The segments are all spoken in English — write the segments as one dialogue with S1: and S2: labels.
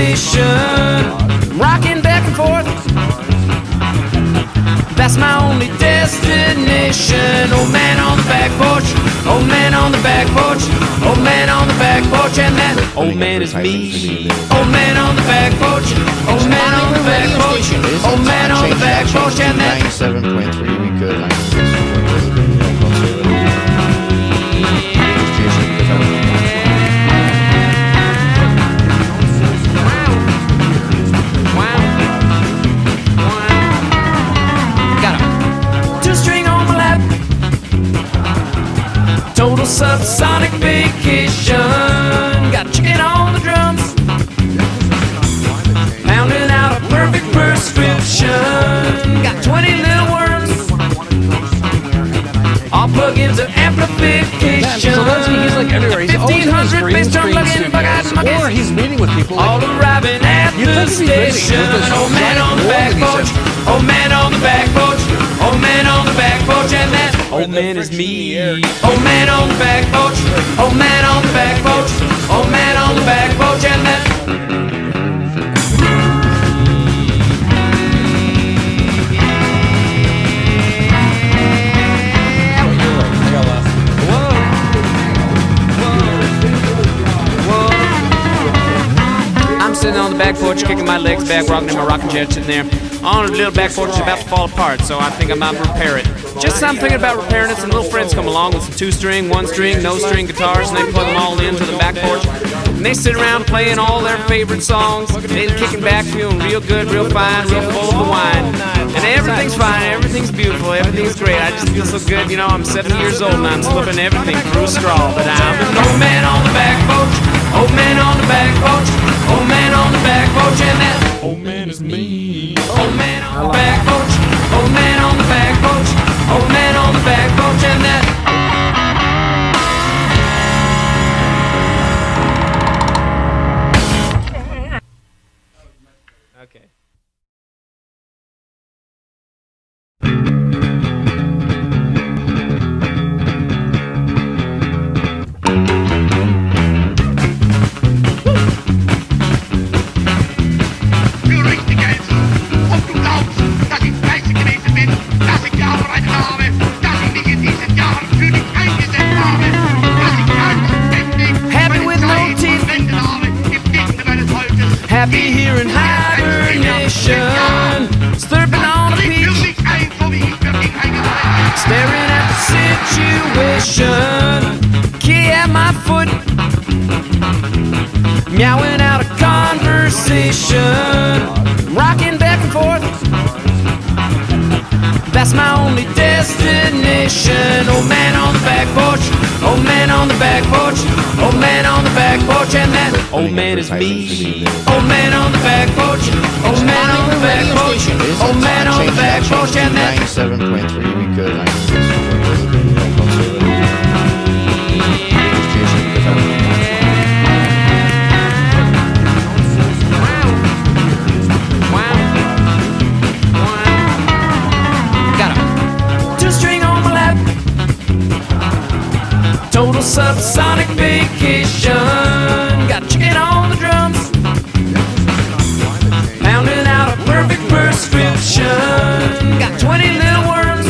S1: conversation, rocking back and forth. That's my only destination. Old man on the back porch, old man on the back porch, old man on the back porch, and that old man is me. Old man on the back porch, old man on the back porch, old man on the back porch, and that
S2: 97.3 we could.
S1: Total subsonic vacation. Got chicken on the drums, pounding out a perfect prescription. Got 20 little worms, all plug-ins of amplification.
S3: So he's like everywhere. He's
S1: 1500 bass drum plug-in, bug-eyes,
S3: or he's meeting with people.
S1: All arriving at the station. Old man on the back porch, old man on the back porch, old man on the back porch, and that old man is me. Old man on the back porch, old man on the back porch, old man on the back porch, and that I'm sitting on the back porch, kicking my legs back, rocking in my rocking chair, sitting there. On the little back porch is about to fall apart, so I think I might repair it. Just as I'm thinking about repairing it, some little friends come along with some 2-string, 1-string, no-string guitars, and they plug them all into the back porch. And they sit around playing all their favorite songs. They're kicking back, feeling real good, real fine, real full of the wine. And everything's fine, everything's beautiful, everything's great. I just feel so good, you know, I'm 70 years old and I'm slipping everything through a straw. But I'm an old man on the back porch, old man on the back porch, old man on the back porch, and that old man is me. Old man on the back porch, old man on the back porch, old man on the back porch, and that okay. Happy here in hibernation, slurping on a peach, staring at the situation. Key at my foot, meowing out a conversation, rocking back and forth. That's my only destination. Old man on the back porch, old man on the back porch, old man on the back porch, and that old man is me. Old man on the back porch, old man on the back porch, old man on the back porch, and that
S2: 97.3 we could.
S1: Total subsonic vacation. Got chicken on the drums, pounding out a perfect prescription. Got 20 little worms,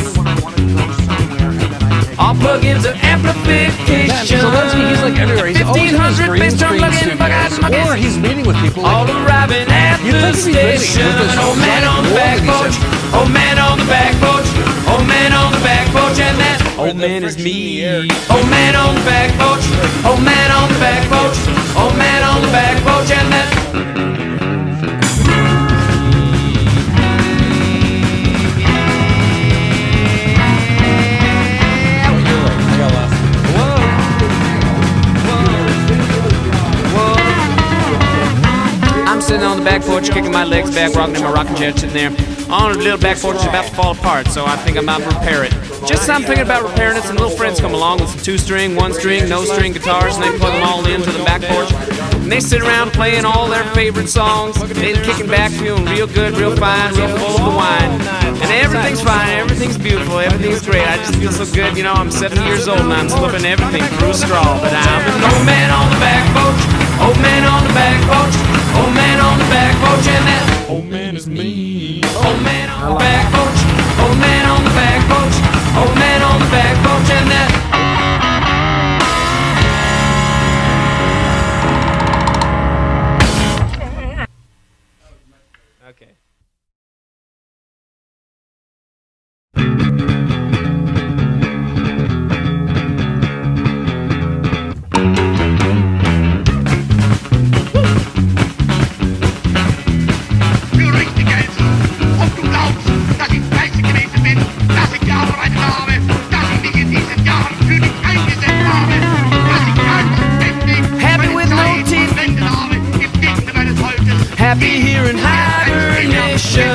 S1: all plug-ins of amplification.
S3: So he's like everywhere. He's
S1: 1500 bass drum plug-in, bug-eyes,
S3: or he's meeting with people.
S1: All arriving at the station. Old man on the back porch, old man on the back porch, old man on the back porch, and that old man is me. Old man on the back porch, old man on the back porch, old man on the back porch, and that I'm sitting on the back porch, kicking my legs back, rocking in my rocking chair, sitting there. On the little back porch is about to fall apart, so I think I might repair it. Just as I'm thinking about repairing it, some little friends come along with some 2-string, 1-string, no-string guitars, and they plug them all into the back porch. And they sit around playing all their favorite songs. They're kicking back, feeling real good, real fine, real full of the wine. And everything's fine, everything's beautiful, everything's great. I just feel so good, you know, I'm 70 years old and I'm slipping everything through a straw. But I'm an old man on the back porch, Old man on the back porch. Old man on the back porch, and that old man is me. Old man on the back porch. Old man on the back porch. Old man on the back porch, and that. Okay.
S4: Du richtig also, ob du glaubst, dass ich fleißig gewesen bin, dass ich gearbeitet habe, dass ich mich in diesen Jahren für dich eingesetzt habe, dass ich anständig
S1: Happy
S4: meine
S1: with no
S4: Zeit
S1: teeth.
S4: verwendet habe im Dienste meines Volkes.
S1: Happy here in hibernation,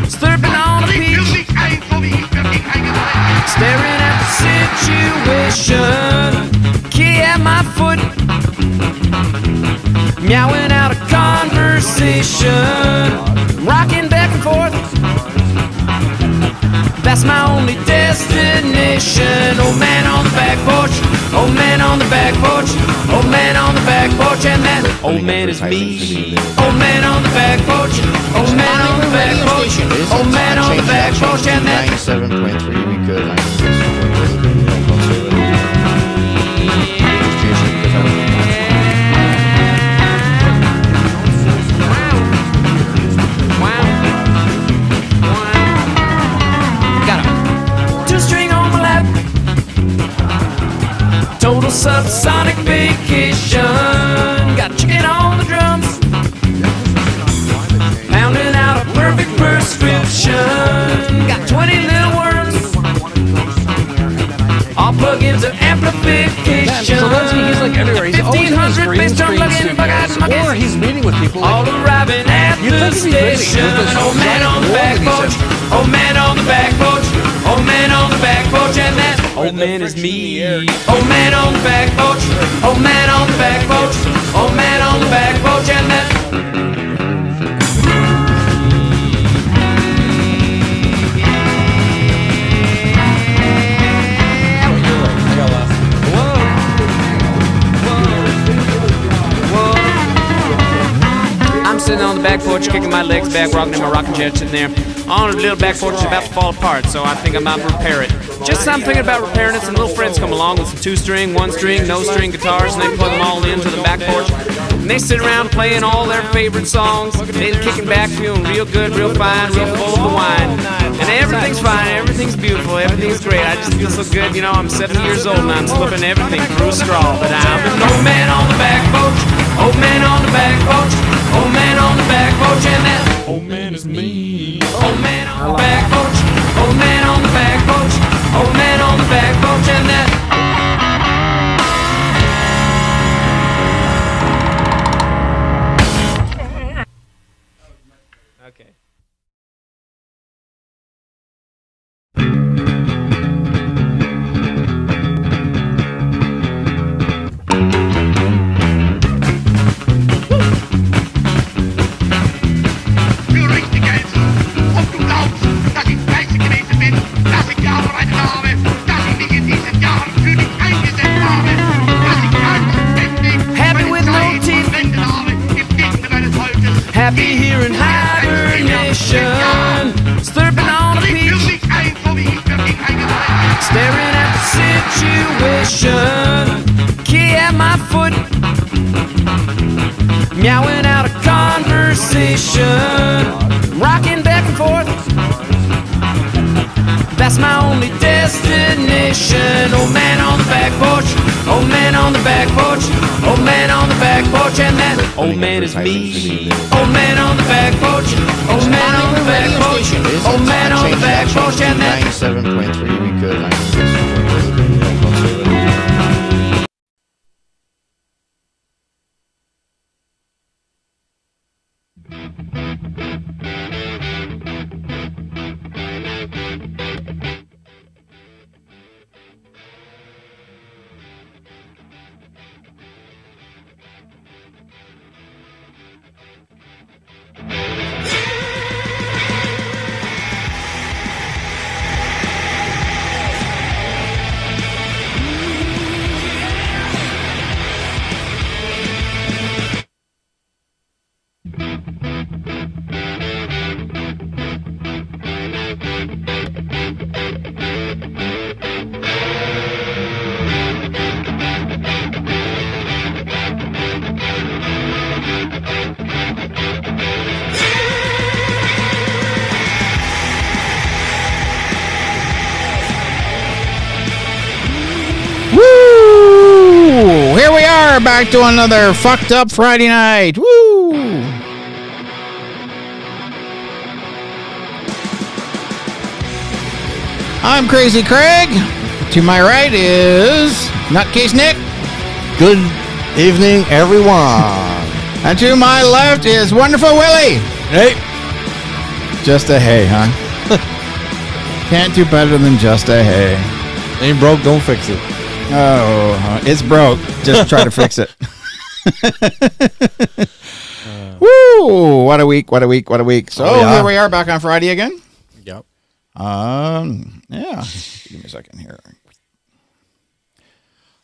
S1: slurping on a
S4: Ich
S1: peach,
S4: führe mich ein, so wie ich für dich eingesetzt bin.
S1: staring at the situation. Kitty at my foot, meowing out a conversation, rocking back and forth. That's my only destination. Old man on the back porch. Old man on the back porch. Old man on the back porch, and that old man is me. Old man on the back porch. Old man on the back porch. Old man on the back porch, and that.
S2: 97.3, we could.
S1: Got a two-string on my lap. Total subsonic vacation. Got a chicken on the drums. Pounding out a perfect prescription. Got 20 little worms. All plug-ins of amplification.
S3: So Leslie, he's like everywhere. He's always in his
S1: 1500 bass drum
S3: green
S1: plug-in,
S3: screen
S1: bug-eyed
S3: studios, or
S1: monkeys.
S3: he's meeting with people.
S1: All
S3: Like,
S1: arriving at
S3: You'd
S1: the
S3: think he'd be busy
S1: station.
S3: with this
S1: Old man
S3: giant
S1: on the
S3: wall
S1: back
S3: that he
S1: porch.
S3: said.
S1: Old man on the back porch. Old man on the back porch, and that old man is me. Old man on the back porch. Old man on the back porch. Old man on the back porch, and that. I'm sitting on the back porch, kicking my legs back, rocking in my rocking chair, sitting there. On a little back porch is about to fall apart, so I think I'm about to repair it. Just I'm thinking about repairing it. Some little friends come along with some two-string, one-string, no-string guitars, and they plug them all into the back porch. And they sit around playing all their favorite songs. They're kicking back, feeling real good, real fine, real full of the wine. And everything's fine, everything's beautiful, everything's great. I just feel so good, you know. I'm 70 years old and I'm slipping everything through a straw. But I'm an old man on the back porch, old man on the back porch, old man on the back porch, and that old man is me. Old man on the back porch, old man on the back porch, old man on the back porch, and that. Okay.
S4: Du richtig also, ob du glaubst, dass ich fleißig gewesen bin, dass ich gearbeitet habe, dass ich mich in diesen Jahren für dich eingesetzt habe, dass ich anständig
S1: Happy
S4: meine
S1: with no
S4: Zeit
S1: teeth.
S4: verwendet habe im Dienste meines Volkes.
S1: Happy here in hibernation, slurping on a
S4: Ich führe
S1: peach,
S4: mich ein, so wie ich für dich eingesetzt bin.
S1: staring at the situation. Kitty at my foot, meowing out a conversation, rocking back and forth. That's my only destination. Old man on the back porch. Old man on the back porch. Old man on the back porch, and that old man is me. Old man on the back porch. Old man on the back porch. Old man on the back porch, and that.
S2: 97.3, we could.
S5: are back to another fucked up Friday night. Woo! I'm Crazy Craig. To my right is Nutcase Nick.
S2: Good evening, everyone.
S5: And to my left is Wonderful Willie.
S2: Hey.
S5: Just a hey, huh? Can't do better than just a hey.
S2: Ain't broke, don't fix it.
S5: Oh, it's broke. Just try to fix it. Woo! What a week, what a week, what a week. So here we are back on Friday again.
S2: Yep.
S5: Yeah. Give me a second here.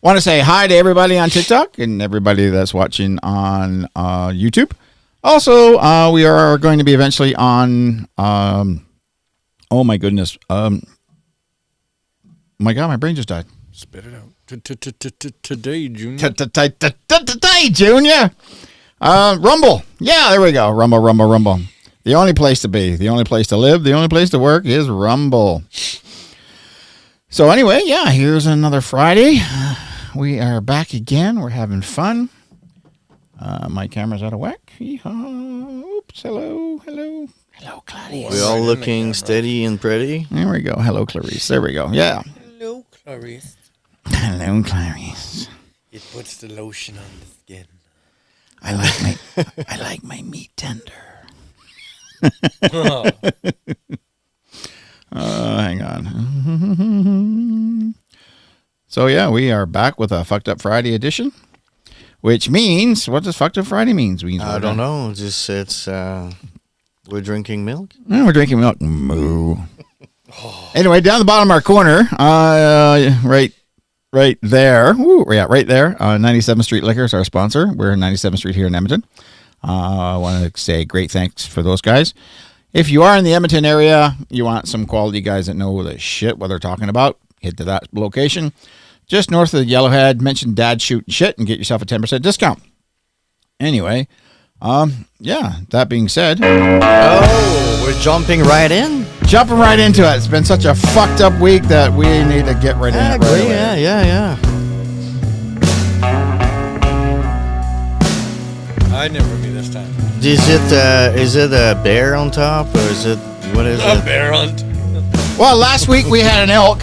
S5: Want to say hi to everybody on TikTok and everybody that's watching on YouTube. Also, we are going to be eventually on, oh my goodness. My God, my brain just died.
S6: Spit it out. Today, Junior.
S5: Today, Junior. Rumble. Yeah, there we go. Rumble. The only place to be, the only place to live, the only place to work is Rumble. So anyway, yeah, here's another Friday. We are back again. We're having fun. My camera's out of whack. Oops. Hello, Clarice.
S2: We all looking steady and pretty.
S5: There we go. Hello, Clarice. There we go. Yeah.
S6: Hello, Clarice.
S5: Hello, Clarice.
S6: It puts the lotion on the skin.
S5: I like my meat tender. Hang on. So yeah, we are back with a Fucked Up Friday edition, which means, what does Fucked Up Friday means?
S2: I don't know. Just it's we're drinking milk.
S5: No, we're drinking milk. Moo. Anyway, down the bottom of our corner, right there. Woo, yeah, right there. 97th Street Liquor is our sponsor. We're 97th Street here in Edmonton. I want to say great thanks for those guys. If you are in the Edmonton area, you want some quality guys that know the shit what they're talking about, head to that location. Just north of the Yellowhead, mention Dad Shooting Shit and get yourself a 10% discount. Anyway, yeah, that being said.
S2: Oh, we're jumping right in?
S5: Jumping right into it. It's been such a fucked up week that we need to get right in it right away.
S2: Yeah.
S6: I never me this time.
S2: Is it a bear on top or is it what is
S6: A
S2: it?
S6: bear hunt.
S5: Well, last week we had an elk.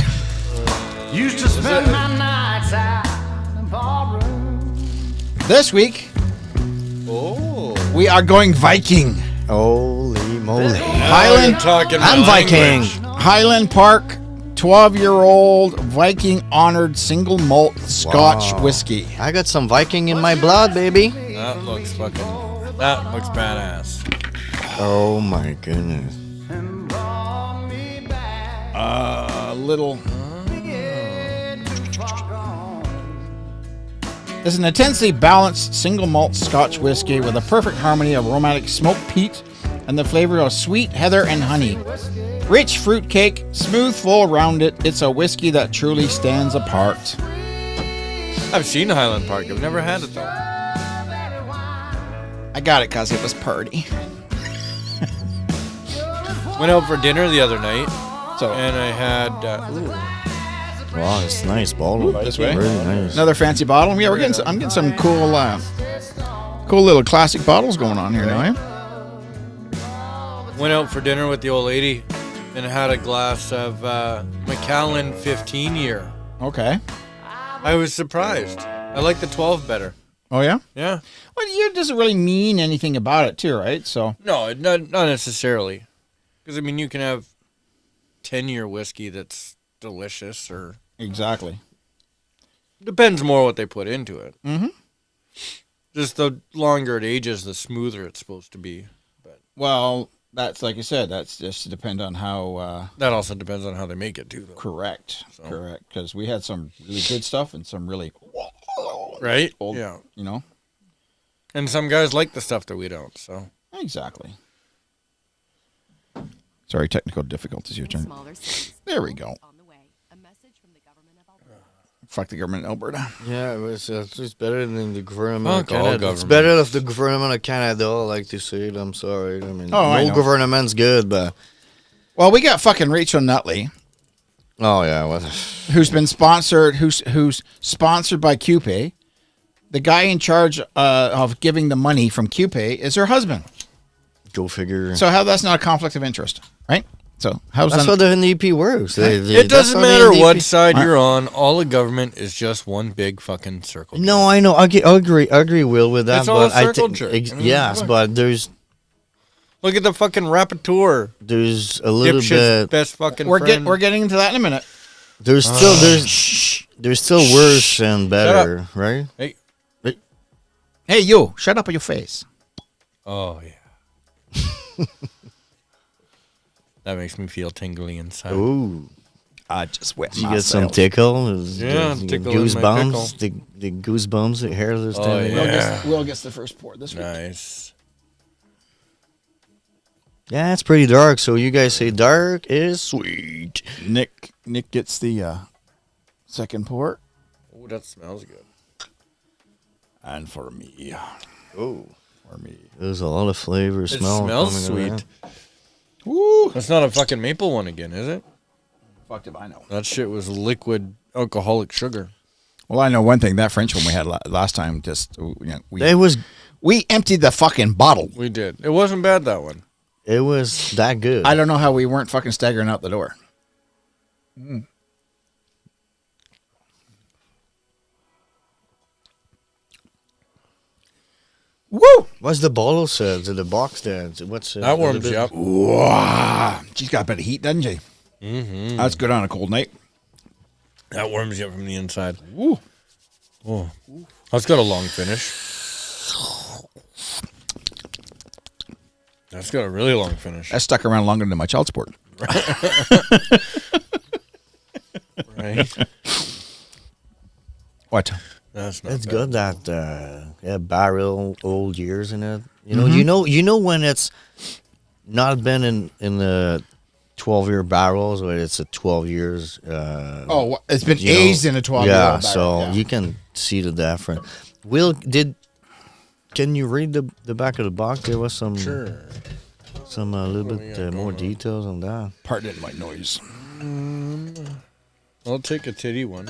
S7: Used to spend my nights out in the ballroom.
S5: This week we are going Viking.
S2: Holy moly!
S5: Highland.
S6: Talking
S2: I'm Viking.
S5: Highland Park 12-year-old Viking honored single malt Scotch whiskey.
S2: I got some Viking in my blood, baby.
S6: That looks badass.
S2: Oh my goodness.
S5: Little. This is an intensely balanced single malt Scotch whiskey with a perfect harmony of aromatic smoked peat and the flavor of sweet heather and honey. Rich fruit cake, smooth, full, rounded. It's a whiskey that truly stands apart.
S6: I've seen Highland Park. I've never had it though.
S5: I got it because it was purty.
S6: Went out for dinner the other night,
S5: So
S6: and I had.
S2: Wow, it's nice bottle.
S5: this way.
S2: Really nice.
S5: Another fancy bottle. Yeah, I'm getting some cool little classic bottles going on here now. Eh?
S6: Went out for dinner with the old lady, and had a glass of Macallan 15 year.
S5: Okay.
S6: I was surprised. I like the 12 better.
S5: Oh yeah.
S6: Yeah.
S5: Well, it doesn't really mean anything about it, too, right? So.
S6: No, not necessarily. Because I mean, you can have 10-year whiskey that's delicious, or
S5: Exactly.
S6: depends more what they put into it.
S5: Mm-hmm.
S6: Just the longer it ages, the smoother it's supposed to be. But
S5: Well, that's like you said. That's just depend on how
S6: that also depends on how they make it too, though.
S5: correct.
S6: So.
S5: Correct. Because we had some really good stuff and some really
S6: Right?
S5: old.
S6: Yeah.
S5: You know.
S6: And some guys like the stuff that we don't. So
S5: Exactly. Sorry, technical difficulties. Your turn.
S8: Smaller cities.
S5: There we go.
S8: On the way, a message from the government of Alberta.
S5: Fuck the government in Alberta.
S2: Yeah, it's better than the government.
S6: Oh,
S2: of
S6: Canada.
S2: Canada. It's better than the government of Canada. I like to say it. I'm sorry. I mean,
S5: I
S2: no
S5: know.
S2: government's good, but
S5: Well, we got fucking Rachel Nutley,
S2: oh yeah, well,
S5: who's been sponsored, who's sponsored by QP. the guy in charge of giving the money from QPay is her husband.
S2: Go figure.
S5: So how that's not a conflict of interest, right? So how's
S2: That's
S5: that?
S2: what the NDP works.
S6: It doesn't matter what side you're on. All of government is just one big fucking circle.
S2: No, I know. I agree, Will, with that.
S6: It's all a
S2: but I
S6: circle
S2: think
S6: jerk. I mean,
S2: yes,
S6: look.
S2: but there's
S6: Look at the fucking rapporteur.
S2: a little
S6: Dipshit's
S2: bit.
S6: best fucking
S5: we're
S6: friend.
S5: getting into that in a minute.
S2: There's still worse and better, right?
S6: Hey.
S5: Hey, you, shut up with your face.
S6: Oh, yeah. That makes me feel tingly inside.
S2: Ooh,
S5: I just wet
S2: did you get some tickle?
S6: Yeah,
S2: Did you get
S6: tickle in my
S2: goosebumps. The goosebumps, the hair that's standing
S6: yeah.
S2: up.
S5: Will gets the first pour this week.
S6: Nice.
S2: Yeah, it's pretty dark. So you guys say dark is sweet.
S5: Nick gets the second pour.
S6: Oh, that smells good.
S5: And for me.
S2: Oh,
S5: For me.
S2: there's a lot of flavor.
S6: It
S2: Smell.
S6: smells
S2: coming
S6: sweet.
S2: around.
S5: Woo!
S6: That's not a fucking maple one again, is it?
S5: Fucked if I know.
S6: That shit was liquid alcoholic sugar.
S5: Well, I know one thing. That French one we had last time, just
S2: It was
S5: we emptied the fucking bottle.
S6: We did. It wasn't bad, that one.
S2: that good.
S5: I don't know how we weren't fucking staggering out the door. Woo!
S2: What's the bottle says? The box stands. What's
S6: That warms you up.
S5: Wow. She's got a bit of heat, doesn't she? Mm-hmm. That's good on a cold night.
S6: That warms you up from the inside.
S5: Woo.
S6: Oh, that's got a long finish. That's got a really long finish.
S5: That stuck around longer than my child support.
S6: Right?
S5: What?
S6: That's not
S2: It's
S6: bad.
S2: got that barrel old years in it. You know when it's not been in the 12-year barrels, or it's a 12 years.
S5: It's been
S2: you know,
S5: aged in a 12-year
S2: Yeah,
S5: barrel.
S2: so
S5: Yeah.
S2: you can see the difference. Will, can you read the back of the box? There was some some a little
S6: What do we
S2: bit
S6: got
S2: more
S6: going on?
S2: details on that.
S5: Pardon my noise.
S6: I'll take a titty one.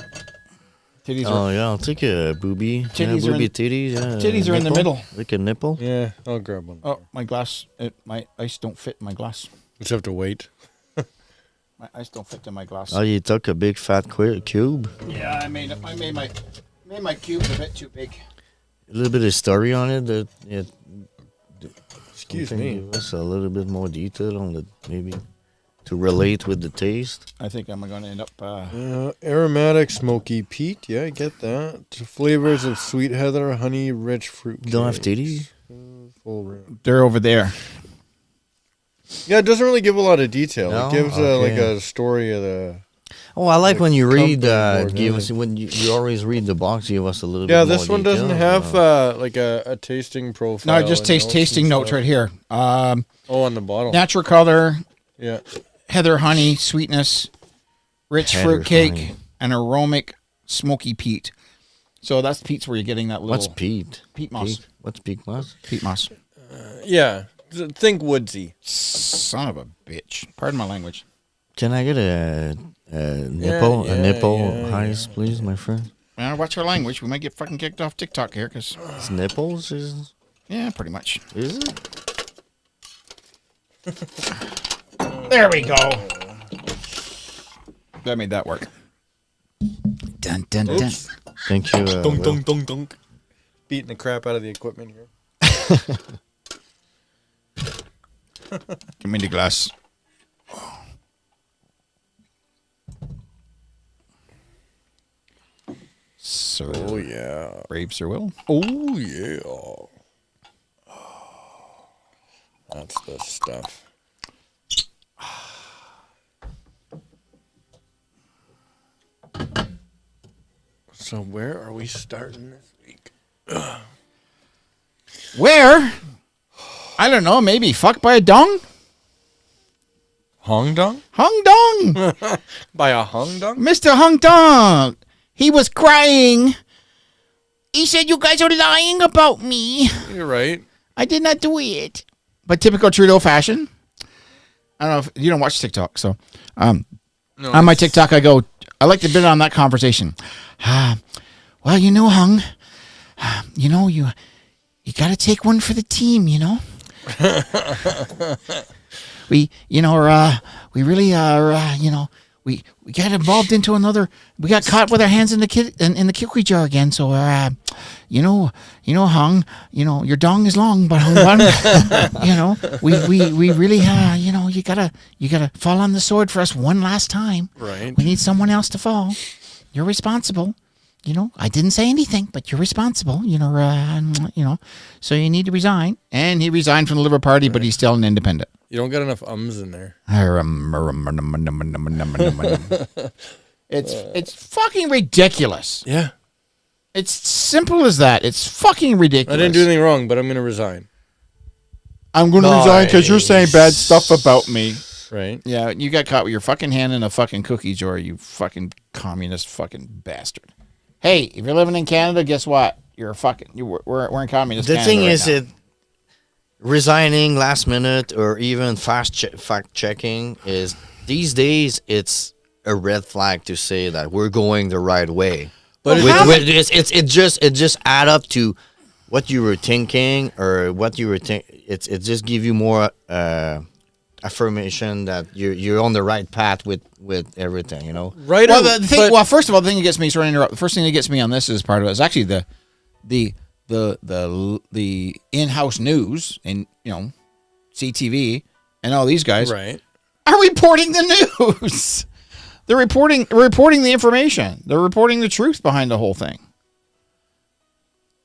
S5: Titties
S2: Oh yeah, I'll take a booby.
S5: Titties
S2: yeah,
S5: are
S2: booby
S5: in-
S2: titties. Yeah,
S5: titties are in the
S2: nipple.
S5: middle.
S2: Like a nipple.
S6: Yeah, I'll grab one.
S5: Oh, my glass. My ice don't fit in my glass.
S6: Just have to wait.
S5: My ice don't fit in my glass.
S2: Oh, you took a big fat cube.
S5: Yeah, I made my cube a bit too big.
S2: A little bit of story on it. That
S6: Excuse
S2: something
S6: me.
S2: give us a little bit more detail on the maybe to relate with the taste.
S5: I think I'm going to end up.
S6: Aromatic smoky peat. Yeah, I get that. Flavors of sweet heather, honey, rich fruit.
S2: You don't have
S6: cake.
S2: titties.
S6: Full room.
S5: They're over there.
S6: Yeah, it doesn't really give a lot of detail.
S2: No?
S6: It gives like
S2: Okay.
S6: a story of the.
S2: Oh, I like when you read.
S6: company more
S2: Give
S6: than
S2: us when you always read the box. Give us a little
S6: Yeah,
S2: bit.
S6: this
S2: more
S6: one doesn't
S2: detail.
S6: have like a tasting profile.
S5: No, just
S6: and
S5: taste
S6: notes
S5: tasting
S6: and
S5: notes
S6: stuff.
S5: right here.
S6: Oh, on the bottle.
S5: Natural color,
S6: Yeah.
S5: heather honey, sweetness, rich
S2: Heather
S5: fruit cake,
S2: honey.
S5: and aromatic smoky peat. So that's peats where you're getting that little.
S2: What's peat?
S5: Peat moss.
S2: What's peat moss?
S5: Peat moss.
S6: Yeah. Think woodsy.
S5: Son of a bitch. Pardon my language.
S2: Can I get a nipple?
S6: yeah,
S2: a nipple
S6: yeah,
S2: ice, please, my friend.
S5: Well, watch our language. We might get fucking kicked off TikTok here, because
S2: It's nipples, is
S5: yeah, pretty much.
S2: it?
S5: There we go. That made that work. Dun dun dun.
S2: Thank you.
S6: Dunk,
S2: Will.
S6: dunk, dunk, dunk. Beating the crap out of the equipment here.
S5: Give me the glass. Sir,
S6: Oh, yeah.
S5: brave Sir Will.
S6: Oh, yeah. That's the stuff. So where are we starting this week?
S5: Where? I don't know. Maybe fucked by a dong.
S6: Hong Dong?
S5: Hung dong.
S6: By a Hong Dong?
S5: Mr. Hung Dong. He was crying. He said, "You guys are lying about me.
S6: You're right.
S5: I did not do it." But typical Trudeau fashion. I don't know if you don't watch TikTok, so
S6: No,
S5: on my TikTok I like to bid on that conversation. Well, you know, Hung, you know, you got to take one for the team, you know. We really are, we got involved into another. We got caught with our hands in the cookie jar again. So, Hung, your dong is long, but Hung Bun, we really, you gotta fall on the sword for us one last time.
S6: Right.
S5: We need someone else to fall. You're responsible. I didn't say anything, but you're responsible. So you need to resign. And he resigned from the Liberal Party, but he's still an independent.
S6: You don't got enough ums in there.
S5: It's fucking ridiculous.
S6: Yeah.
S5: It's simple as that. It's fucking ridiculous.
S6: I didn't do anything wrong, but I'm going to resign.
S5: I'm going to resign because you're saying bad stuff about me.
S6: Right.
S5: Yeah, you got caught with your fucking hand in a fucking cookie jar, you fucking communist fucking bastard. Hey, if you're living in Canada, guess what? You're a fucking. We're in communist.
S2: The
S5: Canada
S2: thing
S5: right
S2: is,
S5: now.
S2: resigning last minute or even fact checking is these days it's a red flag to say that we're going the right way.
S6: But
S2: it just add up to what you were thinking or what you were it just give you more affirmation that you're on the right path with everything,
S6: right.
S5: Well, first of all, the thing that gets me, sorry to interrupt, the first thing that gets me on this is part of it is actually the in-house news and CTV and all these guys
S6: Right.
S5: are reporting the news. They're reporting the information. They're reporting the truth behind the whole thing.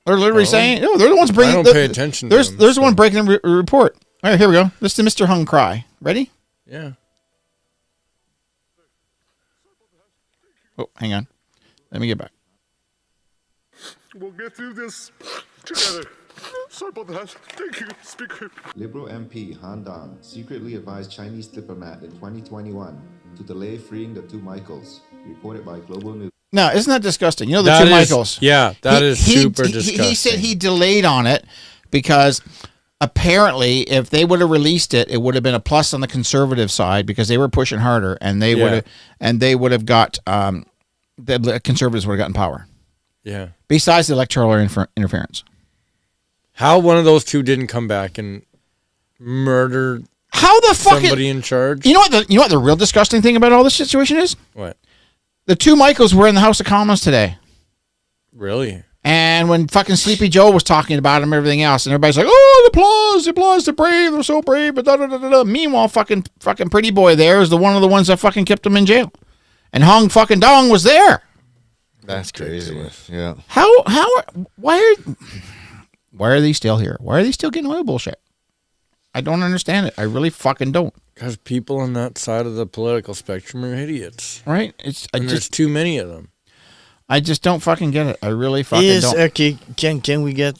S5: They're literally saying, no, they're the ones bringing.
S6: I don't pay attention to them,
S5: There's the one breaking the report. All right, here we go. This is Mr. Hung Cry. Ready?
S6: Yeah.
S5: Oh, hang on. Let me get back.
S9: We'll get through this together. Sorry about that. Thank you, Speaker.
S10: Liberal MP Han Dang secretly advised Chinese diplomat in 2021 to delay freeing the two Michaels, reported by Global News.
S5: Now, isn't that disgusting? The
S6: That
S5: two
S6: is-
S5: Michaels.
S6: yeah, that is super
S5: He
S6: disgusting.
S5: said he delayed on it because apparently if they would have released it, it would have been a plus on the conservative side because they were pushing harder and they would have got the conservatives would have gotten power.
S6: Yeah.
S5: Besides the electoral interference.
S6: How one of those two didn't come back and murder
S5: How the fuck
S6: somebody in charge?
S5: You know what the real disgusting thing about all this situation is?
S6: What?
S5: The two Michaels were in the House of Commons today.
S6: Really?
S5: And when fucking Sleepy Joe was talking about him and everything else, and everybody's like, oh, the applause, they're brave, they're so brave, but da-da-da-da-da. Meanwhile, fucking Pretty Boy there is one of the ones that fucking kept him in jail. And Hong fucking Dong was there.
S2: That's crazy. Yeah.
S5: Why are they still here? Why are they still getting oil bullshit? I don't understand it. I really fucking don't.
S6: Because people on that side of the political spectrum are idiots.
S5: Right?
S6: There's too many of them.
S5: I just don't fucking get it. I really fucking don't.
S2: Okay, can we get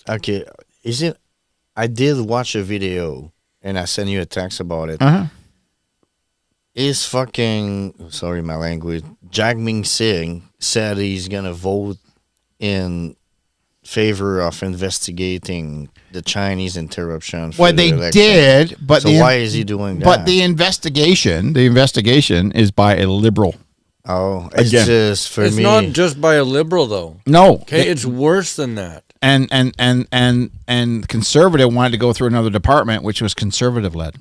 S2: is it I did watch a video and I sent you a text about it.
S5: Uh-huh.
S2: Is fucking sorry my language, Jagmeet Singh said he's gonna vote in favor of investigating the Chinese interruption. For
S5: Well,
S2: the
S5: they
S2: election.
S5: did, but
S2: so why is he doing that?
S5: But the investigation is by a liberal.
S2: Oh, it's
S5: Again.
S2: just for
S6: It's
S2: me.
S6: not just by a liberal, though.
S5: No.
S6: Okay, it's worse than that.
S5: And conservative wanted to go through another department, which was conservative led.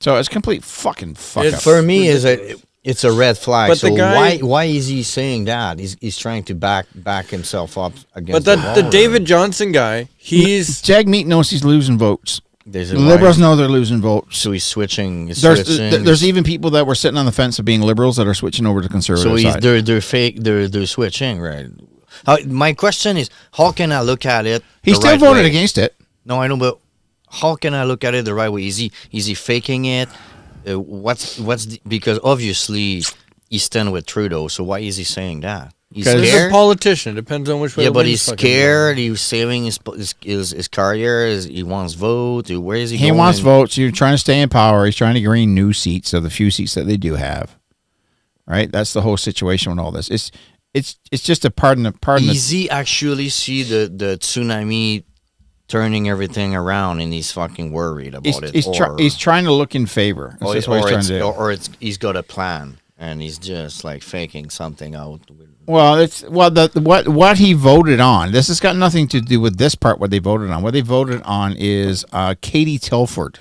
S5: So it's complete fucking fuck up.
S2: For me, it's a red flag.
S6: But
S2: so
S6: the guy-
S2: why is he saying that? He's trying to back himself up against.
S6: But the David Johnson guy, he's
S5: Jagmeet knows he's losing votes.
S2: There's
S5: The liberals know they're losing votes.
S2: So he's switching.
S5: There's even people that were sitting on the fence of being liberals that are switching over to conservative
S2: So
S5: side.
S2: they're fake. They're switching, right? My question is, how can I look at it?
S5: He
S2: the
S5: still
S2: right
S5: voted
S2: way?
S5: against it.
S2: No, I know, but how can I look at it the right way? Is he faking it? Because obviously he's standing with Trudeau. So why is he saying that? He's
S6: he's a
S2: scared.
S6: politician. Depends on which way.
S2: Yeah,
S6: the
S2: but
S6: wind's
S2: he's
S6: fucking
S2: scared. He's saving his career. He wants vote. Where is he?
S5: He
S2: going?
S5: wants votes. You're trying to stay in power. He's trying to gain new seats of the few seats that they do have. Right? That's the whole situation with all this. It's just a pardon.
S2: Does he actually see the tsunami turning everything around, and he's fucking worried about it?
S5: He's trying to look in favor. That's what he's trying to do.
S2: Or he's got a plan. and he's just like faking something out.
S5: Well, what he voted on. This has got nothing to do with this part. What they voted on. What they voted on is Katie Telford.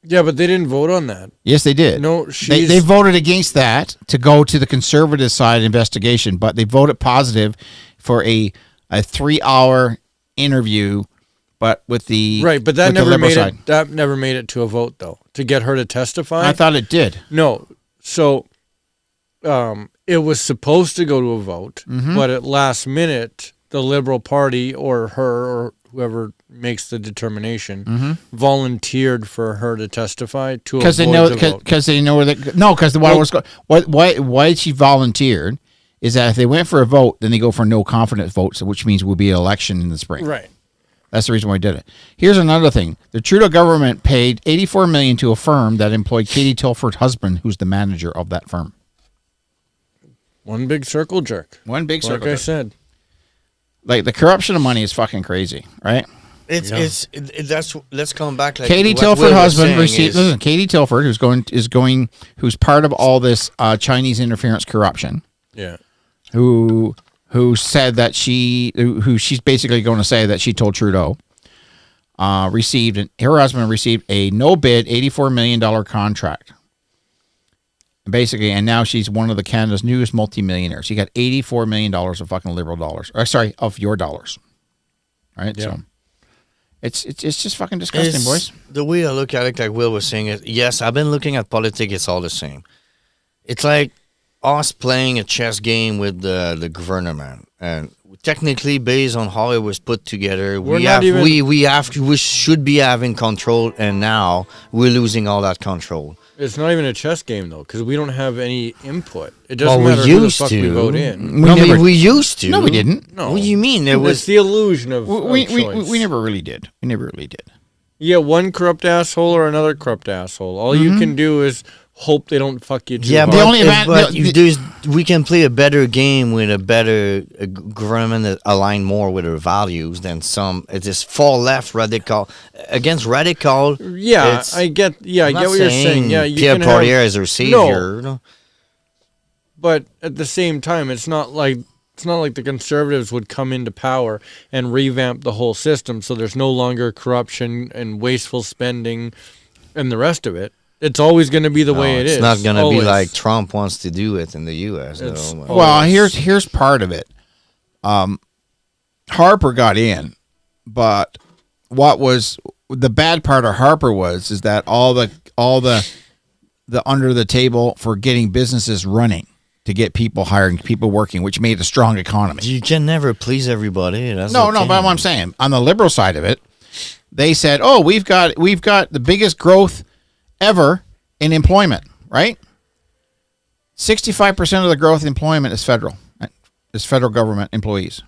S6: Yeah, but they didn't vote on that.
S5: Yes, they did.
S6: No,
S5: they voted against that to go to the conservative side investigation, but they voted positive for a 3-hour interview, but with the
S6: right. But that
S5: with the
S6: never
S5: Liberal
S6: made
S5: side.
S6: it. That never made it to a vote though. To get her to testify,
S5: I thought it did.
S6: no. So, it was supposed to go to a vote, but at last minute, the Liberal Party or her or whoever makes the determination volunteered for her to testify to
S5: Because they
S6: avoid
S5: know,
S6: the vote.
S5: because they know why she volunteered is that if they went for a vote, then they go for no confidence votes, which means will be an election in the spring.
S6: Right.
S5: That's the reason why I did it. Here's another thing: the Trudeau government paid $84 million to a firm that employed Katie Telford's husband, who's the manager of that firm.
S6: One big circle jerk.
S5: One big circle.
S6: Like I said.
S5: Like the corruption of money is fucking crazy, right?
S2: That's let's come back. Like
S5: Katie
S2: what
S5: Telford
S2: Will was
S5: husband
S2: saying
S5: received.
S2: is-
S5: Listen, Katie Telford, who's part of all this Chinese interference corruption.
S6: Yeah.
S5: Who said that she's basically going to say that she told Trudeau. Her husband received a no bid $84 million contract. Basically, and now she's one of Canada's newest multimillionaires. She got $84 million of fucking Liberal dollars. Of your dollars. Right?
S6: Yeah.
S5: So it's just fucking disgusting,
S2: It's-
S5: boys.
S2: The way I look at it, like Will was saying, it. Yes, I've been looking at politics. It's all the same. It's like us playing a chess game with the government, and technically, based on how it was put together,
S6: We're
S2: we
S6: not
S2: have
S6: even-
S2: we should be having control, and now we're losing all that control.
S6: It's not even a chess game though, because we don't have any input. It doesn't
S2: Well,
S6: matter
S2: we
S6: who the
S2: used
S6: fuck we
S2: to.
S6: vote in.
S2: We used to.
S5: No, we didn't.
S6: No.
S2: What do you mean? It
S6: It's
S2: was
S6: the illusion of choice.
S5: We never really did. We never really did.
S6: Yeah, one corrupt asshole or another corrupt asshole. All you can do is hope they don't fuck you too
S2: Yeah,
S6: hard.
S2: but,
S5: only
S2: we can play a better game with a better government that align more with our values than some. It's this far left radical against radical.
S6: Yeah,
S2: it's-
S6: I get. Yeah, I
S2: I'm
S6: get
S2: not
S6: what you're saying. Yeah, you
S2: Pierre
S6: can
S2: Poilievre
S6: have,
S2: is our savior. No.
S6: but at the same time, it's not like the conservatives would come into power and revamp the whole system, so there's no longer corruption and wasteful spending and the rest of it. It's always going to be the way it is.
S2: It's not going to be
S6: Always.
S2: like Trump wants to do it in the U.S.
S6: It's-
S2: though.
S6: Oh,
S5: Well,
S6: it's-
S5: here's part of it. Harper got in, but what was the bad part of Harper is that all the under the table for getting businesses running to get people hiring, people working, which made a strong economy.
S2: You can never please everybody. That's
S5: No,
S2: the
S5: but
S2: thing.
S5: what I'm saying, on the Liberal side of it, they said, "Oh, we've got the biggest growth ever in employment." Right? 65% of the growth in employment is federal. Is federal government employees.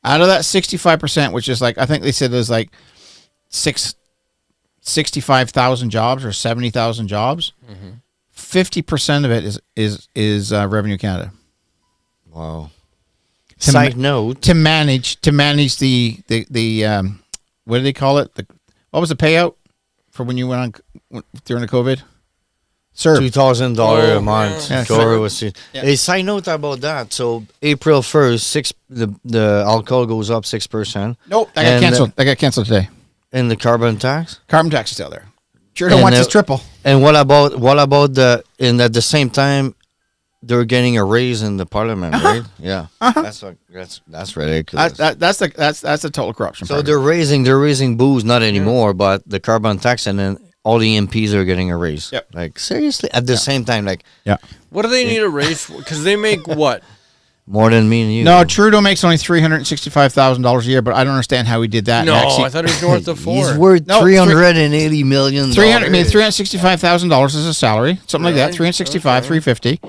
S5: Out of that 65%, which is like I think they said there's like 65,000 jobs or 70,000 jobs. 50% of it is Revenue Canada.
S2: Wow.
S5: To
S2: Side note.
S5: to manage the what do they call it? What was the payout for when you went on during the COVID? Sir,
S2: $2,000 a month.
S5: yeah.
S2: Sure, was it. A side note about that. So April 1st, the alcohol goes up 6%.
S5: nope, that got
S2: And,
S5: canceled. That got canceled today.
S2: And the carbon tax.
S5: Carbon tax is still there. Trudeau
S2: And
S5: wants
S2: the-
S5: his triple.
S2: And what about and at the same time, they're getting a raise in the parliament, right? Yeah, that's ridiculous.
S5: That's the total corruption.
S2: So
S5: part of
S2: they're raising booze, not anymore, but the carbon tax, and then all the MPs are getting a raise.
S5: Yep.
S2: Like seriously, at the same time, like
S5: it. Yeah.
S6: What do they need a raise for? Because they make what?
S2: more than me and you.
S5: No, Trudeau makes only $365,000 a year, but I don't understand how he did that.
S6: No,
S5: And actually,
S6: I thought he was north of 4.
S2: he's worth
S5: No,
S2: $380 million.
S5: $365,000 is a salary, something like that.
S6: Really?
S5: 365, 350,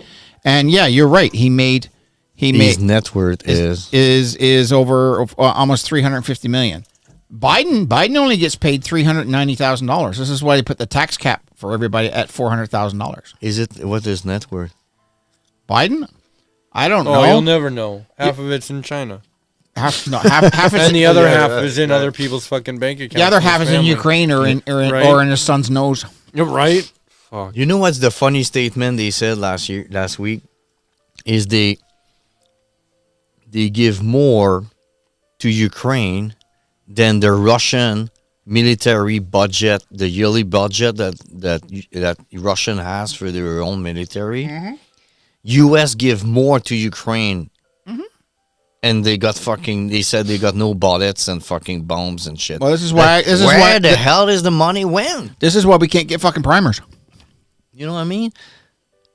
S5: and yeah, you're right. He made
S2: His net worth
S5: is over almost $350 million. Biden only gets paid $390,000. This is why they put the tax cap for everybody at $400,000.
S2: Is it what is net worth?
S5: Biden, I don't
S6: Oh,
S5: know.
S6: you'll never know. Half of it's in China.
S5: half it's
S6: And the other half is in other people's fucking bank accounts.
S5: the other
S6: with
S5: half is in
S6: family.
S5: Ukraine or in
S6: Right.
S5: or in his son's nose.
S6: You're right. Fuck.
S2: You know what's the funny statement they said last week? Is they give more to Ukraine than the Russian military budget, the yearly budget that Russian has for their own military. U.S. give more to Ukraine, and they said they got no bullets and fucking bombs and shit.
S5: Well, this is why.
S2: Where the hell is the money went?
S5: This is why we can't get fucking primers.
S2: You know what I mean?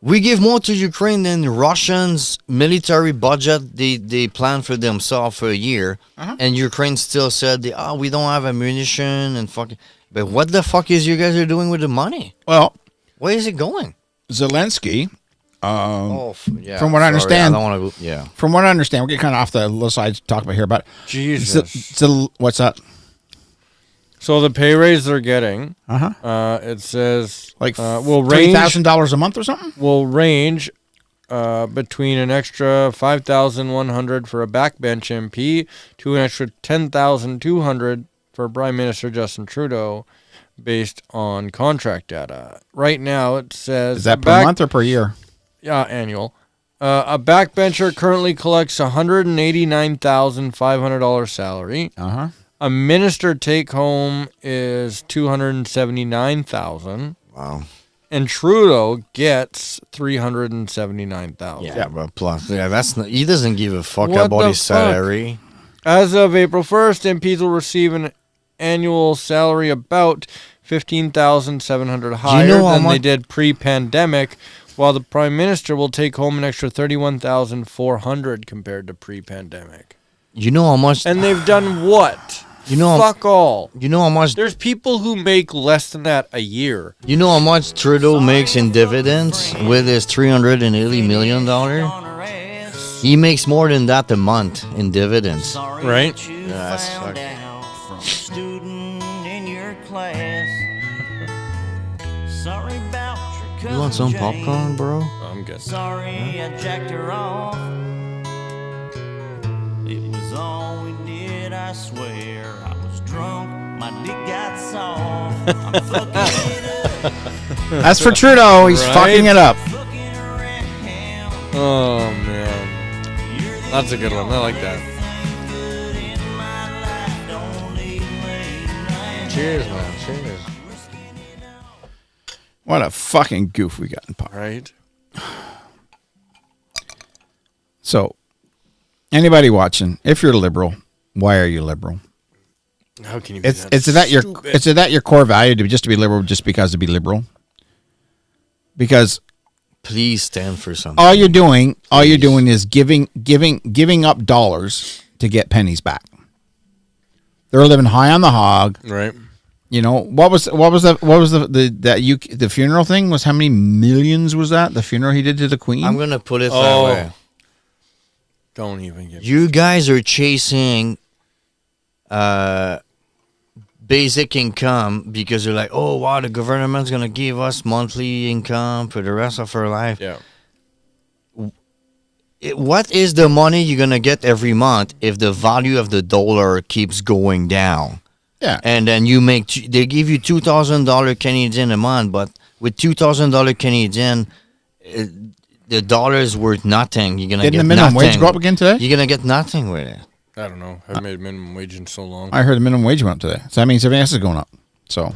S2: We give more to Ukraine than Russians' military budget they plan for themselves for a year, and Ukraine still said, we don't have ammunition and fucking. But what the fuck is you guys are doing with the money?
S5: Well,
S2: where is it going?
S5: Zelensky.
S2: Yeah.
S5: From what I understand,
S2: I don't want to. Yeah.
S5: From what I understand, we're getting kind of off the little side to talk about here, but
S6: Jesus.
S5: What's that?
S6: So the pay raise they're getting, it says will range
S5: $3,000 a month or something.
S6: Will range between an extra $5,100 for a backbench MP to an extra $10,200 for Prime Minister Justin Trudeau, based on contract data. Right now, it says
S5: is that per month or per year?
S6: Yeah, annual. A backbencher currently collects $189,500 salary. A minister take home is $279,000.
S2: Wow.
S6: And Trudeau gets $379,000.
S2: Yeah, but plus, that's not, he doesn't give a fuck
S6: What
S2: about
S6: the
S2: his salary.
S6: As of April 1st, MPs will receive an annual salary about $15,700 higher than they did pre-pandemic, while the Prime Minister will take home an extra $31,400 compared to pre-pandemic.
S2: You know how much?
S6: And they've done what?
S2: You know,
S6: fuck all.
S2: You know how much?
S6: There's people who make less than that a year.
S2: You know how much Trudeau makes in dividends with his $380 million? He makes more than that a month in dividends.
S6: Right?
S2: Yeah, that's fucking. You want some popcorn, bro?
S6: I'm good.
S7: Sorry, I jacked her off. It was all we did, I swear. I was drunk, my dick got soft. I'm fucking it up.
S5: That's for Trudeau. He's fucking it up.
S6: Oh, man. That's a good one. I like that. Cheers, man. Cheers.
S5: What a fucking goof we got in pot.
S6: Right?
S5: So, anybody watching, if you're liberal, why are you liberal?
S6: How can you be
S5: It's that your core value to be liberal just because to be liberal? Because
S2: please stand for something.
S5: All you're doing is giving up dollars to get pennies back. They're living high on the hog.
S6: Right.
S5: You know, what was the funeral thing? Was how many millions was that? The funeral he did to the Queen?
S2: I'm gonna put it that way.
S6: Don't even get
S2: you guys are chasing basic income because you're like, oh wow, the government's gonna give us monthly income for the rest of our life.
S6: Yeah.
S2: What is the money you're gonna get every month if the value of the dollar keeps going down?
S5: Yeah.
S2: And then they give you $2,000 Canadian a month, but with $2,000 Canadian, the dollar is worth nothing. You're gonna
S5: Didn't
S2: get
S5: the minimum
S2: nothing.
S5: wage go up again today?
S2: You're gonna get nothing with it.
S6: I don't know. I haven't made minimum wage in so long.
S5: I heard the minimum wage went up today, so that means everything else is going up. So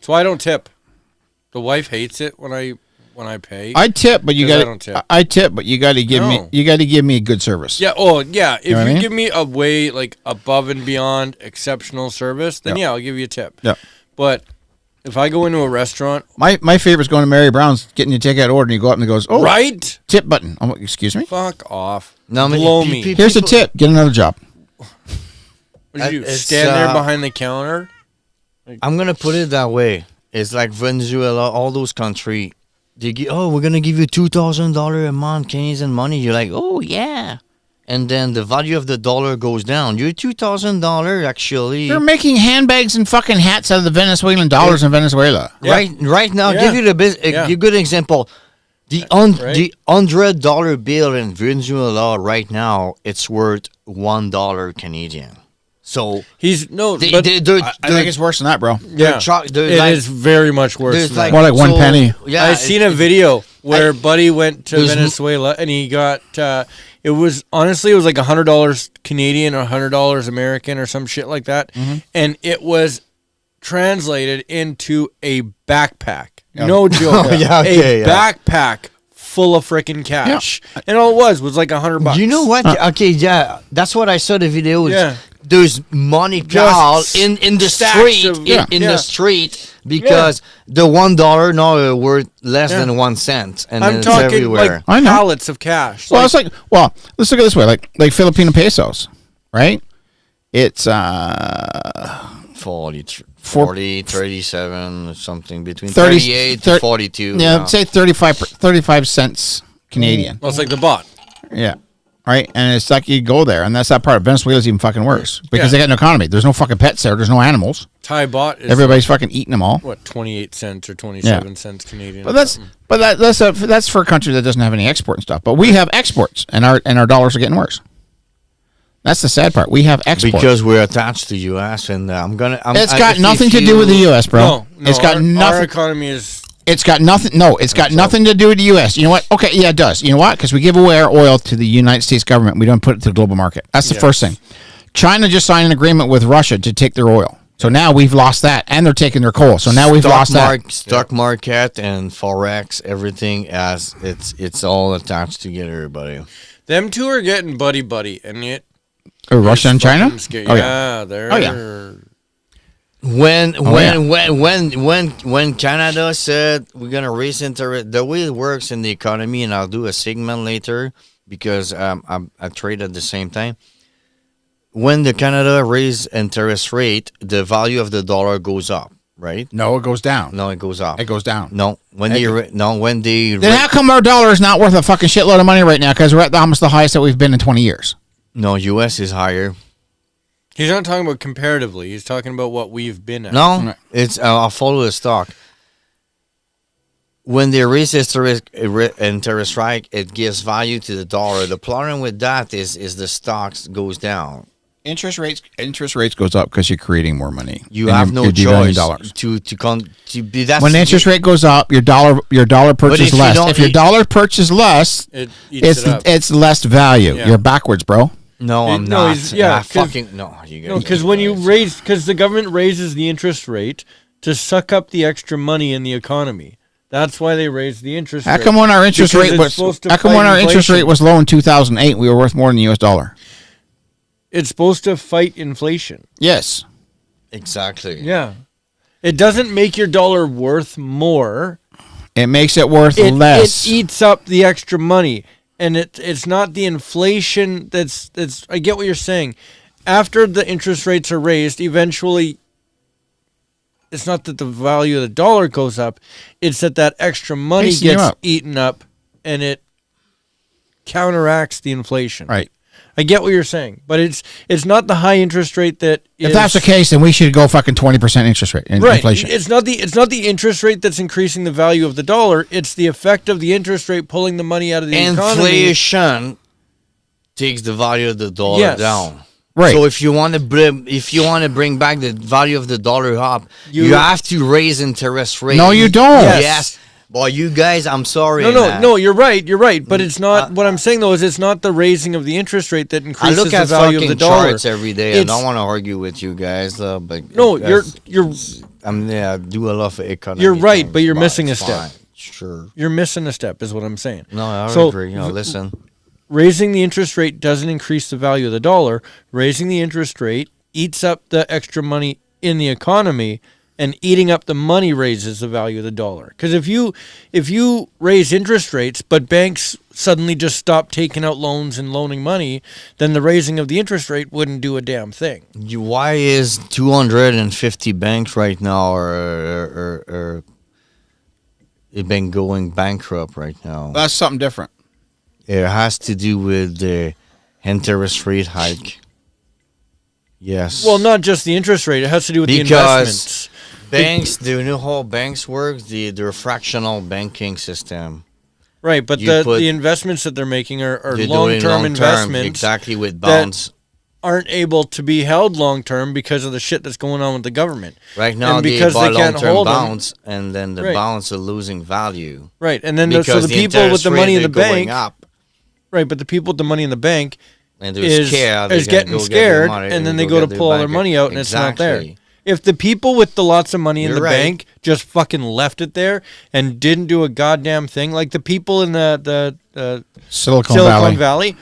S6: That's why I don't tip. The wife hates it when I pay.
S5: I tip, but you got.
S6: I don't tip.
S5: I tip, but you got to give me. You got to give me a good service.
S6: Yeah. Oh, yeah. If
S5: You know what I
S6: you
S5: mean?
S6: give me a way like above and beyond exceptional service, then
S5: Yeah.
S6: yeah, I'll give you a tip.
S5: Yeah.
S6: But if I go into a restaurant,
S5: My favorite's going to Mary Brown's, getting your takeout order, and you go up and it goes, oh,
S6: right?
S5: tip button. I'm like, excuse me.
S6: Fuck off.
S2: No, I mean,
S6: Blow me.
S5: Here's a tip. Get another job.
S6: What did you do?
S2: It's,
S6: Stand there behind the counter?
S2: I'm gonna put it that way. It's like Venezuela, all those countries. They give, we're gonna give you $2,000 a month Canadian money. You're like, oh yeah, and then the value of the dollar goes down. Your $2,000 actually.
S5: They're making handbags and fucking hats out of the Venezuelan dollars in Venezuela.
S2: Right now,
S6: Yeah.
S2: give you a good example. The $100 bill in Venezuela right now, it's worth $1 Canadian. So
S6: He's no,
S2: they,
S6: but
S2: they're,
S5: I think it's worse than that, bro.
S6: yeah,
S2: they're
S6: it is very much worse.
S2: there's
S6: Than that.
S5: More like 1 penny.
S2: Yeah,
S6: I seen a video where Buddy went to
S2: there's m-
S6: Venezuela and he got it was honestly like $100 Canadian or $100 American or some shit like that, and it was translated into a backpack. No joke.
S2: Yeah, okay,
S6: a
S2: yeah.
S6: backpack full of freaking cash, and all it was like $100.
S2: You know what? Okay, yeah, that's what I saw the videos.
S6: Yeah.
S2: There's money
S6: Just
S2: piled in the
S6: stacks
S2: street
S6: of-
S2: in
S6: yeah.
S2: the street because the $1 now are worth less
S6: Yeah.
S2: than 1 cent, and
S6: I'm
S2: it's
S6: talking
S2: everywhere.
S6: like
S5: I know.
S6: pallets of cash.
S5: Well, it's like, well, let's look at it this way, like Filipino pesos, right? It's
S2: 40, 37, something between
S5: 30
S2: 38 to 42.
S5: yeah, say 35 cents Canadian.
S6: well, it's like the bot.
S5: Yeah. Right? And it's like you go there, and that's that part. Venezuela's even fucking worse because
S6: Yeah.
S5: they got no economy. There's no fucking pets there. There's no animals.
S6: Thai bot is
S5: Everybody's fucking eating them all.
S6: what 28 cents or 27 cents Canadian.
S5: But that's for a country that doesn't have any export and stuff. But we have exports, and our dollars are getting worse. That's the sad part. We have exports.
S2: Because we're attached to U.S. and
S5: It's got nothing to do with the U.S., bro.
S6: no,
S5: It's got
S6: our
S5: nothing.
S6: economy is
S5: It's got nothing. No, it's got nothing to do with the U.S. You know what? Okay, yeah, it does. You know what? Because we give away our oil to the United States government. We don't put it to the global market. That's the first thing. China just signed an agreement with Russia to take their oil. So now we've lost that, and they're taking their coal. So now we've lost that.
S2: Stock market and forex, everything as it's all attached together, buddy.
S6: them two are getting buddy, and it.
S5: Russia and China.
S6: fucking scary.
S5: Oh,
S6: yeah, they're.
S5: Oh, yeah.
S2: When Canada said we're gonna raise interest, the way it works in the economy, and I'll do a segment later because I trade at the same time. When the Canada raise interest rate, the value of the dollar goes up, right?
S5: No, it goes down.
S2: No, it goes up.
S5: It goes down.
S2: No, when they
S5: Then how come our dollar is not worth a fucking shitload of money right now? Because we're at almost the highest that we've been in 20 years.
S2: no, U.S. is higher.
S6: He's not talking about comparatively. He's talking about what we've been at.
S2: No, it's I'll follow the stock. When they raise interest rate, it gives value to the dollar. The problem with that is the stocks goes down.
S5: Interest rates goes up because you're creating more money.
S2: You
S5: And
S2: have
S5: you're
S2: no
S5: devaluing
S2: choice
S5: dollars.
S2: to be. That's
S5: When the interest rate goes up, your dollar purchases
S2: if you
S5: less.
S2: don't
S5: If your
S2: eat-
S5: dollar purchases less,
S6: It eats it up.
S5: it's less value.
S6: Yeah.
S5: You're backwards, bro.
S2: No, I'm
S6: No,
S2: not.
S6: he's- yeah,
S2: Ah,
S6: 'cause-
S2: fucking no. You
S6: No, because when you raise, because the government raises the interest rate to suck up the extra money in the economy. That's why they raise the interest
S5: How
S6: rate.
S5: come when our interest
S6: Because
S5: rate
S6: it's
S5: was
S6: supposed to
S5: how come
S6: fight
S5: when our interest
S6: inflation.
S5: rate was low in 2008, we were worth more than the U.S. dollar?
S6: It's supposed to fight inflation.
S5: Yes.
S2: exactly.
S6: Yeah. It doesn't make your dollar worth more.
S5: It makes it worth
S6: It
S5: less.
S6: eats up the extra money. And it's not the inflation that's I get what you're saying. After the interest rates are raised, eventually it's not that the value of the dollar goes up, it's that extra money
S5: Pacing you
S6: gets
S5: up.
S6: eaten up and it counteracts the inflation.
S5: Right.
S6: I get what you're saying, but it's not the high interest rate that
S5: If that's the case, then we should go fucking 20% interest rate in
S6: right.
S5: inflation.
S6: It's not the interest rate that's increasing the value of the dollar. It's the effect of the interest rate pulling the money out of the economy.
S2: Inflation takes the value of the dollar
S6: Yes.
S2: down.
S5: Right.
S2: So if you want to bring back the value of the dollar up, you have to raise interest rates.
S5: No, you don't.
S2: Yes. Well, you guys, I'm sorry.
S6: No, you're right. You're right. But it's not. What I'm saying though is it's not the raising of the interest rate that
S2: I
S6: increases
S2: look
S6: the
S2: at
S6: value of
S2: fucking
S6: the dollar.
S2: charts every day. I
S6: It's-
S2: don't want to argue with you guys, but
S6: No,
S2: that's-
S6: you're
S2: I do a lot of economy.
S6: You're right,
S2: things,
S6: but you're missing a
S2: it's
S6: step.
S2: fine. Sure.
S6: you're missing a step, is what I'm saying.
S2: No, I
S6: So,
S2: agree. No, listen.
S6: Raising the interest rate doesn't increase the value of the dollar. Raising the interest rate eats up the extra money in the economy, and eating up the money raises the value of the dollar. Because if you raise interest rates, but banks suddenly just stop taking out loans and loaning money, then the raising of the interest rate wouldn't do a damn thing.
S2: Why is 250 banks right now are they've been going bankrupt right now?
S5: That's something different.
S2: It has to do with the interest rate hike. Yes.
S6: Well, not just the interest rate; it has to do with the
S2: Because
S6: investments.
S2: banks, do you know how banks work? The fractional banking system.
S6: Right, but
S2: You put-
S6: the investments that they're making are
S2: They're doing
S6: long-term
S2: long-term,
S6: investments.
S2: exactly with
S6: that-
S2: bonds.
S6: aren't able to be held long term because of the shit that's going on with the government.
S2: Right now,
S6: And
S2: they
S6: because
S2: buy
S6: they can't
S2: long-term
S6: hold 'em-
S2: bonds, and then the
S6: Right.
S2: bonds are losing value.
S6: Right, and then so
S2: Because
S6: the people with
S2: interest
S6: the money in
S2: rate
S6: the
S2: are going
S6: bank,
S2: up,
S6: right? But the people with the money in the bank
S2: and they're
S6: is
S2: scared. They're
S6: is
S2: gonna
S6: getting
S2: go get their
S6: scared,
S2: money,
S6: and then they
S2: go
S6: go to
S2: get
S6: pull all their
S2: bank.
S6: money out, and it's not there.
S2: Exactly.
S6: If the people with the lots of money in
S2: You're
S6: the
S2: right.
S6: bank just fucking left it there and didn't do a goddamn thing, like the people in the
S5: Silicon
S6: Silicon
S5: Valley.
S6: Valley,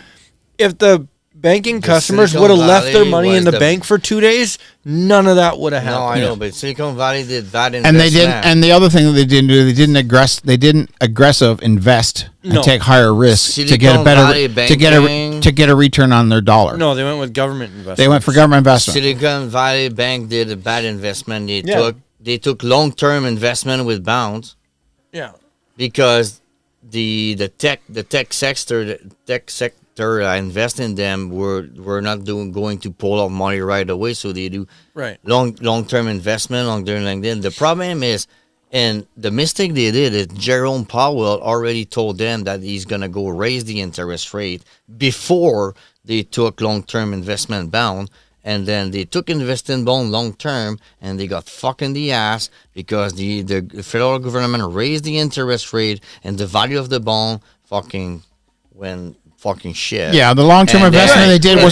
S6: if the banking
S2: The
S6: customers
S2: Silicon
S6: would have left their
S2: Valley
S6: money in
S2: was
S6: the bank for 2 days, none of that would have
S2: No,
S6: happened.
S2: I know, but Silicon Valley did bad investment.
S5: And they didn't. And the other thing that they didn't do, they didn't aggressive invest
S6: No.
S5: and take higher risks to get a
S2: Silicon
S5: better
S2: Valley banking-
S5: to get a return on their dollar.
S6: No, they went with government investment.
S5: They went for government investment.
S2: Silicon Valley Bank did a bad investment.
S6: Yeah.
S2: They took long-term investment with bonds
S6: Yeah.
S2: because the tech sector invest in them were not going to pull out money right away, so they do
S6: Right.
S2: long-term investment on their LinkedIn. The problem is, and the mistake they did is Jerome Powell already told them that he's gonna go raise the interest rate before they took long-term investment bond, and then they took investment bond long-term, and they got fucked in the ass because the federal government raised the interest rate, and the value of the bond fucking went fucking shit.
S5: Yeah, the long-term
S2: And then
S5: investment they did
S2: it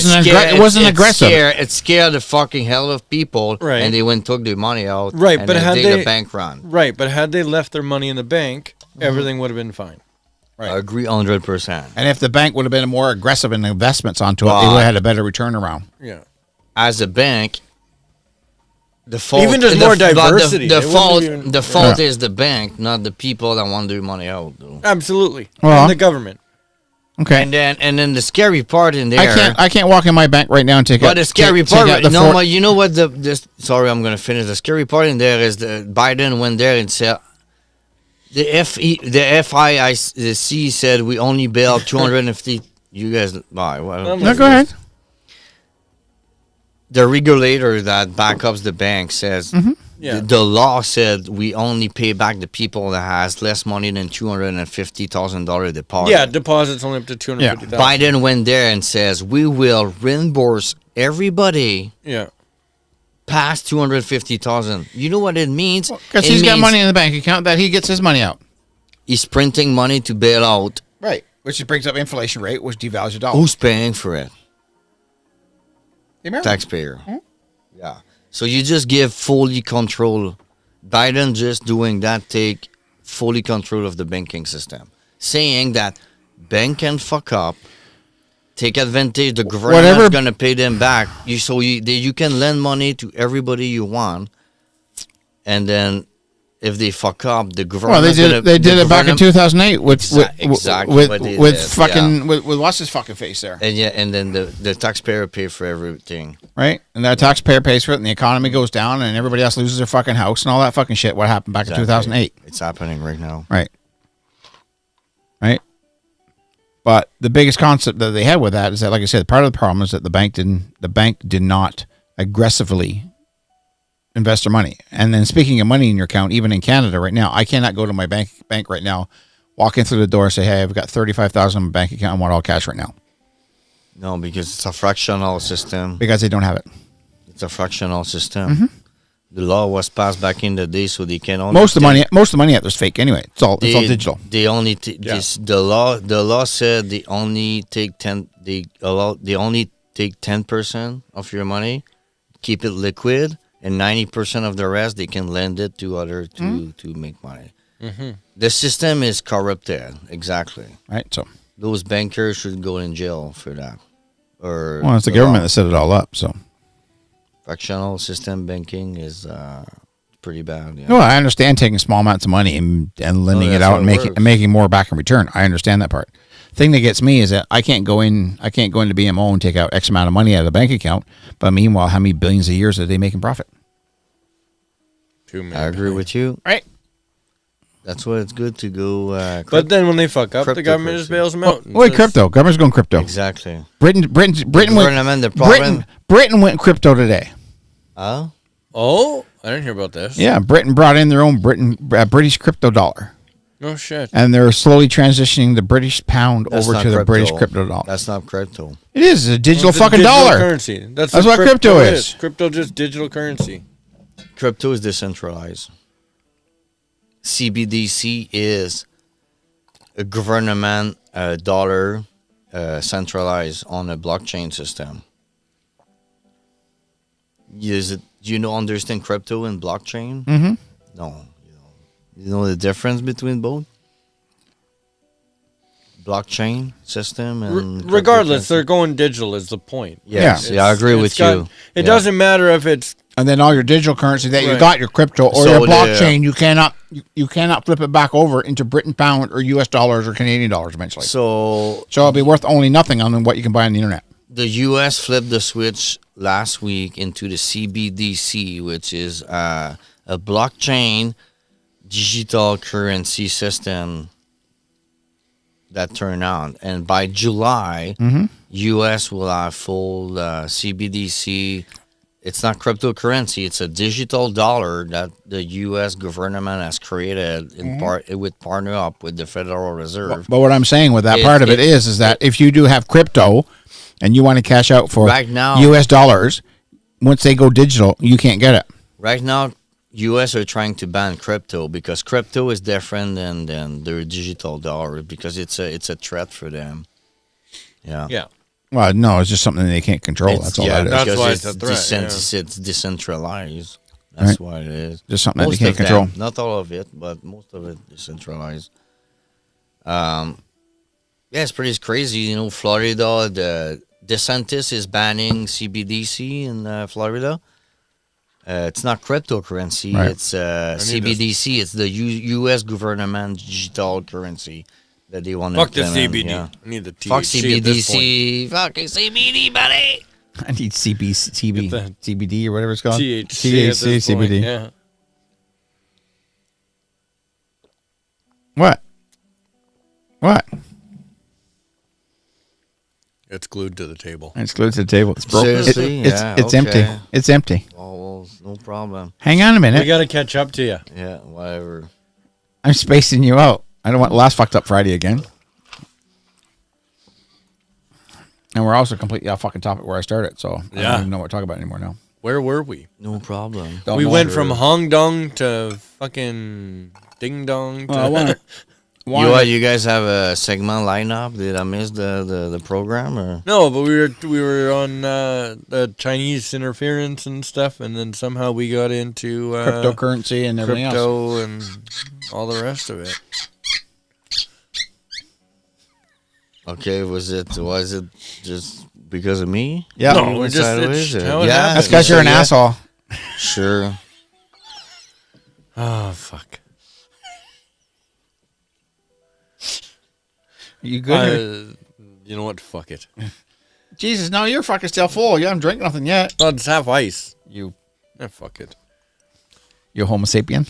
S5: wasn't aggressive.
S2: It scared the fucking hell of people,
S6: Right.
S2: and they went and took their money out,
S6: Right,
S2: and
S6: but
S2: then
S6: had
S2: did
S6: they-
S2: a bank run.
S6: Right, but had they left their money in the bank, everything would have been fine.
S5: Right.
S2: I agree 100%.
S5: And if the bank would have been more aggressive in investments onto it, they would have had a better return around.
S6: Yeah.
S2: As a bank, the fault
S6: Even there's
S2: the-
S6: more
S2: but
S6: diversity.
S2: The
S6: It wouldn't
S2: fault
S6: even-
S2: the fault is the bank, not the people that want their money out. Though.
S6: Absolutely.
S5: Well-
S6: and the government.
S5: Okay.
S2: And then the scary part in there.
S5: I can't walk in my bank right now and take out.
S2: But the scary
S5: take
S2: part,
S5: out the
S2: no,
S5: four-
S2: you know what? Sorry, I'm gonna finish. The scary part in there is that Biden went there and said the FIC said we only bail 250. You guys, well,
S5: No, go ahead.
S2: the regulator that backups the bank says
S6: Yeah.
S2: the law said we only pay back the people that has less money than $250,000 deposit.
S6: Yeah, deposits only up to 250,000.
S2: Biden went there and says we will reimburse everybody
S6: Yeah.
S2: past 250,000. You know what it means?
S5: Because
S2: It
S5: he's got
S2: means
S5: money in the bank account that he gets his money out.
S2: He's printing money to bail out.
S5: Right. Which brings up inflation rate, which devalues your dollar.
S2: Who's paying for it?
S5: The American.
S2: Taxpayer. Yeah. So you just give fully control. Biden just doing that take fully control of the banking system, saying that bank can fuck up, take advantage. The government's
S5: Whatever-
S2: gonna pay them back. You can lend money to everybody you want, and then if they fuck up, the government.
S5: Well, they did it back in 2008 with
S2: Exactly
S5: with
S2: what they
S5: with
S2: did,
S5: fucking with what's his fucking face there,
S2: And then the taxpayer pay for everything.
S5: right? And the taxpayer pays for it, and the economy goes down, and everybody else loses their fucking house and all that fucking shit. What happened back in 2008?
S2: It's happening right now.
S5: Right. Right. But the biggest concept that they had with that is that, like I said, part of the problem is that the bank did not aggressively invest their money. And then speaking of money in your account, even in Canada right now, I cannot go to my bank right now, walk in through the door and say, hey, I've got 35,000 in my bank account. I want all cash right now.
S2: No, because it's a fractional system.
S5: Because they don't have it.
S2: It's a fractional system.
S5: Mm-hmm.
S2: The law was passed back in the day, so they can only
S5: Most of the money out there's fake anyway. It's all digital.
S2: They only the law said they only take 10. They only take 10% of your money, keep it liquid, and 90% of the rest they can lend it to others to make money.
S6: Mm-hmm.
S2: The system is corrupted. Exactly.
S5: Right. So
S2: Those bankers should go in jail for that. Or
S5: it's the government that set it all up. So
S2: fractional system banking is pretty bad. Yeah.
S5: no, I understand taking small amounts of money and lending it
S2: that's
S5: out
S2: how
S5: and
S2: it
S5: making
S2: works.
S5: and making more back in return. I understand that part. Thing that gets me is that I can't go into BMO and take out X amount of money out of the bank account, but meanwhile, how many billions of years are they making profit?
S2: I agree with you.
S5: Right.
S2: That's why it's good to go.
S6: But then when they fuck up, the government just bails them out. and says-
S5: Crypto. Government's going crypto.
S2: Exactly.
S5: Britain
S2: The
S5: went.
S2: government, the problem.
S5: Britain went crypto today.
S6: Oh, I didn't hear about this.
S5: Yeah, Britain brought in their own British crypto dollar.
S6: No shit.
S5: And they're slowly transitioning the British pound
S2: That's
S5: over
S2: not
S5: to the British
S2: crypto.
S5: crypto dollar.
S2: That's not crypto.
S5: It is a digital
S6: It's a
S5: fucking
S6: digital
S5: dollar.
S6: currency. That's
S5: what crypto is.
S6: Crypto just digital currency.
S2: Crypto is decentralized. CBDC is a government dollar centralized on a blockchain system. Do you understand crypto and blockchain?
S5: Mm-hmm.
S2: No. You know the difference between both? Blockchain system and
S6: Regardless,
S2: cryptocurrency?
S6: they're going digital is the point.
S2: Yes, yeah, I agree with you.
S6: It
S2: Yeah.
S6: doesn't matter if it's
S5: And then all your digital currency that you
S6: Right.
S5: got, your crypto or
S2: So
S5: your
S2: the-
S5: blockchain, you cannot flip it back over into Britain pound or US dollars or Canadian dollars eventually.
S2: So
S5: So it'll be worth only nothing on what you can buy on the internet.
S2: the U.S. flipped the switch last week into the CBDC, which is a blockchain digital currency system that turned on. And by July, U.S. will have full CBDC. It's not cryptocurrency. It's a digital dollar that the U.S. government has created in part. It would partner up with the Federal Reserve.
S5: But what I'm saying with that part of it is that if you do have crypto and you want to cash out for
S2: Right now-
S5: US dollars, once they go digital, you can't get it.
S2: Right now, U.S. are trying to ban crypto because crypto is different than their digital dollar because it's a threat for them. Yeah.
S6: yeah.
S5: Well, no, it's just something they can't control.
S2: It's-
S5: That's all
S2: yeah,
S5: that is.
S6: That's
S2: because
S6: why it's a threat,
S2: it's decentralized. That's
S5: Right.
S2: why it is.
S5: Just something that
S2: Most
S5: they can't
S2: of
S5: control.
S2: them, not all of it, but most of it decentralized. Yeah, it's pretty crazy. You know, Florida, the DeSantis is banning CBDC in Florida. It's not cryptocurrency.
S5: Right.
S2: It's CBDC. It's the U.S. government digital currency that they want to
S6: Fuck the
S2: implement.
S6: CBD.
S2: Yeah.
S6: I need the THC
S2: Fuck
S6: at this point.
S2: CBDC. Fucking CBD, buddy.
S5: I need
S6: Get that.
S5: CBD or whatever it's called.
S6: THC at this point,
S5: CBD.
S6: Yeah.
S5: What?
S6: It's glued to the table.
S5: It's glued to the table. It's broken.
S2: Seriously? Yeah,
S5: It's
S2: okay.
S5: empty. It's empty.
S2: Oh, well, no problem.
S5: Hang on a
S6: We
S5: minute.
S6: got to catch up to you.
S2: Yeah, whatever.
S5: I'm spacing you out. I don't want last fucked up Friday again. And we're also completely off fucking topic where I started, so I
S6: Yeah.
S5: don't even know what to talk about anymore now.
S6: Where were we?
S2: No problem.
S5: Don't
S6: we
S5: know.
S6: went from Hong Dong to fucking Ding Dong. To
S5: Well, I wanna-
S2: You guys have a segment lineup? Did I miss the program or?
S6: No, but we were on the Chinese interference and stuff, and then somehow we got into
S5: cryptocurrency and everything else.
S6: crypto and all the rest of it.
S2: Okay, was it just because of me?
S5: Yeah.
S6: No,
S2: Went
S6: we're just-
S2: sideways,
S6: it's
S2: or-
S6: how it
S2: yeah,
S6: happens.
S5: That's because you're an
S2: yeah.
S5: asshole.
S2: Sure.
S6: Oh fuck!
S5: You good?
S6: You know what? Fuck it.
S5: Jesus, no, you're fucking still full. You haven't drank nothing yet.
S6: No, it's half ice.
S5: You
S6: Fuck it.
S5: Homo sapien.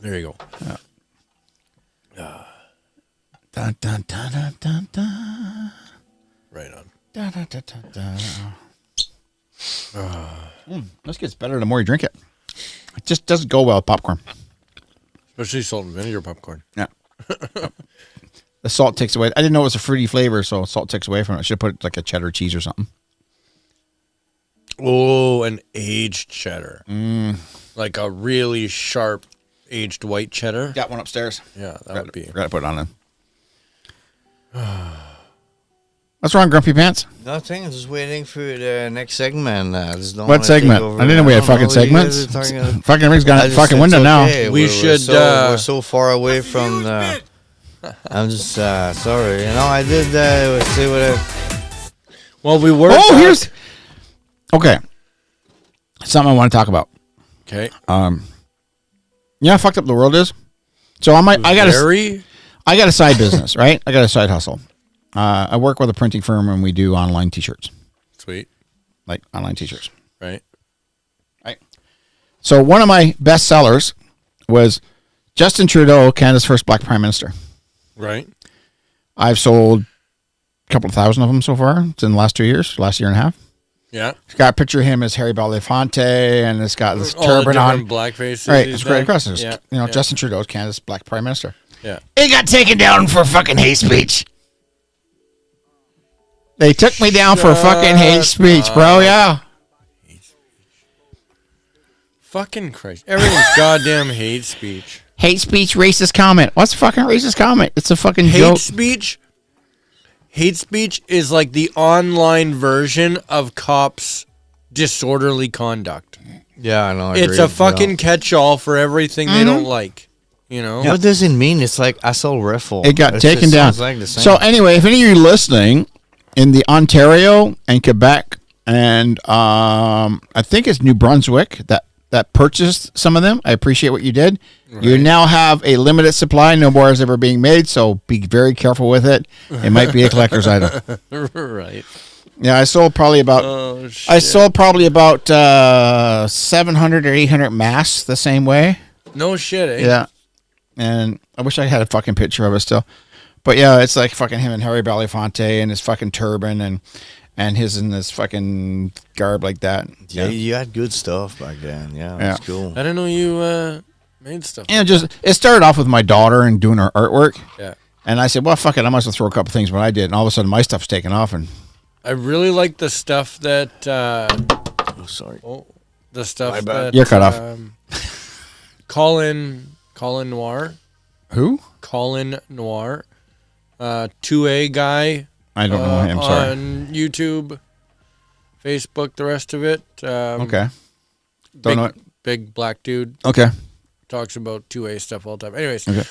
S6: There you go.
S5: Dun, dun, dun, dun, dun, dun.
S6: Right on.
S5: Dun, dun, dun, dun, dun. This gets better the more you drink it. It just doesn't go well with popcorn.
S6: Especially salt and vinegar popcorn.
S5: Yeah. The salt takes away. I didn't know it was a fruity flavor, so salt takes away from it. I should have put like a cheddar cheese or something.
S6: Oh, an aged cheddar. Like a really sharp aged white cheddar.
S5: Got one upstairs.
S6: Yeah, that would be.
S5: Forgot to put it on there. What's wrong, Grumpy Pants?
S2: Nothing. I'm just waiting for the next segment. Just don't
S5: What
S2: wanna
S5: segment?
S2: take over.
S5: I didn't know we had
S2: don't
S5: fucking
S2: know what you guys
S5: segments.
S2: are talking about.
S5: Fucking everybody's got
S2: I
S5: a
S2: just-
S5: fucking
S2: it's
S5: window now.
S2: okay.
S6: We should,
S2: We're so far away from the. I'm just sorry. You know, I did say what I.
S6: Well, we were.
S5: Oh, here's. Okay. Something I want to talk about.
S6: Okay.
S5: You know how fucked up the world is? So I got a side business, right? I got a side hustle. I work with a printing firm and we do online t-shirts.
S6: Sweet.
S5: Like online t-shirts.
S6: Right.
S5: Right. So one of my best sellers was Justin Trudeau, Canada's first black prime minister.
S6: Right.
S5: I've sold a couple of thousand of them so far. It's in the last 2 years, last year and a half.
S6: Yeah.
S5: It's got a picture of him as Harry Belafonte, and it's got this
S6: All the
S5: turban on.
S6: different blackfaces.
S5: Right,
S6: he's
S5: it's great
S6: done.
S5: across. It's,
S6: Yeah.
S5: You know,
S6: yeah.
S5: Justin Trudeau, Canada's black prime minister.
S6: Yeah.
S5: He got taken down for fucking hate speech. They took me down for fucking hate speech, bro. Yeah.
S6: Fucking Christ. Everything's goddamn hate speech.
S5: Hate speech, racist comment. What's a fucking racist comment? It's a fucking
S6: Hate
S5: joke.
S6: speech? Hate speech is like the online version of cops' disorderly conduct.
S2: Yeah, I know. I
S6: It's
S2: agree.
S6: a fucking catch-all for everything they don't like. You know?
S2: What does it mean? It's like assault rifle.
S5: It got
S2: It
S5: taken
S2: just
S5: down.
S2: sounds like the same.
S5: So anyway, if any of you listening in the Ontario and Quebec and I think it's New Brunswick that purchased some of them, I appreciate what you did. You now have a limited supply. No more is ever being made, so be very careful with it. It might be a collector's item.
S6: Right.
S5: Yeah, I sold probably about
S6: Oh, shit.
S5: 700 or 800 masks the same way.
S6: No shit, eh?
S5: Yeah. And I wish I had a fucking picture of it still. But yeah, it's like fucking him and Harry Belafonte and his fucking turban and his in this fucking garb like that.
S2: yeah, you had good stuff back then. Yeah,
S5: Yeah.
S2: it's cool.
S6: I didn't know you made stuff.
S5: And it started off with my daughter and doing her artwork.
S6: Yeah.
S5: And I said, well, fuck it. I might as well throw a couple things when I did. And all of a sudden my stuff's taken off. And
S6: I really like the stuff that
S2: Oh, sorry.
S6: the stuff
S2: My bad.
S6: that
S5: You're cut off.
S6: Colin Noir.
S5: who?
S6: Colin Noir. 2A guy.
S5: I don't know him. Sorry.
S6: On YouTube, Facebook, the rest of it.
S5: Okay. Don't
S6: Big,
S5: know it.
S6: big black dude.
S5: Okay.
S6: Talks about 2A stuff all the time. Anyways,
S5: Okay.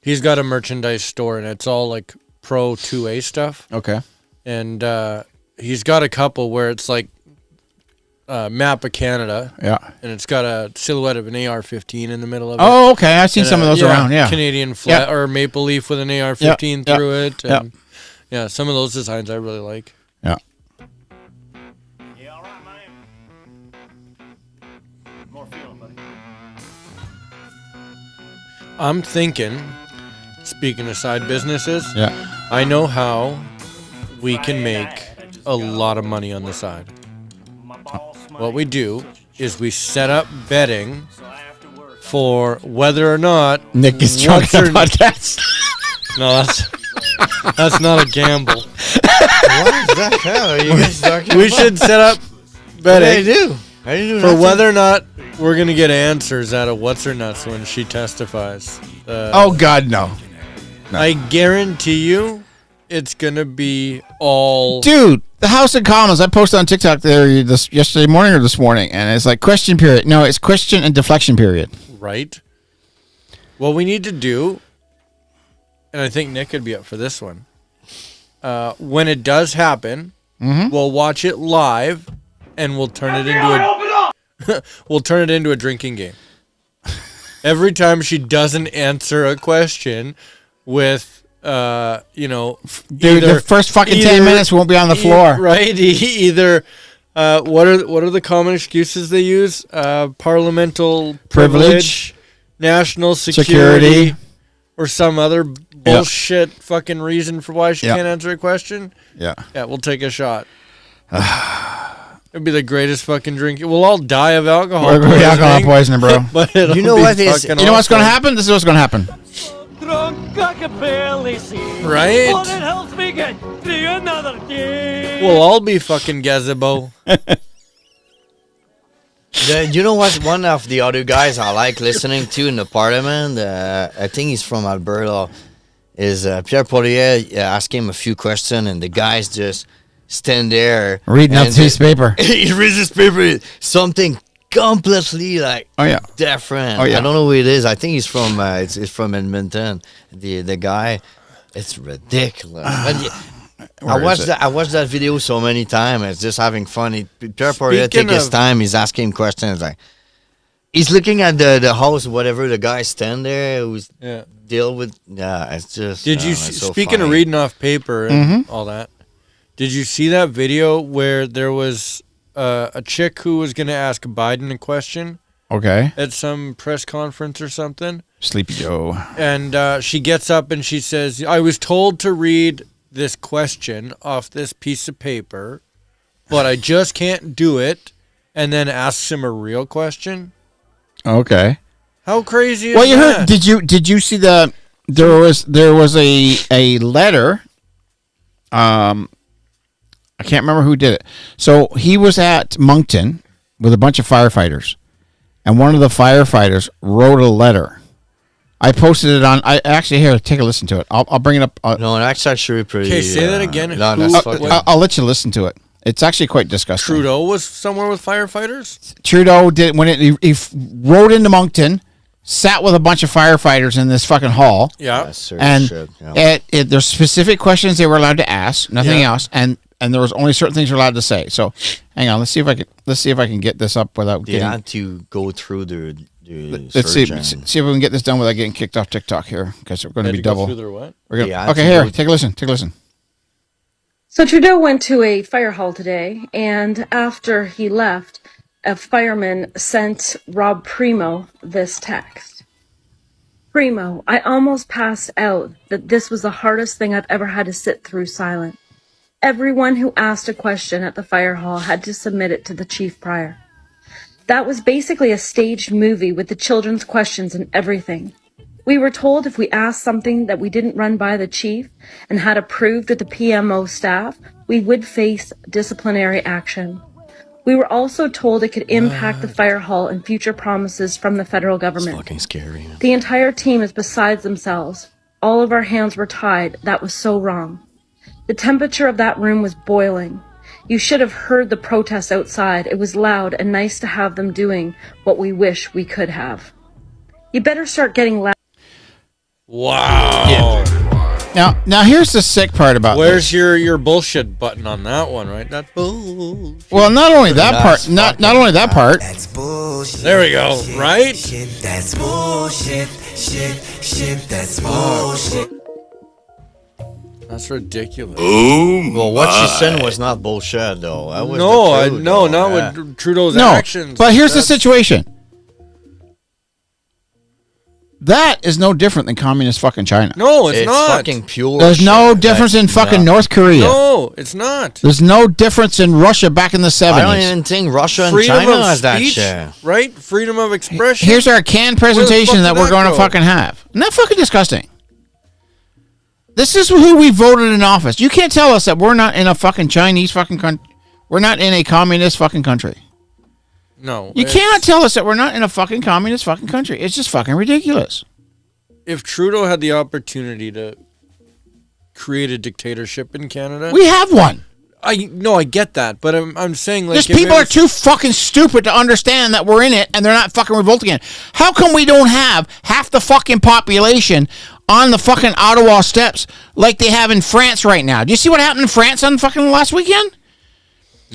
S6: he's got a merchandise store and it's all like pro 2A stuff.
S5: Okay.
S6: And he's got a couple where it's like map of Canada.
S5: Yeah.
S6: And it's got a silhouette of an AR-15 in the middle of it.
S5: Oh, okay. I've seen
S6: And
S5: some of those around. Yeah.
S6: Canadian flag or maple leaf with an AR-15
S5: Yeah.
S6: through it.
S5: Yeah.
S6: And yeah, some of those designs I really like.
S5: Yeah.
S7: Yeah, all right, man. More feeling, buddy.
S6: I'm thinking, speaking of side businesses,
S5: Yeah.
S6: I know how we can make a lot of money on the side. What we do is we set up betting for whether or not
S5: Nick is drunk
S6: what's
S5: on the
S6: her-
S5: podcast.
S6: No, that's not a gamble.
S2: What the hell are you guys talking
S6: We
S2: about?
S6: should set up
S2: What do
S6: betting
S2: you do? How do you do
S6: for
S2: nothing?
S6: whether or not we're gonna get answers out of what's her nuts when she testifies.
S5: Oh, God, no.
S6: I guarantee you, it's gonna be all.
S5: Dude, the House of Commons, I posted on TikTok there yesterday morning or this morning, and it's like question period. No, it's question and deflection period.
S6: Right. What we need to do, and I think Nick could be up for this one. When it does happen, we'll watch it live, and we'll turn it into a drinking game. Every time she doesn't answer a question with,
S5: Dude,
S6: either-
S5: the first fucking 10
S6: either-
S5: minutes won't be on the floor.
S6: right? Either. What are the common excuses they use? Parliamental privilege, national security, or some other bullshit fucking reason for why she
S5: Yeah.
S6: can't answer a question.
S5: Yeah.
S6: Yeah, we'll take a shot. It'd be the greatest fucking drink. We'll all die of alcohol
S5: We're
S6: poisoning.
S5: alcohol poisoning, bro.
S6: But it'll
S2: You know
S6: be
S2: what is-
S6: fucking
S5: You know what's going to
S6: awesome.
S5: happen? This is what's going to happen.
S6: Right? We'll all be fucking gazebo.
S2: You know what? One of the other guys I like listening to in the parliament, I think he's from Alberta, is Pierre Poilievre. Ask him a few questions, and the guys just stand there
S5: Reading up
S2: and
S5: his paper.
S2: he reads his paper, something completely like
S5: Oh, yeah.
S2: different.
S5: Oh, yeah.
S2: I don't know who it is. I think he's from it's from Edmonton. The guy, it's ridiculous. But I
S5: Where is it?
S2: I watched that video so many times. It's just having fun. Pierre Poilievre
S6: Speaking
S2: take his
S6: of-
S2: time. He's asking questions like he's looking at the house, whatever the guy stand there who's
S6: Yeah.
S2: deal with. Yeah, it's just.
S6: Did you
S2: it's
S6: see,
S2: so
S6: speaking of
S2: funny.
S6: reading off paper and all that? Did you see that video where there was a chick who was going to ask Biden a question
S5: Okay.
S6: at some press conference or something,
S5: Sleepy Joe.
S6: and she gets up and she says, "I was told to read this question off this piece of paper but I just can't do it, and then asks him a real question.
S5: Okay.
S6: How crazy is
S5: Well, you
S6: that?
S5: heard? Did you see the? There was a letter. I can't remember who did it. So he was at Moncton with a bunch of firefighters, and one of the firefighters wrote a letter. I posted it on. I actually here take a listen to it. I'll bring it up.
S2: No, that's actually pretty.
S6: Okay, say that again.
S2: No,
S6: Who-
S2: that's fucking.
S5: I'll let you listen to it. It's actually quite disgusting.
S6: Trudeau was somewhere with firefighters?
S5: Trudeau did when he rode into Moncton, sat with a bunch of firefighters in this fuking hall.
S6: Yeah.
S2: That's serious
S5: And
S2: shit, yeah.
S5: there's specific questions they were allowed to ask, nothing
S6: Yeah.
S5: else, and there was only certain things you're allowed to say. So, hang on, let's see if I can get this up without
S2: They
S5: getting.
S2: had to go through the
S5: Let's see
S2: search
S5: if we can get this done without getting kicked off TikTok here, because we're going to
S6: Had
S5: be
S6: to go
S5: double.
S6: through their what?
S5: We're gonna,
S2: Yeah,
S5: okay,
S2: to
S5: here,
S2: go-
S5: take a listen. Take a listen.
S11: So Trudeau went to a fire hall today, and after he left, a fireman sent Rob Primo this text. Primo, I almost passed out that this was the hardest thing I've ever had to sit through silent. Everyone who asked a question at the fire hall had to submit it to the chief prior. That was basically a staged movie with the children's questions and everything. We were told if we asked something that we didn't run by the chief and had approved with the PMO staff, we would face disciplinary action. We were also told it could impact the fire hall and future promises from the federal government.
S2: Fucking scary.
S11: The entire team is besides themselves. All of our hands were tied. That was so wrong. The temperature of that room was boiling. You should have heard the protest outside. It was loud and nice to have them doing what we wish we could have. You better start getting loud.
S6: Wow.
S5: Now here's the sick part about
S6: Where's
S5: this.
S6: your bullshit button on that one, right? That bullshit.
S5: Well, not only that
S2: That's
S5: part, not only that part.
S12: That's bullshit.
S6: There we go, right?
S12: Shit, that's bullshit. Shit, that's bullshit.
S6: That's ridiculous.
S2: Well, what she said was not bullshit, though. That was
S6: No,
S2: the truth,
S6: no,
S2: though.
S6: not
S2: Yeah.
S6: with Trudeau's
S5: No,
S6: actions.
S5: but here's the
S6: That's-
S5: situation. That is no different than communist fucking China.
S6: No, it's
S2: It's
S6: not.
S2: fucking pure.
S5: There's no
S2: shit.
S5: difference in fucking
S2: no.
S5: North Korea.
S6: No, it's not.
S5: There's no difference in Russia back in the 70s.
S2: I don't even think Russia and
S6: Freedom
S2: China
S6: of
S2: has that
S6: speech,
S2: shit.
S6: right? Freedom of expression.
S5: Here's our canned presentation
S6: fuck
S5: that
S6: did
S5: we're
S6: that
S5: going to
S6: go?
S5: fucking have. Isn't that fucking disgusting? This is who we voted in office. You can't tell us that we're not in a fucking Chinese fucking country. We're not in a communist fucking country.
S6: No,
S5: You
S6: it's-
S5: cannot tell us that we're not in a fucking communist fucking country. It's just fucking ridiculous.
S6: If Trudeau had the opportunity to create a dictatorship in Canada,
S5: We have one.
S6: I get that, but I'm saying like
S5: Just
S6: if it
S5: people are
S6: was-
S5: too fucking stupid to understand that we're in it and they're not fucking revolting it. How come we don't have half the fucking population on the fucking Ottawa steps like they have in France right now? Do you see what happened in France on fucking last weekend?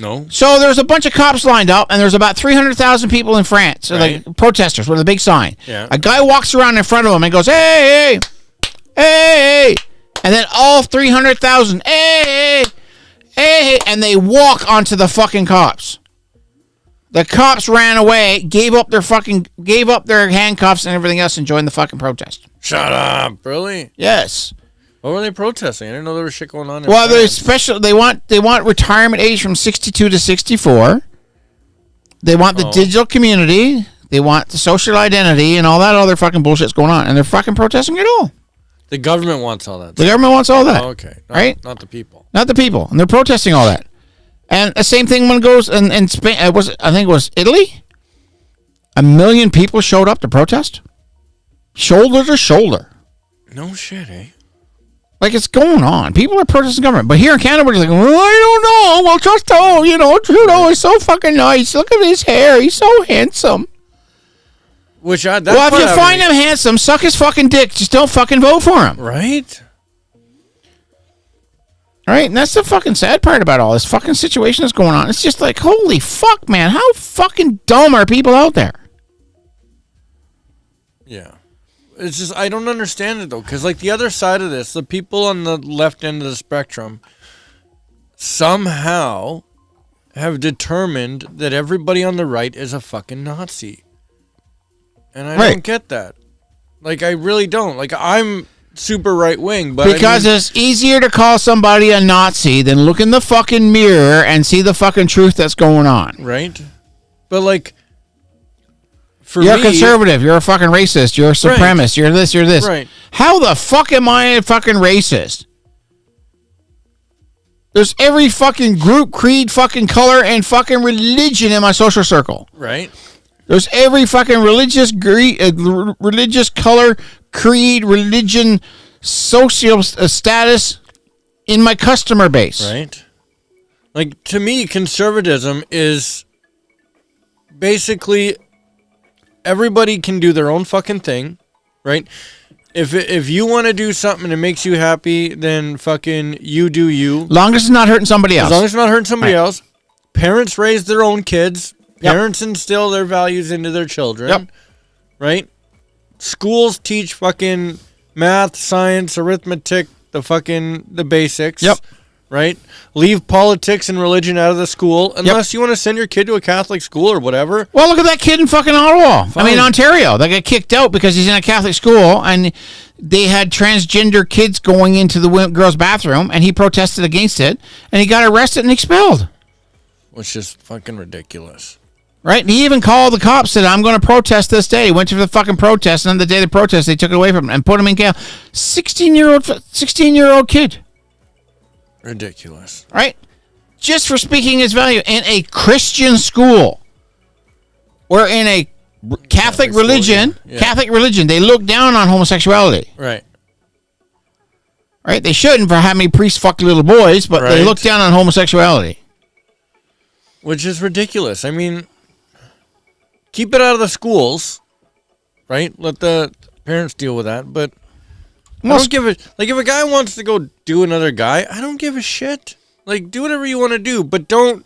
S6: No.
S5: So there's a bunch of cops lined up, and there's about 300,000 people in France,
S6: Right.
S5: like protesters with a big sign.
S6: Yeah.
S5: A guy walks around in front of them and goes, "Hey, hey, hey," and then all 300,000, "Hey, hey," and they walk onto the fucking cops. The cops ran away, gave up their handcuffs and everything else, and joined the fucking protest.
S6: Shut up, really?
S5: Yes.
S6: What were they protesting? I didn't know there was shit going on. In
S5: Well,
S6: France.
S5: they want retirement age from 62 to 64. They want the
S6: Oh.
S5: digital community. They want the social identity and all that other fucking bullshit's going on, and they're fucking protesting it all.
S6: The government wants all that.
S5: The government wants all that.
S6: Oh, okay,
S5: right?
S6: Not the people.
S5: Not the people, and they're protesting all that. And the same thing when it goes in Spain. I think it was Italy. 1 million people showed up to protest, shoulder to shoulder.
S6: No shit, eh?
S5: Like, it's going on. People are protesting government. But here in Canada, we're just like, well, I don't know. Well, just, Trudeau is so fucking nice. Look at his hair. He's so handsome.
S6: Which
S5: Well, if you find him handsome, suck his fucking dick. Just don't fucking vote for him.
S6: right?
S5: All right? And that's the fucking sad part about all this fucking situation that's going on. It's just like, holy fuck, man. How fucking dumb are people out there?
S6: Yeah. It's just I don't understand it though, because like the other side of this, the people on the left end of the spectrum somehow have determined that everybody on the right is a fucking Nazi, and I
S5: Right.
S6: don't get that. Like I really don't. Like I'm super right wing, but
S5: Because it's easier to call somebody a Nazi than look in the fucking mirror and see the fucking truth that's going on.
S6: right. But like, for
S5: You're
S6: me,
S5: a conservative. You're a fucking racist. You're a supremacist. You're this. You're this.
S6: Right.
S5: How the fuck am I a fucking racist? There's every fucking group, creed, fucking color, and fucking religion in my social circle.
S6: right.
S5: There's every fucking religious color, creed, religion, social status in my customer base.
S6: Right. Like, to me, conservatism is basically everybody can do their own fucking thing, right? If you want to do something that makes you happy, then fucking you do you.
S5: Long as it's not hurting somebody else.
S6: As long as it's not hurting somebody
S5: Right.
S6: else. Parents raise their own kids.
S5: Yep.
S6: Parents instill their values into their children.
S5: Yep.
S6: Right? Schools teach fucking math, science, arithmetic, the basics.
S5: Yep.
S6: Right? Leave politics and religion out of the school unless you want to send your kid to a Catholic school or whatever.
S5: Well, look at that kid in fucking Ottawa.
S6: Fine.
S5: Ontario. They got kicked out because he's in a Catholic school, and they had transgender kids going into the girls' bathroom, and he protested against it, and he got arrested and expelled.
S6: Which is fucking ridiculous.
S5: Right? And he even called the cops, said, I'm going to protest this day. He went to the fucking protest, and on the day of the protest, they took it away from him and put him in jail. 16-year-old kid.
S6: Ridiculous.
S5: Right? Just for speaking his value in a Christian school or in a Catholic religion,
S6: school, yeah.
S5: Catholic religion, they look down on homosexuality.
S6: Right.
S5: Right? They shouldn't for how many priests fuck little boys, but they
S6: Right.
S5: look down on homosexuality.
S6: Which is ridiculous. I mean, keep it out of the schools, right? Let the parents deal with that. But I don't give a like if a guy wants to go do another guy, I don't give a shit. Like, do whatever you want to do, but don't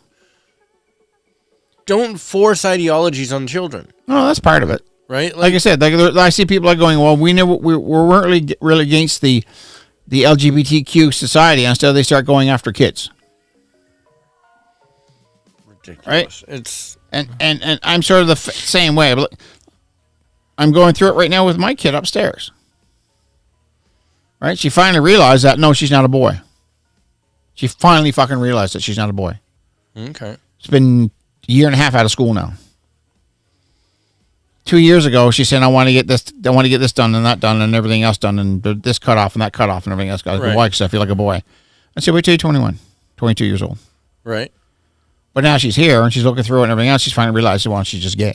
S6: force ideologies on children,
S5: Oh, that's part of it.
S6: right?
S5: Like I said, I see people like going, well, we weren't really against the LGBTQ society, and instead they start going after kids.
S6: ridiculous.
S5: Right?
S6: It's
S5: And I'm sort of the same way. But I'm going through it right now with my kid upstairs. Right? She finally realized that, no, she's not a boy. She finally fucking realized that she's not a boy.
S6: okay.
S5: It's been a year and a half out of school now. 2 years ago, she said, I want to get this done and that done and everything else done and this cut off and that cut off and everything else. I go,
S6: Right.
S5: why? Because I feel like a boy. I said, wait till you're 21, 22 years old.
S6: Right.
S5: But now she's here and she's looking through it and everything else. She's finally realized, well, she's just gay.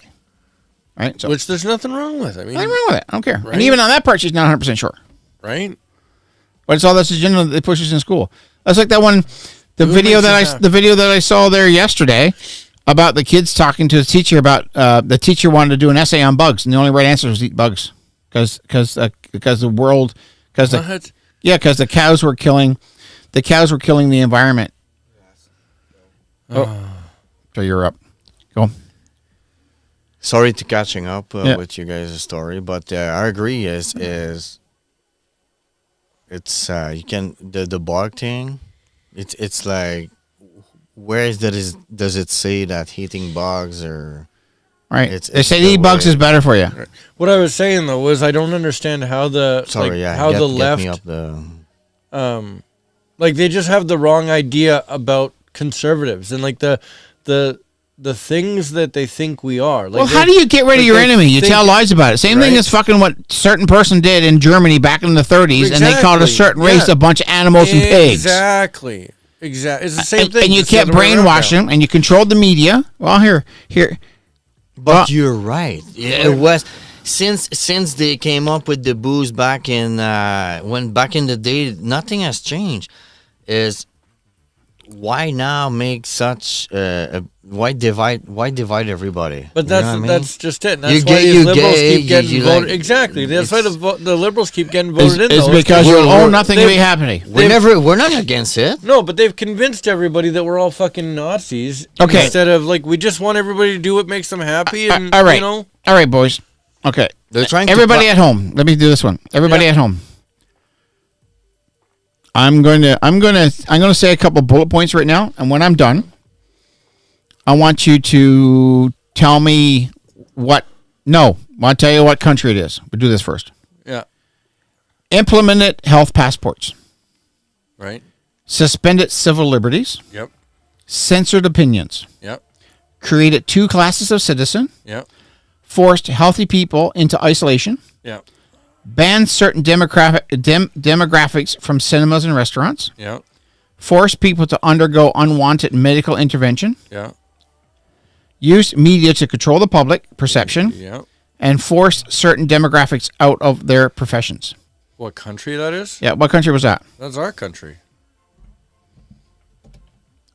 S5: Right? So,
S6: Which there's nothing wrong with. I mean,
S5: nothing wrong with it. I don't care.
S6: Right.
S5: And even on that part, she's not 100% sure.
S6: right?
S5: But it's all this agenda that they push us in school. That's like that one, the
S6: Who
S5: video
S6: makes it
S5: the video that I saw there yesterday about the kids talking to the teacher about the teacher wanted to do an essay on bugs, and the only right answer was eat bugs because the cows were killing the environment. Oh, so you're up. Go.
S2: Sorry to catching up
S5: Yeah.
S2: with you guys' story, but I agree. Is it's you can the bug thing. It's like where is that is does it say that eating bugs or
S5: Right?
S2: It's
S5: They say
S2: the
S5: eat bugs
S2: way-
S5: is better for you.
S6: What I was saying though was I don't understand how the
S2: sorry
S6: how
S2: get,
S6: the
S2: get
S6: left
S2: me up the
S6: like they just have the wrong idea about conservatives and like the things that they think we are. Like
S5: Well, how do you get rid of
S6: like
S5: your
S6: they
S5: enemy? You
S6: think-
S5: tell lies about it. Same thing
S6: Right.
S5: as fucking what certain person did in Germany back in the 30s, and they called a
S6: Exactly.
S5: certain race
S6: Yeah.
S5: a bunch of animals and pigs.
S6: Exactly. It's the same
S5: And,
S6: thing.
S5: and you
S6: just the
S5: kept
S6: other way around
S5: brainwashing
S6: now.
S5: them, and you controlled the media. Well, here.
S2: But you're right. Yeah, it was since they came up with the booze back in back in the day. Nothing has changed. Is why now make such why divide everybody?
S6: But
S2: You know
S6: that's
S2: what I mean?
S6: that's just it. That's
S2: You
S6: why
S2: gay,
S6: these
S2: you
S6: liberals
S2: gay,
S6: keep getting
S2: you
S6: voted.
S2: like-
S6: Exactly. That's why the liberals keep getting voted in.
S5: It's
S6: though.
S5: because you
S2: We're-
S5: own nothing to be happy.
S2: we're not against it.
S6: No, but they've convinced everybody that we're all fucking Nazis.
S5: Okay.
S6: Instead of like we just want everybody to do what makes them happy and
S5: All right.
S6: you know.
S5: All right, boys. Okay.
S2: They're trying
S5: Everybody
S2: to
S5: at home. Let me do this one. Everybody
S6: Yeah.
S5: at home. I'm going to say a couple bullet points right now, and when I'm done, I want you to tell me I'll tell you what country it is. But do this first.
S6: Yeah.
S5: implemented health passports,
S6: Right.
S5: suspended civil liberties,
S6: Yep.
S5: censored opinions,
S6: Yep.
S5: created 2 classes of citizen,
S6: Yep.
S5: forced healthy people into isolation,
S6: Yep.
S5: banned certain demographics from cinemas and restaurants,
S6: Yep.
S5: forced people to undergo unwanted medical intervention,
S6: Yep.
S5: used media to control the public perception,
S6: Yep.
S5: and forced certain demographics out of their professions.
S6: What country that is?
S5: Yeah, what country was that?
S6: That's our country.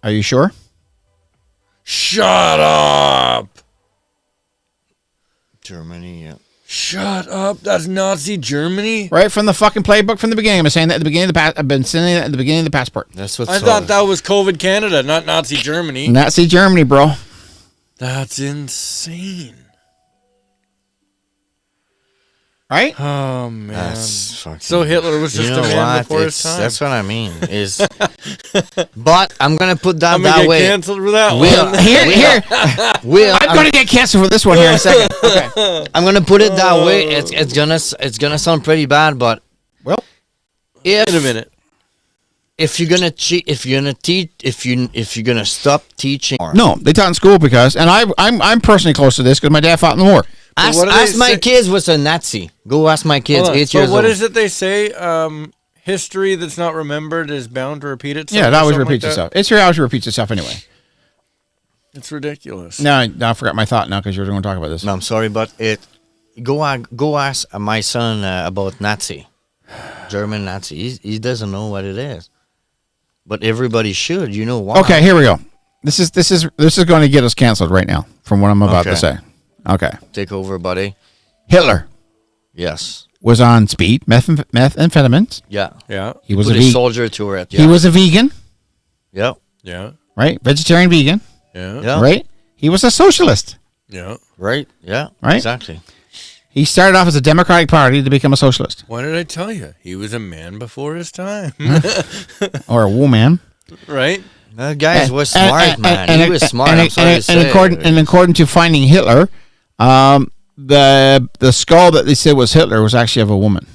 S5: Are you sure?
S6: Shut up!
S2: Germany, yeah.
S6: Shut up! That's Nazi Germany.
S5: Right from the fucking playbook from the beginning. I've been saying that at the beginning of the I've been saying that at the beginning of the passport.
S2: That's what
S6: I thought that was COVID Canada, not Nazi Germany.
S5: Nazi Germany, bro.
S6: That's insane.
S5: Right?
S6: Oh man.
S2: That's fucking.
S6: So Hitler was just
S2: You
S6: a
S2: know
S6: man
S2: what?
S6: before his
S2: It's-
S6: time.
S2: That's what I mean. Is, but I'm gonna put that
S6: I'm gonna
S2: that
S6: get
S2: way.
S6: canceled for that
S2: Will,
S6: one.
S5: Here. I'm going to get canceled for this one here in a second.
S2: Okay. I'm gonna put it that way. It's gonna sound pretty bad, but
S5: well,
S2: if
S6: Wait a minute.
S2: if you're gonna cheat, if you're gonna teach, if you're gonna stop teaching,
S5: No, they taught in school because, and I'm personally close to this because my dad fought in the war.
S2: ask,
S6: what do they
S2: ask my
S6: say-
S2: kids was a Nazi. Go ask my kids.
S6: Hold on.
S2: 8
S6: But
S2: years
S6: what
S2: old.
S6: is it they say? History that's not remembered is bound to repeat itself.
S5: Yeah, it
S6: or
S5: always
S6: something
S5: repeats
S6: like that?
S5: itself. It's here always repeats itself anyway.
S6: It's ridiculous.
S5: No, I forgot my thought now because you were going to talk about this.
S2: No, I'm sorry, but go ask my son about Nazi, German Nazi. He doesn't know what it is, but everybody should. You know why?
S5: Okay, here we go. This is going to get us canceled right now from what I'm about to
S2: Okay.
S5: say. Okay,
S2: Take over, buddy.
S5: Hitler
S2: Yes.
S5: was on speed, methamphetamines.
S2: Yeah.
S6: Yeah.
S5: He was
S2: Put
S5: a
S2: a
S5: vegan.
S2: soldier to it. Yeah.
S5: He was a vegan,
S2: Yep.
S6: Yeah.
S5: right? Vegetarian vegan,
S6: Yeah.
S2: Yeah.
S5: right? He was a socialist,
S6: Yeah.
S2: Right. Yeah.
S5: Right?
S2: Exactly.
S5: He started off as a Democratic Party to become a socialist
S6: Why did I tell you? He was a man before his time.
S5: or a woman.
S6: Right?
S2: The guys was smart, man. He was smart. I'm sorry to say.
S5: according to finding Hitler, the skull that they said was Hitler was actually of a woman.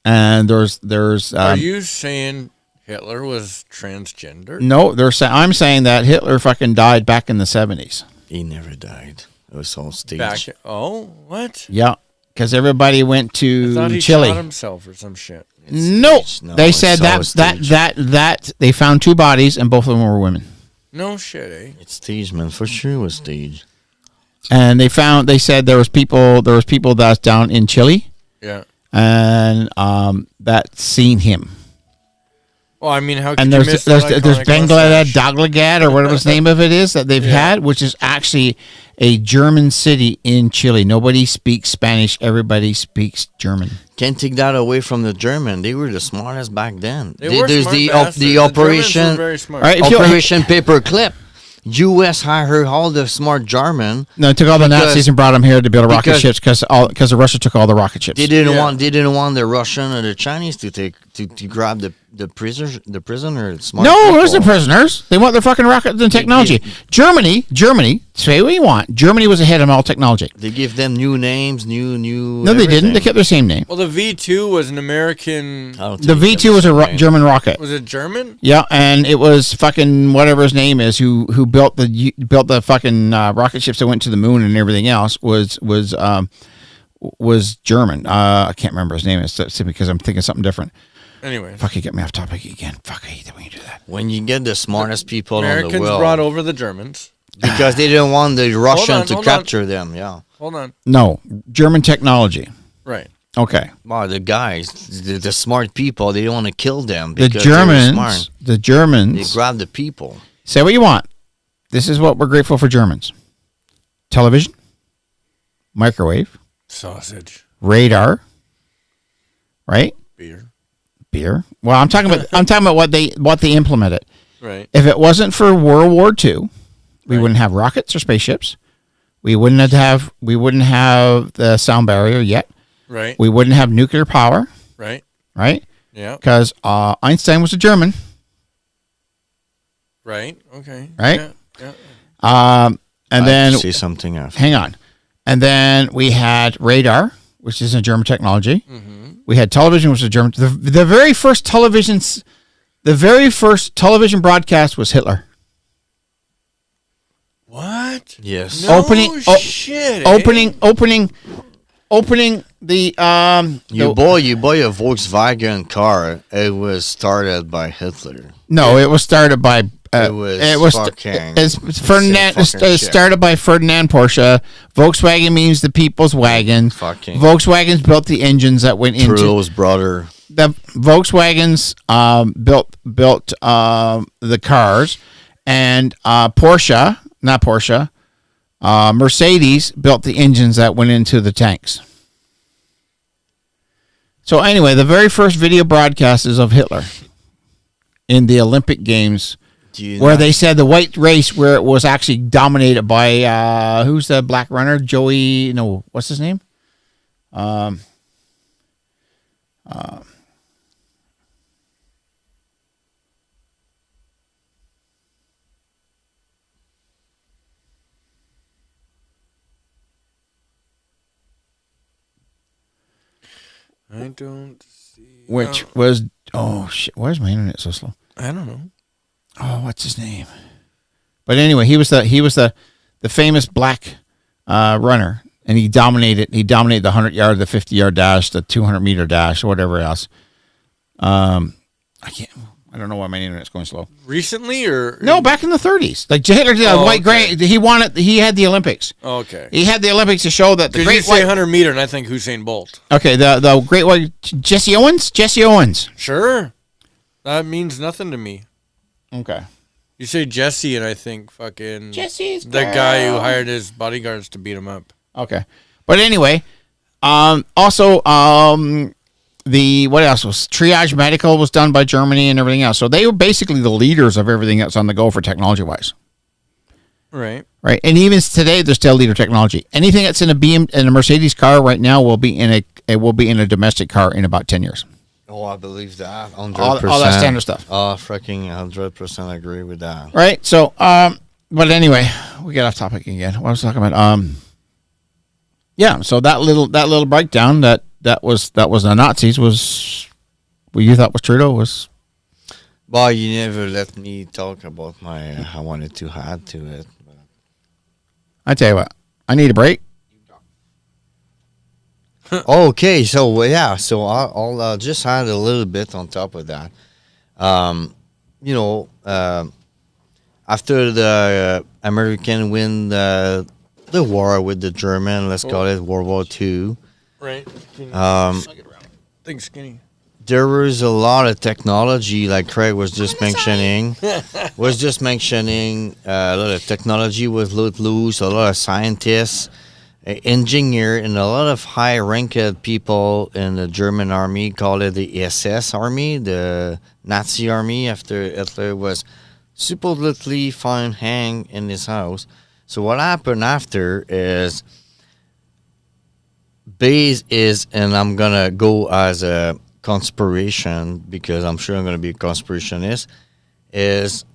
S5: And there's
S6: Are you saying Hitler was transgender?
S5: no, I'm saying that Hitler fucking died back in the 70s.
S2: He never died. It was all staged.
S6: Back. Oh, what?
S5: Yeah, because everybody went
S6: I
S5: to
S6: thought he
S5: Chile.
S6: shot himself or some shit.
S5: No,
S2: No,
S5: they
S2: it's
S5: said
S2: all
S5: that
S2: staged.
S5: they found 2 bodies and both of them were women.
S6: No shit, eh?
S2: It's staged, man. For sure, it was staged.
S5: And they said there was people that's down in Chile
S6: Yeah.
S5: and that seen him.
S6: Well, I mean, how could
S5: And
S6: you
S5: there's
S6: miss
S5: there's
S6: that
S5: there's
S6: iconic
S5: Bangladesh,
S6: mustache?
S5: Daglagad, or whatever the name of it is that they've
S6: Yeah.
S5: had, which is actually a German city in Chile. Nobody speaks Spanish. Everybody speaks German.
S2: Can't take that away from the German. They were the smartest back then.
S6: They were
S2: There's
S6: smart
S2: the
S6: bastards.
S2: the
S6: Germans were
S2: operation
S6: very smart.
S5: All right, if you-
S2: Operation Paperclip. U.S. hired all the smart German.
S5: No, they took all the
S2: Because-
S5: Nazis and brought them here to build rocket
S2: because-
S5: ships because Russia took all the rocket ships.
S2: They didn't want the Russian or the Chinese to grab the prisoners. The prisoner. Smart
S5: No,
S2: people.
S5: those are prisoners. They want their fucking rockets and technology. Germany, say what you want. Germany was ahead of all technology.
S2: They give them new names, new.
S5: No, they didn't. They
S2: everything.
S5: kept their same name.
S6: Well, the V2 was an American.
S2: I don't
S5: The
S2: think
S5: V2 was a
S2: right.
S5: German rocket.
S6: Was it German?
S5: Yeah, and it was fucking whatever his name is who built the fucking rocket ships that went to the moon and everything else was German. I can't remember his name. It's simply because I'm thinking something different.
S6: Anyway,
S5: Fuck, you get me off topic again. Fuck, I hate that when you do that.
S2: When you get the smartest people in the
S6: Americans
S2: world,
S6: brought over the Germans.
S2: because they didn't want the Russian to
S6: hold on.
S2: capture them. Yeah.
S6: Hold on.
S5: No, German technology.
S6: Right.
S5: Okay.
S2: Wow, the guys, the smart people, they don't want to kill them
S5: The
S2: because they're smart. They
S5: Germans.
S2: grab the people.
S5: Say what you want. This is what we're grateful for Germans. Television, microwave,
S6: Sausage.
S5: radar, right?
S6: Beer.
S5: Well, I'm talking about what they implemented.
S6: Right.
S5: If it wasn't for World War II, we wouldn't have rockets or spaceships. We wouldn't have the sound barrier yet.
S6: Right.
S5: We wouldn't have nuclear power,
S6: Right.
S5: right?
S6: Yeah.
S5: Because Einstein was a German,
S6: Right. Okay.
S5: right?
S6: Yeah.
S5: And then
S2: say something after.
S5: hang on, and then we had radar, which is a German technology. We had television, which was German. The very first television broadcast was Hitler.
S6: What?
S2: Yes.
S6: No
S5: Opening the
S2: You buy a Volkswagen car. It was started by Hitler.
S5: No, it was started by.
S2: It was fucking.
S5: It's Ferdinand. It's started by Ferdinand Porsche. Volkswagen means the people's wagon.
S2: Fucking.
S5: Volkswagens built the engines that went into
S2: Trudeau's brother.
S5: the Volkswagens. Built the cars, and Mercedes built the engines that went into the tanks. So anyway, the very first video broadcast is of Hitler in the Olympic Games, where they said the white race, where it was actually dominated by who's the black runner? Joey? No, what's his name?
S6: I don't see.
S5: Which was shit? Why is my internet so slow?
S6: I don't know.
S5: Oh, what's his name? But anyway, he was the famous black runner, and he dominated the 100-yard, the 50-yard dash, the 200-meter dash, or whatever else. I don't know why my internet's going slow.
S6: Recently or
S5: No, back in the 30s. Like Hitler did white gray. He won it. He had the Olympics.
S6: Okay.
S5: He had the Olympics to show that the
S6: Because
S5: great
S6: you say 100 meter, and I think Usain Bolt.
S5: Okay, the great white Jesse Owens.
S6: Sure. That means nothing to me.
S5: Okay.
S6: You say Jesse, and I think fucking
S5: Jesse's
S6: the guy who hired his bodyguards to beat him up.
S5: Okay, but anyway, also the what else was Triage Medical was done by Germany and everything else. So they were basically the leaders of everything that's on the go for technology wise.
S6: Right.
S5: Right, and even today they're still leader technology. Anything that's in a Mercedes car right now will be in a domestic car in about 10 years.
S2: Oh, I believe that. 100%.
S5: All that standard stuff.
S2: Oh, freaking 100% agree with that.
S5: Right. So, but anyway, we get off topic again. What was I talking about? Yeah. So that little breakdown that was the Nazis was what you thought was Trudeau was.
S2: Well, you never let me talk about I wanted to add to it. But.
S5: I tell you what, I need a break.
S2: Okay, so yeah, so I'll just add a little bit on top of that. After the American win the war with the German, let's call it World War II.
S6: Right.
S2: Think
S6: skinny.
S2: There was a lot of technology, like Craig was just mentioning. A lot of technology was let loose. A lot of scientists. Engineer and a lot of high-ranked people in the German army called it the SS army, the Nazi army, after Hitler was supposedly found hanged in his house. So what happened after is, and I'm gonna go as a conspiration because I'm sure I'm gonna be a conspirationist, is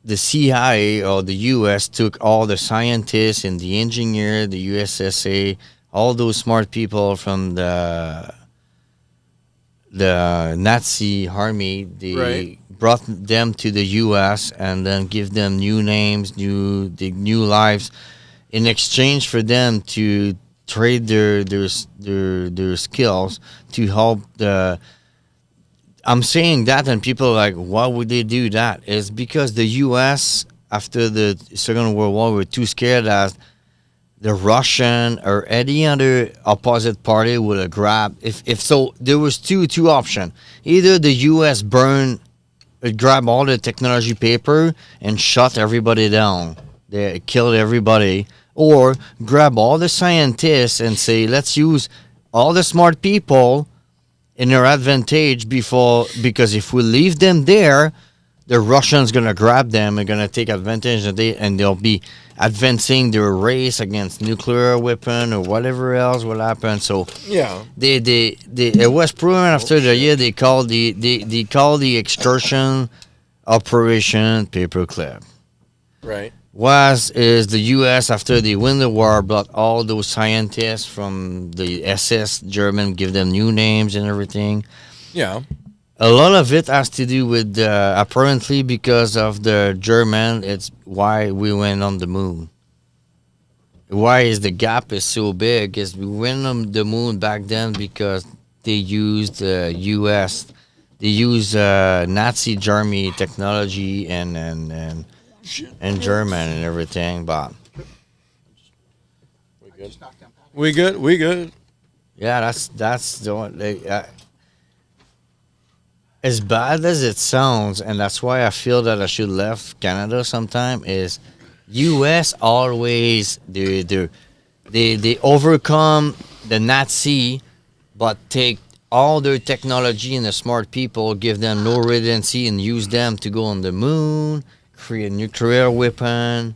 S2: the CIA or the U.S. took all the scientists and the engineer, the USSA, all those smart people from the Nazi army. They brought them to the U.S. and then give them new names, new lives, in exchange for them to trade their skills to help the. I'm saying that, and people are like, why would they do that? It's because the U.S., after the Second World War, were too scared that the Russian or any other opposite party would have grabbed. If so, there was two options. Either the U.S. grab all the technology paper and shut everybody down. They killed everybody. Or grab all the scientists and say, let's use all the smart people in their advantage because if we leave them there, the Russians gonna grab them and gonna take advantage of it, and they'll be advancing their race against nuclear weapon or whatever else will happen. So
S6: yeah,
S2: it was proven after the year they called the excursion operation Paperclip.
S6: Right.
S2: is the U.S. after they win the war brought all those scientists from the SS German, give them new names and everything.
S6: Yeah.
S2: A lot of it has to do with apparently because of the German. It's why we went on the moon. Why is the gap is so big? Is we went on the moon back then because they used U.S. They used Nazi Germany technology and German and everything, but
S6: We good.
S2: yeah, that's the one. As bad as it sounds, and that's why I feel that I should left Canada sometime. Is U.S. always they overcome the Nazi, but take all their technology and the smart people, give them no redundancy, and use them to go on the moon, create a nuclear weapon.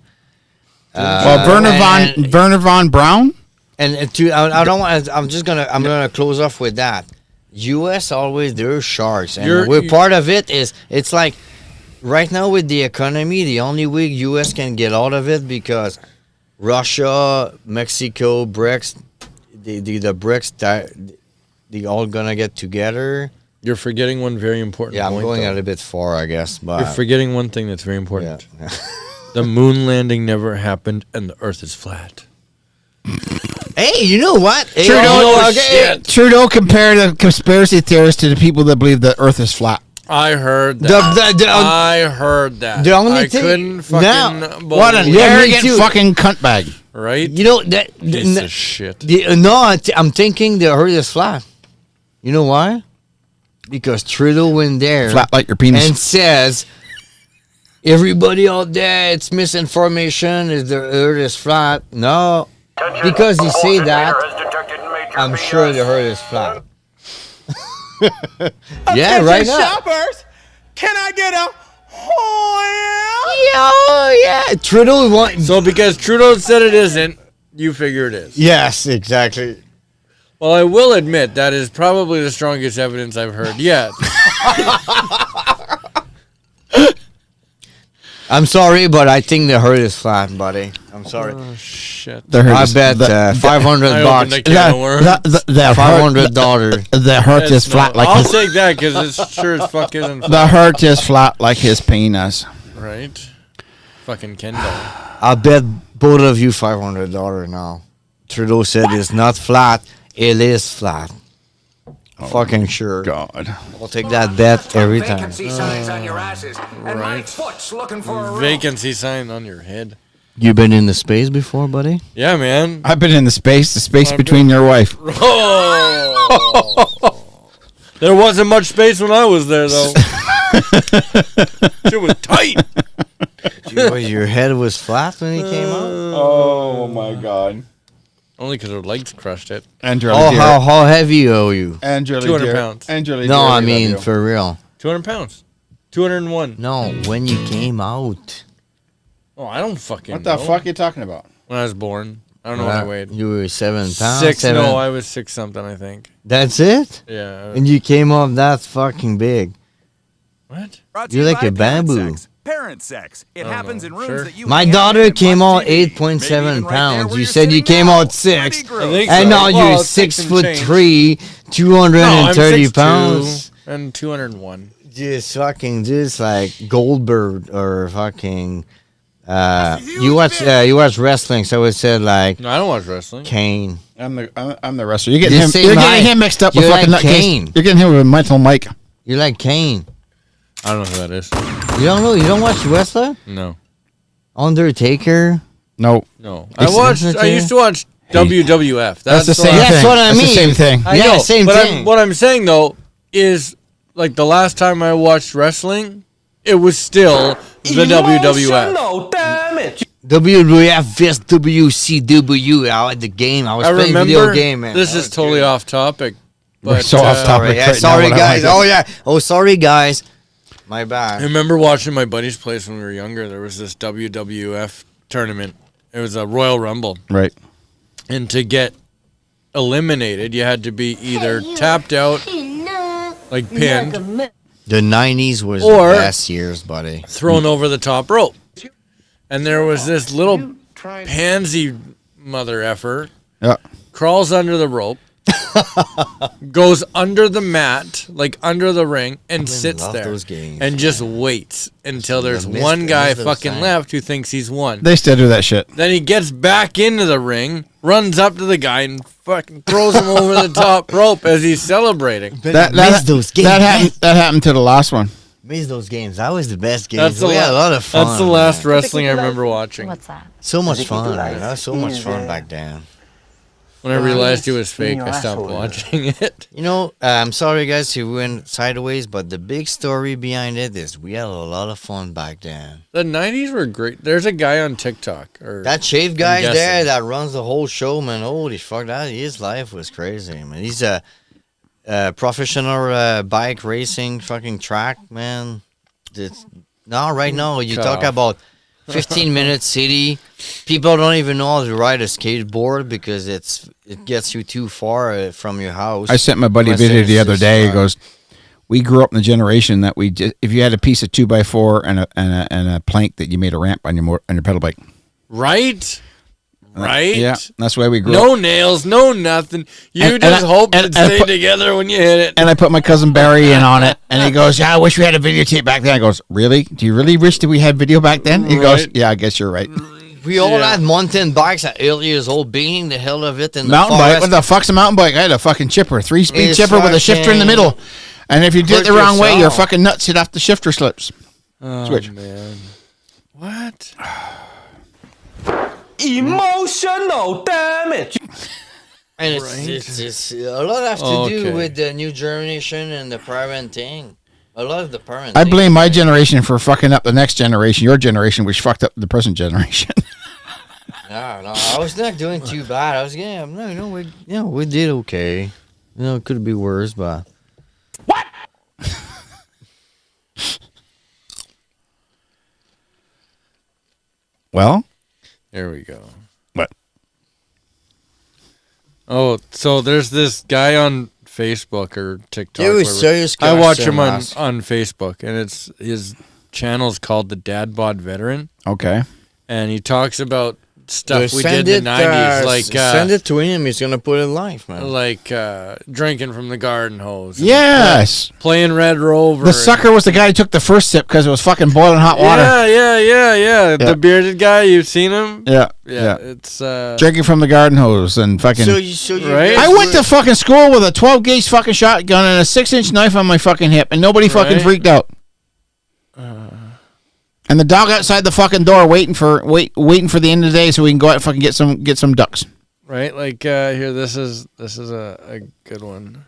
S5: Werner von Braun.
S2: And to I don't want. I'm gonna close off with that. U.S. always they're sharks, and we're part of it. It's like right now with the economy, the only way U.S. can get out of it because Russia, Mexico, BRICS, the BRICS, they all gonna get together.
S6: You're forgetting one very important.
S2: Yeah, I'm
S6: point,
S2: going
S6: though.
S2: a little bit far, I guess. But
S6: You're forgetting one thing that's very important.
S2: Yeah.
S6: The moon landing never happened, and the Earth is flat.
S2: Hey, you know what? Hey,
S5: Trudeau compared the conspiracy theorists to the people that believe the Earth is flat.
S6: I heard that. I heard that.
S2: The only
S6: I
S2: thing
S6: couldn't fucking believe
S5: What an arrogant fucking cunt bag.
S6: right?
S2: You know that
S6: Piece of shit.
S2: I'm thinking the Earth is flat. You know why? Because Trudeau went there
S5: Flat like your penis.
S2: and says, everybody out there, it's misinformation. Is the Earth is flat? No, because he say that, I'm sure the Earth is flat. Yeah, right now.
S12: Shoppers, can I get a
S2: Yeah, Trudeau want.
S6: So because Trudeau said it isn't, you figure it is.
S2: Yes, exactly.
S6: Well, I will admit that is probably the strongest evidence I've heard yet.
S2: I'm sorry, but I think the Earth is flat, buddy. I'm sorry.
S6: Oh shit!
S2: I bet $500 bucks.
S6: The
S2: $500.
S5: The Earth is flat like
S6: I'll
S5: his,
S6: take that because it's sure as fuck isn't flat.
S5: the Earth is flat like his penis.
S6: Right? Fucking Kendall.
S2: I bet both of you $500 now. Trudeau said it's not flat. It is flat. Fucking sure.
S5: God.
S2: I'll take that bet every time.
S12: vacancy signs on your asses? And my
S6: right.
S12: foot's looking for a room.
S6: Vacancy sign on your head.
S2: You been in the space before, buddy?
S6: Yeah, man.
S5: I've been in the space between your wife.
S6: Oh! There wasn't much space when I was there, though. It was tight.
S2: Your head was flat when he came out?
S5: Oh my God.
S6: Only because her legs crushed it.
S5: Andrew,
S2: how heavy are you?
S6: 200 pounds.
S2: No, I mean for real.
S6: 200 pounds. 201.
S2: No, when you came out.
S6: Oh, I don't fucking
S5: What the
S6: know.
S5: fuck are you talking about?
S6: When I was born. I don't know what I weighed.
S2: You were 7 pounds?
S6: 6.
S2: Seven.
S6: No, I was 6 something, I think.
S2: That's it?
S6: Yeah.
S2: And you came off that fucking big.
S6: What?
S2: You're like a bamboo.
S13: Parent sex. It happens in rooms that you
S2: My daughter came out 8.7 pounds. You said you came out 6. And now you're 6'3", 230 pounds.
S6: And 201.
S2: Just like Goldberg or fucking. You watch wrestling, so it said like.
S6: No, I don't watch wrestling.
S2: Kane.
S5: I'm the wrestler. You're getting him mixed up with
S2: You're
S5: fucking
S2: like Kane.
S5: You're getting him with Mental Mike.
S2: You're like Kane.
S6: I don't know who that is.
S2: You don't know? You don't watch wrestler?
S6: No.
S2: Undertaker?
S5: No.
S6: No. I used to watch WWF.
S5: That's the same thing.
S2: That's what I mean.
S5: That's the same thing.
S6: I know, same thing. What I'm saying though is, like the last time I watched wrestling, it was still the WWF.
S2: WWF vs WCW. I had the game. I was playing video game, man.
S6: This is totally off topic.
S5: We're
S6: But,
S5: so off topic.
S2: Yeah,
S5: right
S2: sorry,
S5: now,
S2: guys. Sorry, guys. My bad.
S6: I remember watching my buddy's place when we were younger. There was this WWF tournament. It was a Royal Rumble.
S5: Right.
S6: And to get eliminated, you had to be either tapped out, like pinned,
S2: The 90s was
S6: Or-
S2: the best years, buddy.
S6: thrown over the top rope. and there was this little pansy mother effer
S5: Yeah.
S6: crawls under the rope, goes under the mat, like under the ring, and sits
S2: love
S6: there
S2: those games,
S6: and just waits until there's
S2: I missed-
S6: one
S2: I
S6: guy
S2: missed those
S6: fucking
S2: times.
S6: left who thinks he's won.
S5: They still do that shit.
S6: Then he gets back into the ring, runs up to the guy, and fucking throws him over the top rope as he's celebrating.
S2: But I miss those games.
S5: That happened to the last one.
S2: Miss those games. That was the best game.
S6: That's the
S2: We had a lot of fun.
S6: That's the last
S2: man.
S6: wrestling I remember watching.
S8: What's that?
S2: So much fun. Man. That was so much fun back then.
S6: When I realized it was fake, I stopped watching it.
S2: You know, I'm sorry guys if we went sideways, but the big story behind it is we had a lot of fun back then.
S6: The 90s were great. There's a guy on TikTok.
S2: That shaved guy
S6: guessing.
S2: there that runs the whole show, man. Holy fuck, his life was crazy, man. He's a professional bike racing fucking track, man. Right now, you
S6: Cut
S2: talk
S6: off.
S2: about 15-minute city. People don't even know how to ride a skateboard because it gets you too far from your house.
S5: I sent my buddy a
S2: Unless
S5: video
S2: it's
S5: the other
S2: just,
S5: day. He goes, "We grew up in the generation that if you had a piece of 2x4 and a plank that you made a ramp on your pedal bike."
S6: Right? Right?
S5: Yeah, that's why we grew
S6: No
S5: up.
S6: nails, no nothing. You
S5: And
S6: just
S5: I-
S6: hope
S5: and-
S6: it
S5: and I
S6: stayed
S5: put-
S6: together when you hit it.
S5: And I put my cousin Barry in on it, and he goes, "Yeah, I wish we had a videotape back then." I goes, "Really? Do you really wish that we had video back then?" He goes,
S6: Right.
S5: "Yeah, I guess you're right."
S2: We all had mountain bikes at early years old, beating the hell of it in the
S5: Mountain bike?
S2: forest.
S5: What the fuck's a mountain bike? I had a fucking chipper, 3-speed
S2: It's
S5: chipper with a shifter in the
S2: fucking-
S5: middle. And if you did it the
S2: Hurt
S5: wrong way, your
S2: yourself.
S5: fucking nuts hit off the shifter slips.
S6: Oh,
S5: Switch.
S6: man. What?
S3: Emotional damage.
S2: And it's a lot has to
S6: Okay.
S2: do with the new generation and the parenting. A lot of the parenting.
S5: I blame my generation for fucking up the next generation, your generation, which fucked up the present generation.
S2: No, I was not doing too bad. I was getting, we did okay. It could be worse, but
S5: Well,
S6: There we go.
S5: what?
S6: Oh, so there's this guy on Facebook or TikTok.
S2: It was
S6: whatever.
S2: serious
S6: I watch
S2: question,
S6: him on
S2: Ross.
S6: Facebook, and it's his channel's called the Dad Bod Veteran,
S5: Okay.
S6: and he talks about stuff we
S2: Send
S6: did in the 90s, like
S2: send it to him. He's gonna put it live, man.
S6: like drinking from the garden hose. and
S5: Yes.
S6: playing Red Rover.
S5: The sucker was the guy who took the first sip because it was fucking boiling hot water.
S6: Yeah.
S5: Yeah.
S6: The bearded guy, you've seen him?
S5: Yeah.
S6: Yeah. It's
S5: Drinking from the garden hose and fucking.
S6: Right?
S5: I went to fucking school with a 12 gauge fucking shotgun and a 6-inch knife on my fucking hip, and nobody fucking
S6: Right.
S5: freaked out. And the dog outside the fucking door waiting for the end of the day so we can go out and fucking get some ducks.
S6: right. Like here, this is a good one.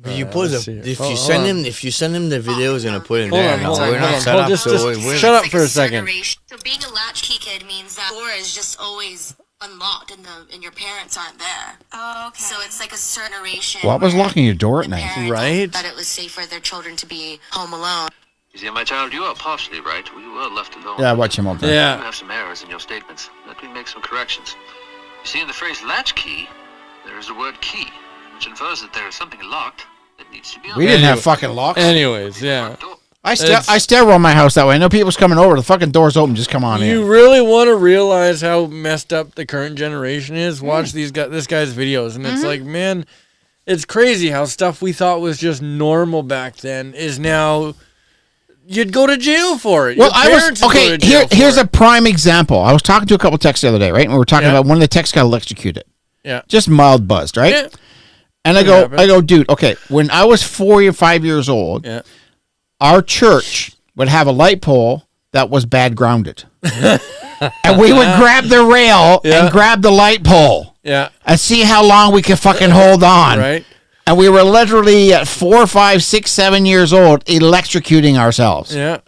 S2: You put
S6: let's
S2: the,
S6: see.
S2: if
S6: Oh,
S2: you
S6: hold
S2: send
S6: on.
S2: him the video, he's gonna put it
S6: Hold
S2: there.
S6: on,
S2: No,
S6: hold on,
S2: we're
S6: hold
S2: not
S6: on.
S2: set
S6: Hold-
S2: up,
S6: just-
S2: so
S6: just
S2: we're
S6: shut up for a second.
S8: So being a latchkey kid means that door is just always unlocked and your parents aren't there. Oh, okay. So it's like a certain generation.
S5: What was locking your door at night?
S6: Right?
S8: That it was safe for their children to be home alone.
S14: You see, my child, you are partially right. We were left alone.
S5: Yeah, I watch him all the time.
S14: You
S6: Yeah.
S14: have some errors in your statements. Let me make some corrections. You see, in the phrase latchkey, there is the word key, which infers that there is something locked that needs to be
S5: We didn't have fucking locks.
S6: Anyways, yeah.
S5: I still run my house that way. I know people's coming over. The fucking door's open. Just come on
S6: You
S5: in.
S6: really want to realize how messed up the current generation is? Watch this guy's videos, and it's like, man, it's crazy how stuff we thought was just normal back then is now. You'd go to jail for it.
S5: Well,
S6: Your
S5: I was
S6: parents would go
S5: okay.
S6: to jail for
S5: Here's
S6: it.
S5: a prime example. I was talking to a couple texts the other day, right? And we were talking
S6: Yeah.
S5: about one of the texts got electrocuted.
S6: Yeah.
S5: Just mild buzzed, right?
S6: Yeah.
S5: And
S6: That happens.
S5: I go, dude. Okay, when I was 4 or 5 years old,
S6: Yeah.
S5: our church would have a light pole that was bad grounded, and we would grab the rail
S6: Yeah.
S5: and grab the light pole
S6: Yeah.
S5: and see how long we could fucking hold on.
S6: Right.
S5: And we were literally at 4, 5, 6, 7 years old, electrocuting ourselves.
S6: Yeah.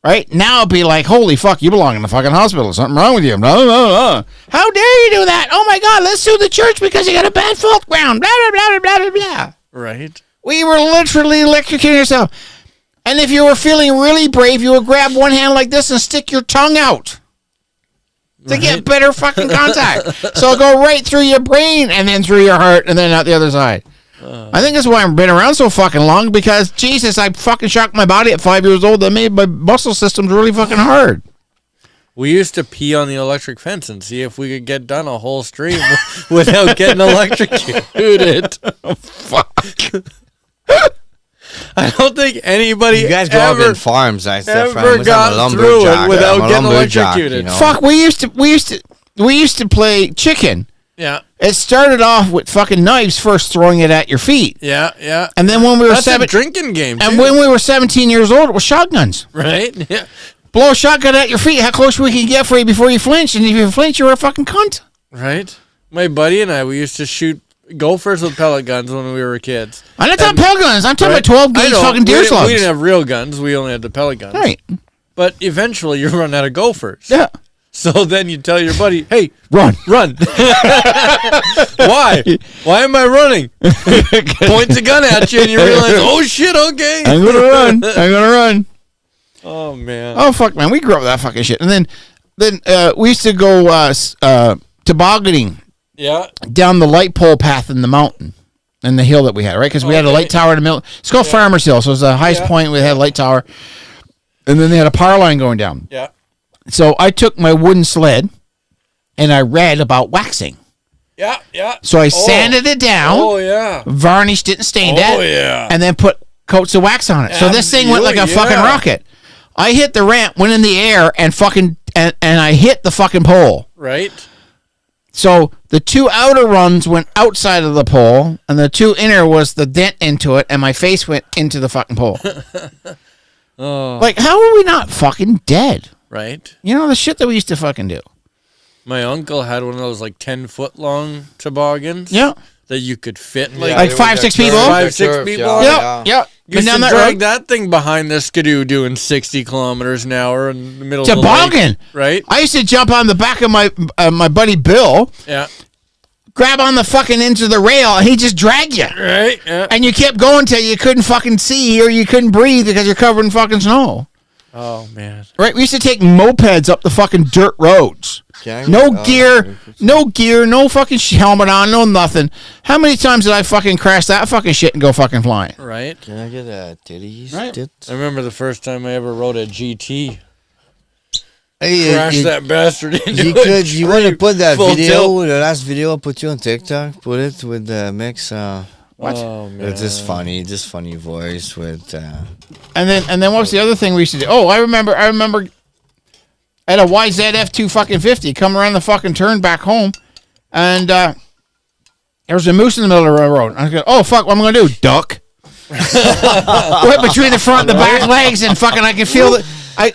S5: Right? Now it'd be like, holy fuck, you belong in the fucking hospital. Something wrong with you. Blah, blah, blah. How dare you do that? Oh my God, let's sue the church because you got a bad fault ground. Blah, blah, blah, blah, blah, blah.
S6: Right.
S5: We were literally electrocuting ourselves. And if you were feeling really brave, you would grab one hand like this and stick your tongue out to get better fucking contact. So it'll go right through your brain and then through your heart and then out the other side. I think that's why I've been around so fucking long, because Jesus, I fucking shocked my body at 5 years old. That made my muscle systems really fucking hard.
S6: We used to pee on the electric fence and see if we could get done a whole stream without getting electrocuted.
S5: Fuck.
S6: I don't think anybody
S2: You guys grow up in farms, I said,
S6: ever got through it without getting electrocuted.
S2: You know?
S5: Fuck, we used to play chicken.
S6: Yeah.
S5: It started off with fucking knives first, throwing it at your feet.
S6: Yeah.
S5: And then when we were
S6: That's a drinking game,
S5: and
S6: too.
S5: when we were 17 years old, it was shotguns.
S6: Right? Yeah.
S5: Blow a shotgun at your feet. How close we can get for you before you flinch? And if you flinch, you're a fucking cunt.
S6: Right? My buddy and I, we used to shoot gophers with pellet guns when we were kids.
S5: I'm not talking pellet guns. I'm talking about 12 gauge fucking deer slugs.
S6: We didn't have real guns. We only had the pellet guns.
S5: Right.
S6: But eventually you run out of gophers.
S5: Yeah.
S6: So then you tell your buddy, hey,
S5: run.
S6: Why? Why am I running? Points a gun at you and you realize, oh shit, okay.
S5: I'm going to run.
S6: Oh, man.
S5: Oh, fuck, man. We grew up with that fucking shit. And then we used to go tobogganing.
S6: Yeah.
S5: Down the light pole path in the mountain and the hill that we had, right? Because we had a light tower in the middle. It's called Farmer's Hill, so it was the highest point. We had a light tower. And then they had a power line going down.
S6: Yeah.
S5: So I took my wooden sled and I read about waxing.
S6: Yeah.
S5: So I sanded it down.
S6: Oh, yeah.
S5: Varnished it and stained it.
S6: Oh, yeah.
S5: And then put coats of wax on it. So this thing went like a fucking rocket. I hit the ramp, went in the air, and I hit the fucking pole.
S6: Right.
S5: So the two outer runs went outside of the pole, and the two inner was the dent into it, and my face went into the fucking pole.
S6: Oh.
S5: Like, how are we not fucking dead?
S6: Right.
S5: You know, the shit that we used to fucking do.
S6: My uncle had one of those like 10-foot long toboggans.
S5: Yeah.
S6: That you could fit
S5: like 5-6 people.
S6: 5-6 people.
S5: Yeah.
S6: You used to drag that thing behind the skidoo doing 60 kilometers an hour in the middle of the
S5: toboggan,
S6: lake, right?
S5: I used to jump on the back of my buddy Bill.
S6: Yeah.
S5: Grab on the fucking end of the rail, and he just dragged you.
S6: Right. Yeah.
S5: And you kept going till you couldn't fucking see or you couldn't breathe because you're covered in fucking snow.
S6: Oh, man.
S5: Right? We used to take mopeds up the fucking dirt roads. No gear, no fucking helmet on, no nothing. How many times did I fucking crash that fucking shit and go fucking flying?
S6: Right.
S2: Can I get a titties?
S5: Right.
S6: I remember the first time I ever rode a GT.
S2: Hey,
S6: Crash that bastard into
S2: you want to put that
S6: full
S2: video,
S6: tilt.
S2: the last video I put you on TikTok, put it with the mix.
S5: What?
S6: Oh, man.
S2: It's just funny voice with.
S5: And then what was the other thing we used to do? Oh, I remember at a YZF 250 coming around the fucking turn back home, and there was a moose in the middle of the road. I was going, oh fuck, what am I gonna do? Duck. Went between the front and the back legs, and fucking I can feel it. I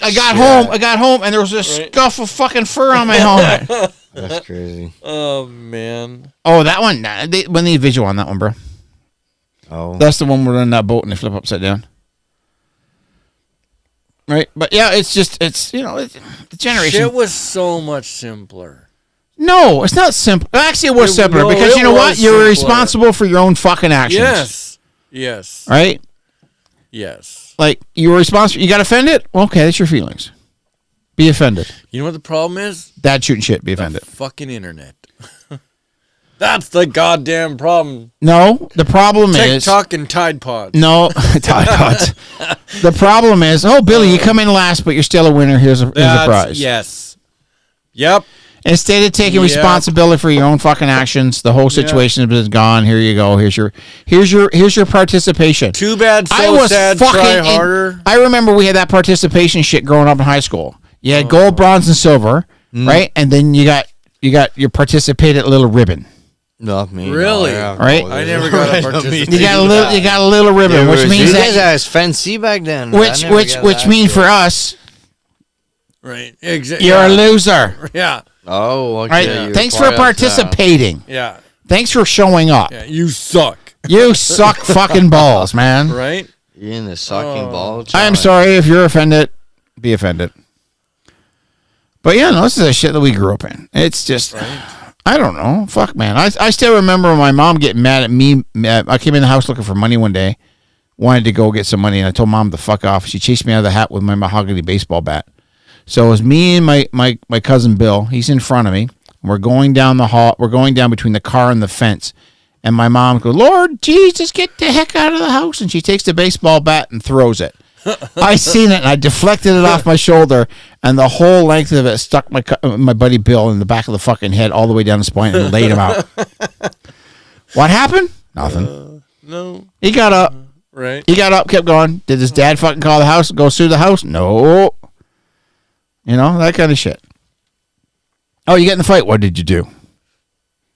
S5: got home, and there was a scuff of fucking fur on my helmet.
S2: That's crazy.
S6: Oh, man.
S5: Oh, that one. We need visual on that one, bro.
S2: Oh.
S5: That's the one we're in that boat and they flip upside down. Right? But yeah, it's the generation.
S6: Shit was so much simpler.
S5: No, it's not simple. Actually, it was simpler because you know what? You're responsible for your own fucking actions.
S6: Yes.
S5: Right?
S6: Yes.
S5: Like, you're responsible. You got offended? Okay, that's your feelings. Be offended.
S6: You know what the problem is?
S5: Dad shooting shit. Be offended.
S6: Fucking internet. That's the goddamn problem.
S5: No, the problem is
S6: TikTok and Tide Pods.
S5: No, Tide Pods. The problem is, oh, Billy, you come in last, but you're still a winner. Here's a prize.
S6: Yes. Yep.
S5: Instead of taking responsibility for your own fucking actions, the whole situation is gone. Here you go. Here's your participation.
S6: Too bad. So
S5: I was
S6: sad. Try harder.
S5: I remember we had that participation shit growing up in high school. You had gold, bronze, and silver, right? And then you got your participated little ribbon.
S2: Not me.
S6: Really?
S2: No,
S5: right?
S6: I never got a participation.
S5: You got a little ribbon, which means
S2: you guys are as fancy back then.
S5: Which means for us,
S6: right? Exactly.
S5: You're a loser.
S6: Yeah.
S2: Oh, okay.
S5: Right. Thanks for participating.
S6: Yeah.
S5: Thanks for showing up.
S6: Yeah. You suck.
S5: You suck fucking balls, man.
S6: Right?
S2: You're in the sucking ball.
S5: I am sorry if you're offended. Be offended. But yeah, no, this is the shit that we grew up in. It's just, I don't know. Fuck, man. I still remember my mom getting mad at me. I came in the house looking for money one day, wanted to go get some money, and I told Mom to fuck off. She chased me out of the hat with my mahogany baseball bat. So it was me and my cousin Bill. He's in front of me. We're going down the hall. We're going down between the car and the fence. And my mom goes, Lord Jesus, get the heck out of the house. And she takes the baseball bat and throws it. I seen it and I deflected it off my shoulder, and the whole length of it stuck my buddy Bill in the back of the fucking head all the way down the spine and laid him out. What happened? Nothing.
S6: No.
S5: He got up.
S6: Right.
S5: He got up, kept going. Did his dad fucking call the house, go sue the house? No. You know, that kind of shit. Oh, you get in the fight. What did you do?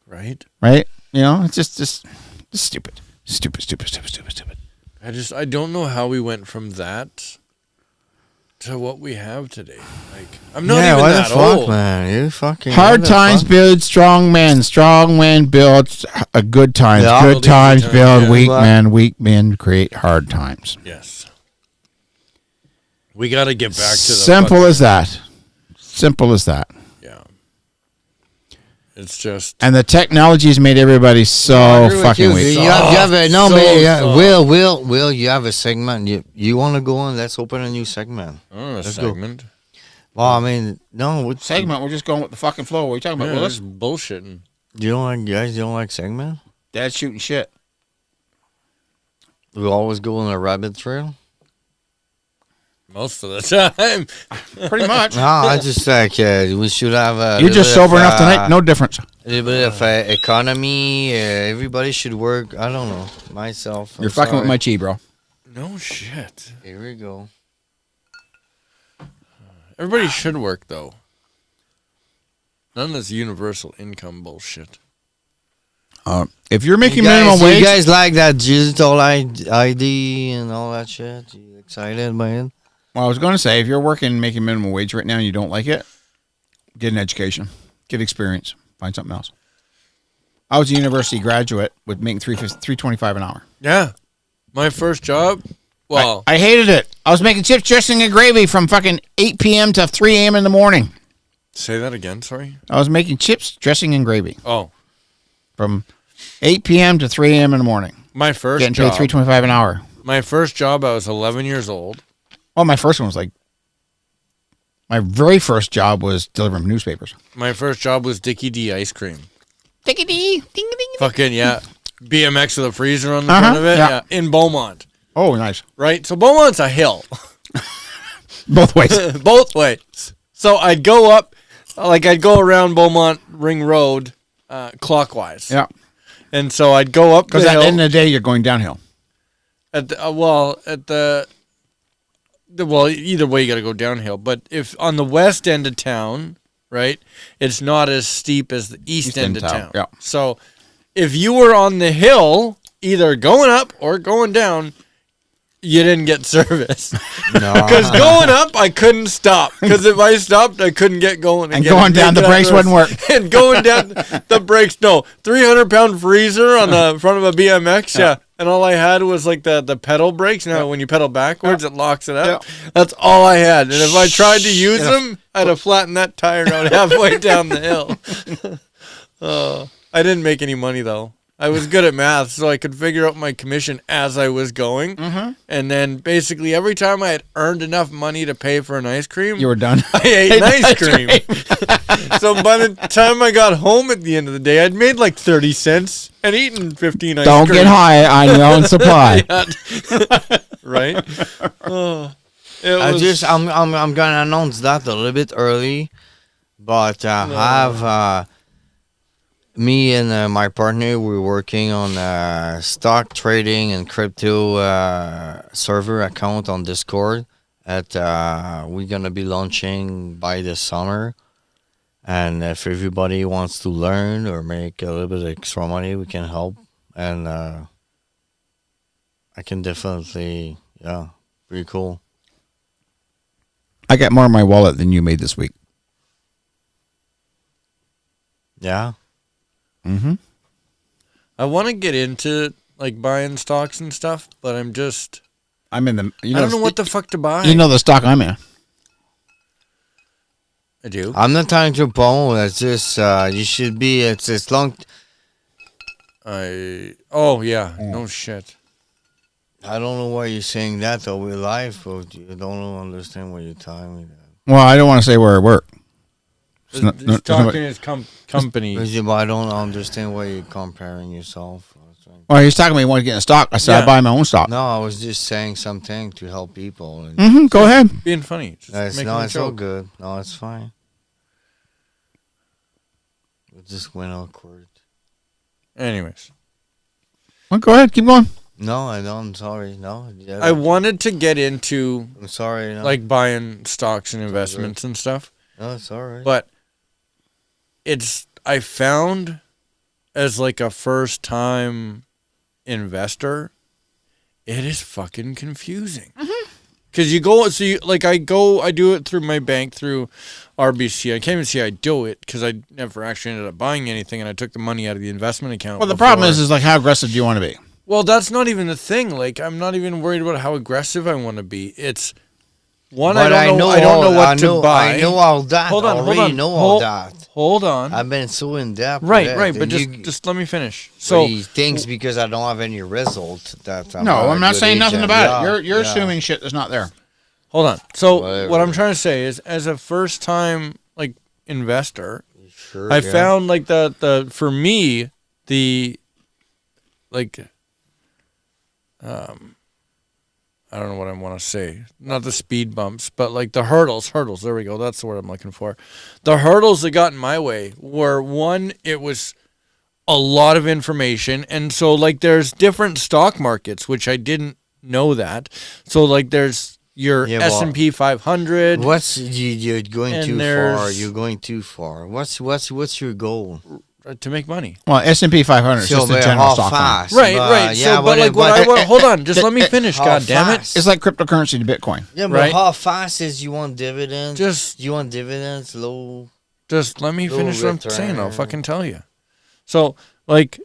S6: Right.
S5: Right? You know, it's just stupid. Stupid.
S6: I don't know how we went from that to what we have today. Like, I'm not even
S2: what
S6: that
S2: the fuck,
S6: old.
S2: man? You fucking
S5: Hard
S2: what the
S5: times
S2: fuck?
S5: build strong men. Strong men build a good times.
S2: Yeah.
S5: Good times build
S6: yeah.
S5: weak men. Weak men create hard times.
S6: Yes. We got to get back to the
S5: Simple as that. Simple as that.
S6: Yeah. It's just.
S5: And the technology has made everybody so fucking weak.
S2: You have a, no,
S6: So
S2: man.
S6: soft.
S2: Will, you have a segment. You want to go on? Let's open a new segment.
S6: Oh, a
S2: Let's go.
S6: segment.
S2: Well, I mean, no. What
S5: Segment, we're just going with the fucking flow. What are you talking about,
S6: Yeah,
S5: Willis?
S6: that's bullshitting.
S2: You don't like guys? You don't like segment?
S5: Dad's shooting shit.
S2: We always go on a rabbit trail.
S6: Most of the time.
S5: Pretty much.
S2: No, I just like we should have.
S5: You're just sober enough tonight. No difference.
S2: A little bit of economy. Everybody should work. I don't know. Myself.
S5: You're fucking with my chi, bro.
S6: No shit.
S2: Here we go.
S6: Everybody should work, though. None of this universal income bullshit.
S5: If you're making
S2: You guys,
S5: minimum wage,
S2: you guys like that digital ID and all that shit? You excited, man?
S5: well, I was going to say, if you're working making minimum wage right now and you don't like it, get an education, get experience, find something else. I was a university graduate with making $3.25 an hour.
S6: Yeah. My first job. Well,
S5: I hated it. I was making chips, dressing, and gravy from fucking 8 p.m. to 3 a.m. in the morning.
S6: say that again. Sorry.
S5: I was making chips, dressing, and gravy
S6: Oh,
S5: from 8 p.m. to 3 a.m. in the morning.
S6: my first
S5: Getting
S6: job.
S5: paid $3.25 an hour.
S6: My first job. I was 11 years old.
S5: Well, my first one was like, my very first job was delivering newspapers.
S6: My first job was Dickie D ice cream.
S5: Ding ding ding.
S6: Fucking yeah. BMX with a freezer on the
S5: Uh-huh,
S6: front of it.
S5: yeah.
S6: Yeah. In Beaumont.
S5: Oh, nice.
S6: Right. So Beaumont's a hill.
S5: Both ways.
S6: Both ways. So I'd go up, I'd go around Beaumont Ring Road, clockwise.
S5: Yeah.
S6: And so I'd go up the
S5: Because at
S6: hill.
S5: the end of the day, you're going downhill.
S6: Either way, you got to go downhill. But if on the west end of town, right, it's not as steep as the east end of town.
S5: Yeah.
S6: So if you were on the hill, either going up or going down, you didn't get service.
S2: No.
S6: Because going up, I couldn't stop. Because if I stopped, I couldn't get going.
S5: And
S6: again.
S5: going down, the brakes wouldn't work.
S6: And going down, the brakes, no. 300-pound freezer on the front of a BMX, yeah. And all I had was like the pedal brakes. Now, when you pedal backwards, it locks it up. That's all I had. And if I tried to use them, I'd have flattened that tire out halfway down the hill. I didn't make any money, though. I was good at math, so I could figure out my commission as I was going.
S5: Mm-hmm.
S6: And then basically every time I had earned enough money to pay for an ice cream,
S5: You were done.
S6: I ate an ice cream. So by the time I got home at the end of the day, I'd made like 30 cents and eaten 15 ice
S5: Don't
S6: cream.
S5: get high on your own supply.
S6: Right? Oh,
S2: I'm gonna announce that a little bit early, but me and my partner, we're working on stock trading and crypto server account on Discord that we're gonna be launching by this summer. And if everybody wants to learn or make a little bit of extra money, we can help. And I can definitely, pretty cool.
S5: I got more in my wallet than you made this week.
S2: Yeah.
S5: Mm-hmm.
S6: I want to get into like buying stocks and stuff, but I'm
S5: in the.
S6: I don't know what the fuck to buy.
S5: You know the stock I'm in.
S6: I do.
S2: I'm not trying to promote. It's just you should be. It's long.
S6: Oh yeah. No shit.
S2: I don't know why you're saying that though. We're live, but you don't understand what you're telling me.
S5: Well, I don't want to say where I work. It's
S6: He's talking his company.
S2: But I don't understand why you're comparing yourself.
S5: Well, he's talking about he wanted to get in stock. I said,
S6: Yeah.
S5: I buy my own stock.
S2: No, I was just saying something to help people. And
S5: Go ahead.
S6: Being funny. Just
S2: it's,
S6: making
S2: no,
S6: a
S2: it's all
S6: joke.
S2: good. No, it's fine. It just went awkward.
S6: Anyways.
S5: Well, go ahead. Keep going.
S2: No, I don't. I'm sorry. No. Yeah,
S6: I wanted to get into
S2: I'm sorry. No.
S6: like buying stocks and investments and stuff.
S2: No, it's all right.
S6: But I found as like a first time investor, it is fucking confusing. Because you go, so you, like I do it through my bank, through RBC. I can't even say I do it because I never actually ended up buying anything, and I took the money out of the investment account.
S5: Well, the problem is like, how aggressive do you want to be?
S6: Well, that's not even the thing. Like, I'm not even worried about how aggressive I want to be. It's one,
S2: But
S6: I don't know what to buy.
S2: I know all that.
S6: Hold on,
S2: already
S6: hold on.
S2: know all that.
S6: Hold on.
S2: I've been so in depth. with
S6: Right,
S2: that,
S6: right. But
S2: and
S6: just let me finish.
S2: So
S6: So
S2: he thinks because I don't have any result that I'm
S5: No,
S2: not
S5: I'm
S2: a
S5: not
S2: good
S5: saying nothing
S2: agent.
S5: about
S2: Yeah,
S5: it. You're
S2: yeah.
S5: assuming shit that's not there.
S6: hold on. So
S2: Whatever.
S6: what I'm trying to say is, as a first time like investor,
S2: Sure,
S6: I
S2: yeah.
S6: found like the for me the like I don't know what I want to say. Not the speed bumps, but like the hurdles. Hurdles. There we go. That's the word I'm looking for. The hurdles that got in my way were, one, it was a lot of information. And so like there's different stock markets, which I didn't know that. So like there's your
S2: Yeah, well,
S6: S&P 500.
S2: You're going
S6: And
S2: too far.
S6: there's-
S2: You're going too far. What's your goal?
S6: To make money.
S5: Well, S&P 500 is
S2: So,
S5: just a
S2: but
S5: general
S2: how
S5: stock
S2: fast?
S5: market.
S6: Right, right.
S2: Yeah,
S6: So, but like what I want, hold on, just let me finish,
S2: how
S6: God damn it.
S2: fast?
S5: It's like cryptocurrency to Bitcoin.
S2: Yeah, but
S6: Right.
S2: how fast is you want dividends?
S6: Just-
S2: you want dividends low?
S6: Just let me
S2: Low
S6: finish what I'm saying. I'll
S2: return.
S6: fucking tell you. So, like,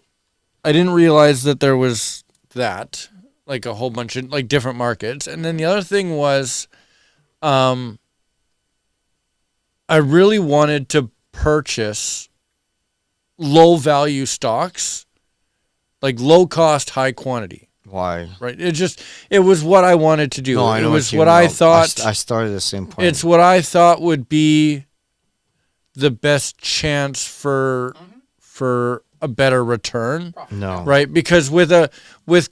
S6: I didn't realize that there was that, like a whole bunch of like different markets. And then the other thing was, I really wanted to purchase low value stocks, like low cost, high quantity.
S2: Why?
S6: Right. It was what I wanted to do.
S2: No, I
S6: it
S2: know
S6: was
S2: you
S6: what I
S2: know.
S6: thought.
S2: I started the same point.
S6: It's what I thought would be the best chance for a better return.
S2: No.
S6: Right? Because with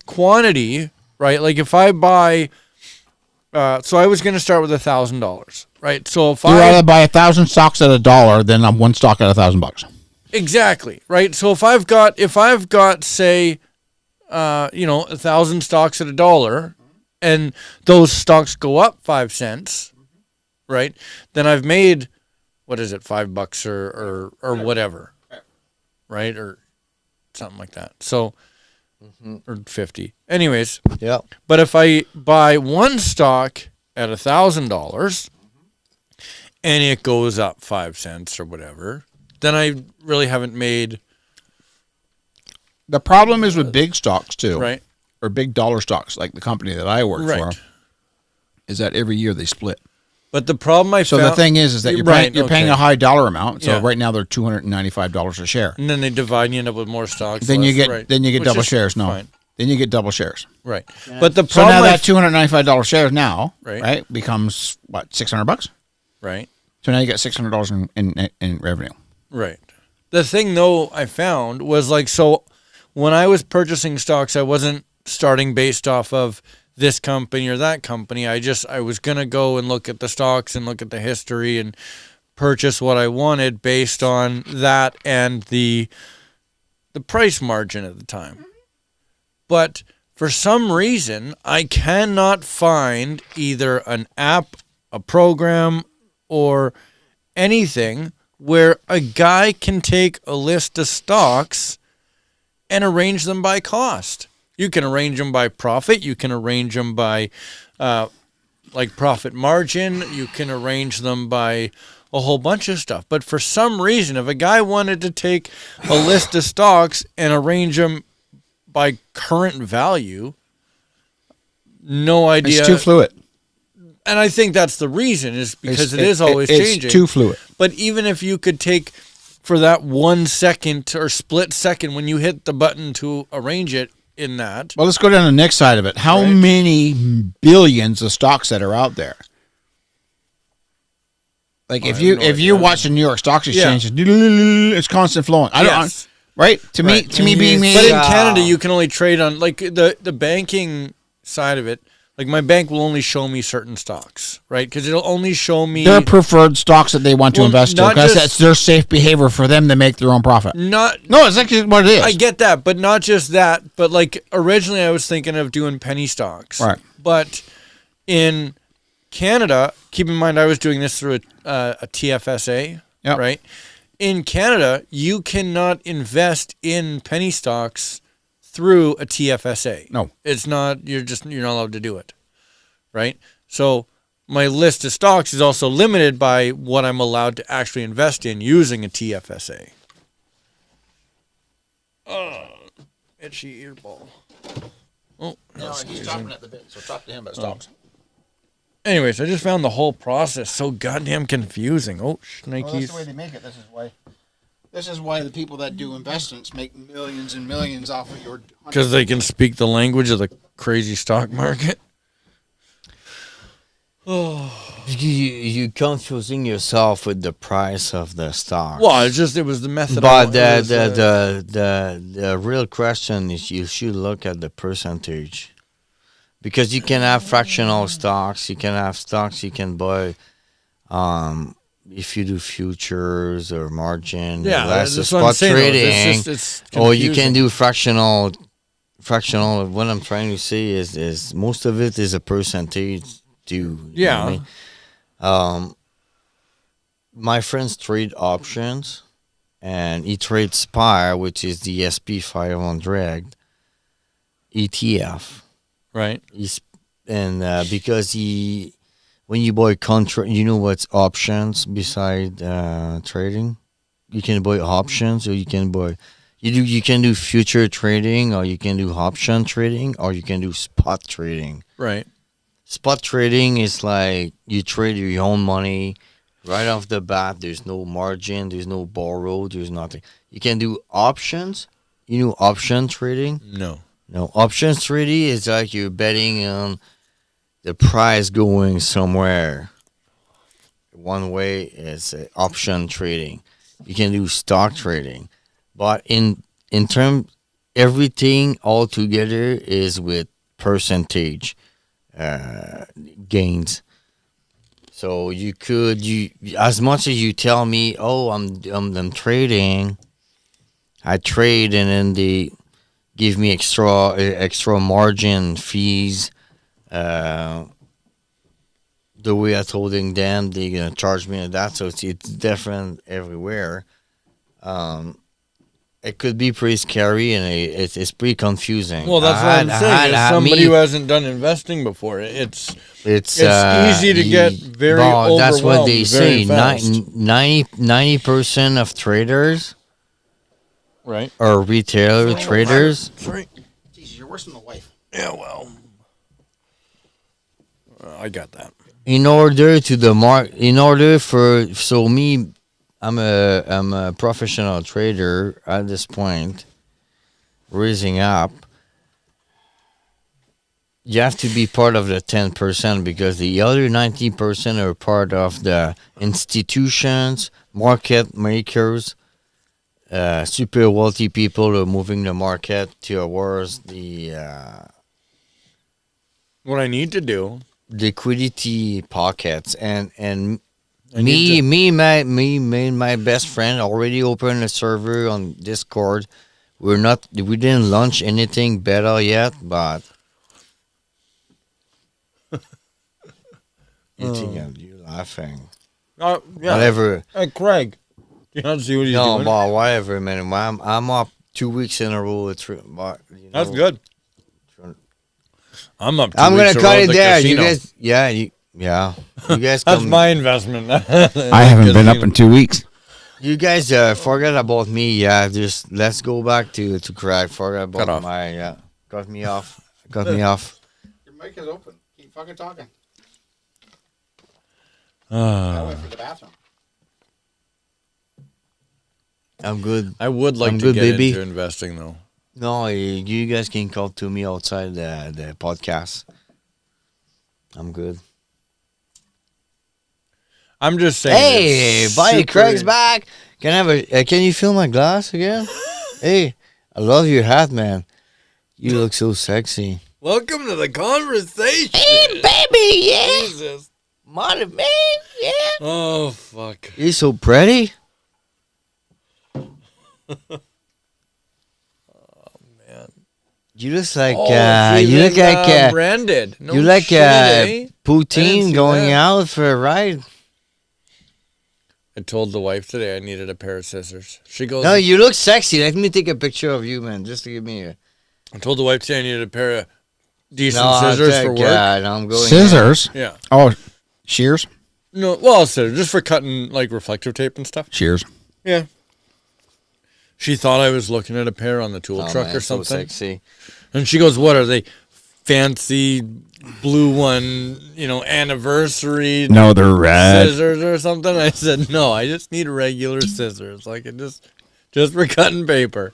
S6: quantity, right? Like if I buy so I was going to start with $1,000, right? So if
S5: You'd rather buy 1,000 stocks at $1 than one stock at $1,000.
S6: Exactly, right? So if I've got say 1,000 stocks at $1 and those stocks go up 5 cents, right? Then I've made, what is it, $5 or whatever, right? Or something like that. So, or 50. Anyways.
S2: Yeah.
S6: But if I buy one stock at $1,000 and it goes up 5 cents or whatever, then I really haven't made.
S5: The problem is with big stocks too,
S6: Right.
S5: Or big dollar stocks, like the company that I work
S6: Right.
S5: for, is that every year they split.
S6: But the problem I
S5: So
S6: found.
S5: the thing is that you're
S6: Right,
S5: paying
S6: okay.
S5: a high dollar amount. So
S6: Yeah.
S5: right now they're $295 a share.
S6: And then they divide and you end up with more stocks.
S5: Then you
S6: left,
S5: get
S6: right. Which
S5: double
S6: is
S5: shares. No,
S6: fine.
S5: then you get double shares.
S6: Right. But the
S5: So
S6: problem
S5: now
S6: I
S5: that $295 shares now,
S6: Right.
S5: right, becomes what, $600?
S6: Right.
S5: So now you got $600 in revenue.
S6: Right. The thing though I found was like, so when I was purchasing stocks, I wasn't starting based off of this company or that company. I was going to go and look at the stocks and look at the history and purchase what I wanted based on that and the price margin at the time. But for some reason, I cannot find either an app, a program, or anything where a guy can take a list of stocks and arrange them by cost. You can arrange them by profit. You can arrange them by like profit margin. You can arrange them by a whole bunch of stuff. But for some reason, if a guy wanted to take a list of stocks and arrange them by current value, no idea.
S5: It's too fluid.
S6: And I think that's the reason, is because it
S5: It's-
S6: is always
S5: it's
S6: changing.
S5: too fluid.
S6: But even if you could take for that 1 second or split second when you hit the button to arrange it in that.
S5: Well, let's go down to the next side of it. How many billions of stocks that are out there? Like if you watch the New York Stock Exchange, it's constant flowing. I don't.
S6: Yes.
S5: right? To me, being
S6: But in Canada, you can only trade on like the banking side of it. Like my bank will only show me certain stocks, right? Because it'll only show me
S5: their preferred stocks that they want to
S6: Well,
S5: invest in.
S6: not
S5: Because
S6: just-
S5: that's their safe behavior for them to make their own profit.
S6: No,
S5: it's actually what it is.
S6: I get that, but not just that. But like originally, I was thinking of doing penny stocks,
S5: Right.
S6: But in Canada, keep in mind, I was doing this through a TFSA,
S5: Yep.
S6: right? In Canada, you cannot invest in penny stocks through a TFSA.
S5: No.
S6: It's not, you're not allowed to do it. Right? So my list of stocks is also limited by what I'm allowed to actually invest in using a TFSA. Itchy ear ball. Oh,
S5: he's chopping at the bit, so talk to him about stocks.
S6: Anyways, I just found the whole process so goddamn confusing. Oh,
S5: Well, that's
S6: shnikes.
S5: the way they make it. This is why the people that do investments make millions and millions off of your.
S6: Because they can speak the language of the crazy stock market.
S2: You confusing yourself with the price of the stock.
S6: Well, it was the method.
S2: But the real question is you should look at the percentage. Because you can have fractional stocks, you can have stocks you can buy if you do futures or margin,
S6: Yeah,
S2: less
S6: that's
S2: spot
S6: what I'm saying, though.
S2: trading,
S6: It's
S2: or you can
S6: confusing.
S2: do fractional. What I'm trying to say is most of it is a percentage.
S6: Yeah.
S2: My friends trade options, and he trades SPY, which is the SP 500 ETF.
S6: Right.
S2: Because when you buy contract, you know what's options beside trading. You can buy options, or you can do future trading, or you can do option trading, or you can do spot trading.
S6: Right.
S2: Spot trading is like you trade your own money right off the bat. There's no margin, there's no borrow, there's nothing. You can do options. You know option trading?
S6: No.
S2: No, options trading is like you're betting on the price going somewhere. One way is option trading. You can do stock trading, but in terms, everything all together is with percentage gains. So you as much as you tell me, oh, I'm trading, I trade, and then they give me extra margin fees. The way I told them, they're gonna charge me on that. So it's different everywhere. It could be pretty scary, and it's pretty confusing.
S6: Well, that's what I'm saying. As somebody who hasn't done investing before, it's easy to get very overwhelmed.
S2: That's what they say.
S6: very fast.
S2: 90% of traders,
S6: Right.
S2: are retailer traders.
S6: Sorry.
S5: Jesus, you're worse than the wife.
S6: Yeah, well, I got that.
S2: I'm a professional trader at this point, raising up. You have to be part of the 10% because the other 90% are part of the institutions, market makers, super wealthy people who are moving the market towards the
S6: What I need to do.
S2: liquidity pockets, and
S6: I need
S2: me and my best friend already opened a server on Discord. We didn't launch anything beta yet, but you're laughing.
S6: Yeah.
S2: Whatever.
S6: Hey, Craig. Do you not see what he's
S2: No,
S6: doing?
S2: but whatever, man. I'm up 2 weeks in a row.
S6: That's good. I'm up. 2
S2: I'm
S6: weeks
S2: gonna
S6: a
S2: cut
S6: row at
S2: it
S6: the
S2: there.
S6: casino.
S2: You guys, you guys.
S6: That's
S2: come-
S6: my investment.
S5: I haven't been up in 2 weeks.
S2: You guys forget about me. Yeah, just let's go back to Craig. Forget about
S6: Cut off.
S2: my cut me off. Cut me off.
S5: Your mic is open. Keep fucking talking.
S6: Ah.
S5: went for the bathroom.
S2: I'm good.
S6: I would like
S2: I'm
S6: to
S2: good,
S6: get
S2: baby.
S6: into investing though.
S2: No, you guys can call to me outside the podcast. I'm good.
S6: I'm just saying.
S2: Hey,
S6: it's
S2: buddy,
S6: super-
S2: Craig's back. Can I have can you fill my glass again? Hey, I love your hat, man. You look so sexy.
S6: Welcome to the conversation.
S2: Hey, baby, yeah.
S6: Jesus.
S2: Mother, man, yeah.
S6: Oh, fuck.
S2: You're so pretty. You look like you look like
S6: branded. No
S2: you like
S6: shit, eh? I didn't
S2: poutine
S6: see
S2: going
S6: that.
S2: out for a ride.
S6: I told the wife today I needed a pair of scissors. She goes,
S2: No, you look sexy. Let me take a picture of you, man, just to give me a.
S6: I told the wife today I needed a pair of decent
S2: No,
S6: scissors
S2: thank
S6: for work.
S2: God, I'm going
S5: Scissors?
S6: Yeah.
S5: Oh, shears?
S6: No, well, scissors just for cutting like reflective tape and stuff.
S5: Shears.
S6: Yeah. She thought I was looking at a pair on the tool
S2: Oh,
S6: truck
S2: man,
S6: or
S2: so
S6: something.
S2: sexy.
S6: And she goes, "What are they? Fancy blue one, anniversary
S5: No, they're red.
S6: scissors or something?" I said, "No, I just need regular scissors, like it just for cutting paper."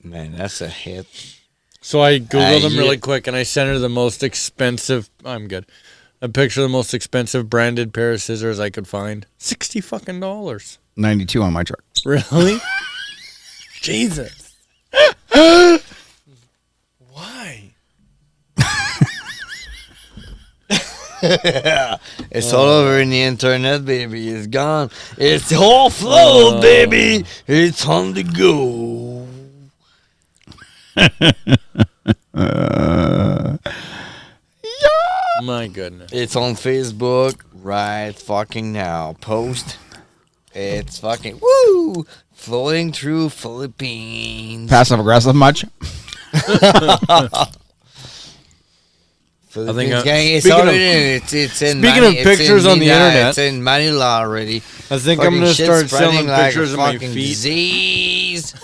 S2: Man, that's a hit.
S6: So I googled them
S2: yeah.
S6: really quick, and I sent her the most expensive. I'm good. A picture of the most expensive branded pair of scissors I could find. $60
S5: 92 on my truck.
S6: Really? Jesus. Why?
S2: It's all over in the internet, baby. It's gone. It's all flowed, baby. It's on the go.
S6: My goodness.
S2: It's on Facebook right fucking now. Post. It's fucking woo floating through Philippines.
S5: Passive aggressive much?
S2: Philippines gang, it's
S6: speaking
S2: already
S6: of-
S2: in. It's in.
S6: speaking of pictures on the internet,
S2: it's in Manila already.
S6: I think I'm
S2: Fucking
S6: gonna
S2: shit's
S6: start
S2: spreading
S6: selling
S2: like a
S6: pictures of my
S2: fucking
S6: feet.
S2: disease.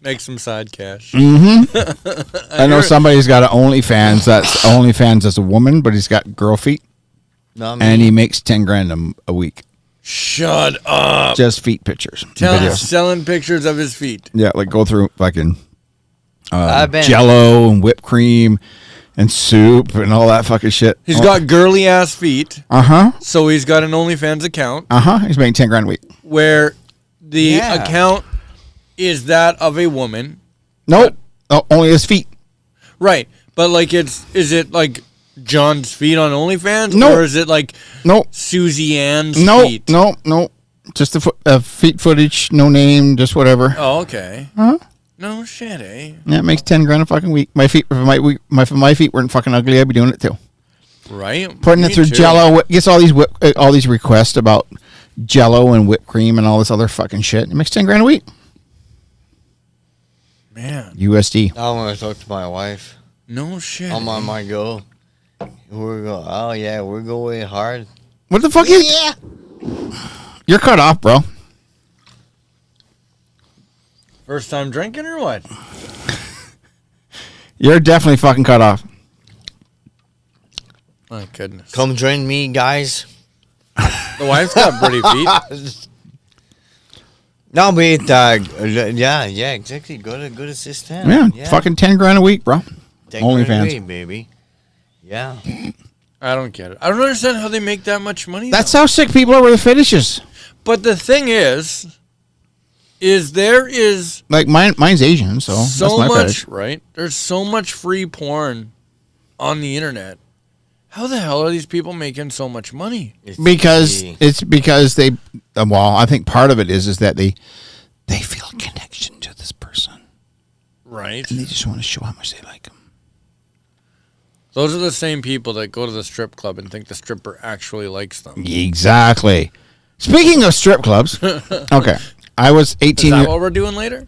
S6: Make some side cash.
S5: Mm-hmm. I know somebody's got an OnlyFans. That's OnlyFans as a woman, but he's got girl feet,
S2: Not
S5: and
S2: me.
S5: he makes 10 grand a week.
S6: Shut up.
S5: Just feet pictures.
S6: He's
S5: videos.
S6: selling pictures of his feet.
S5: Yeah, like go through fucking
S2: I've been-
S5: Jello and whipped cream and soup and all that fucking shit.
S6: He's got girly ass feet.
S5: Uh-huh.
S6: So he's got an OnlyFans account
S5: Uh-huh. He's making 10 grand a week.
S6: where the
S2: Yeah.
S6: account is that of a woman.
S5: Nope. Oh, only his feet.
S6: Right. But like is it like John's feet on OnlyFans?
S5: Nope.
S6: Or is it like
S5: Nope.
S6: Susie Ann's
S5: Nope.
S6: feet?
S5: Nope. Just the feet footage, no name, just whatever.
S6: Oh, okay.
S5: Huh?
S6: No shit, eh?
S5: Yeah, it makes 10 grand a fucking week. My feet, if my feet weren't fucking ugly, I'd be doing it too.
S6: Right.
S5: Putting
S6: Me
S5: it through
S6: too.
S5: Jello, gets all these requests about Jello and whipped cream and all this other fucking shit. It makes 10 grand a week.
S6: Man.
S5: USD.
S2: I want to talk to my wife.
S6: No shit.
S2: I'm on my go. We're go. Oh yeah, we're going hard.
S5: What the fuck? You're cut off, bro.
S6: First time drinking or what?
S5: You're definitely fucking cut off.
S6: My goodness.
S2: Come join me, guys.
S6: The wife's got pretty feet.
S2: No, but yeah, exactly. Good assistant.
S5: Yeah, fucking 10 grand a week, bro. OnlyFans.
S2: Baby. Yeah.
S6: I don't get it. I don't understand how they make that much money.
S5: That's how sick people are with the fetishes.
S6: But the thing is there is
S5: Like mine's Asian, so that's
S6: so
S5: my
S6: much,
S5: fetish.
S6: right? There's so much free porn on the internet. How the hell are these people making so much money?
S5: Because they I think part of it is that they feel a connection to this person.
S6: Right.
S5: And they just want to show how much they like them.
S6: Those are the same people that go to the strip club and think the stripper actually likes them.
S5: Exactly. Speaking of strip clubs, okay, I was 18.
S6: Is that what we're doing later?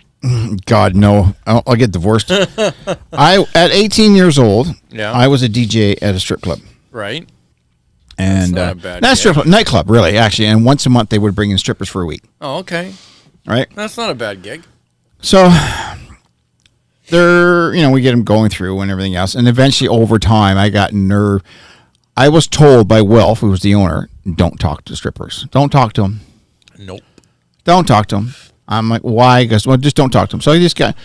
S5: God, no. I'll get divorced. At 18 years old,
S6: Yeah.
S5: I was a DJ at a strip club.
S6: Right.
S5: And
S6: That's not a bad
S5: not
S6: gig.
S5: strip club, nightclub, really, actually. And once a month, they would bring in strippers for a week.
S6: Oh, okay.
S5: Right?
S6: That's not a bad gig.
S5: So we get them going through and everything else. And eventually, over time, I got nerve. I was told by Wilf, who was the owner, don't talk to strippers. Don't talk to them.
S6: Nope.
S5: Don't talk to them. I'm like, why? He goes, well, just don't talk to them. So I just got,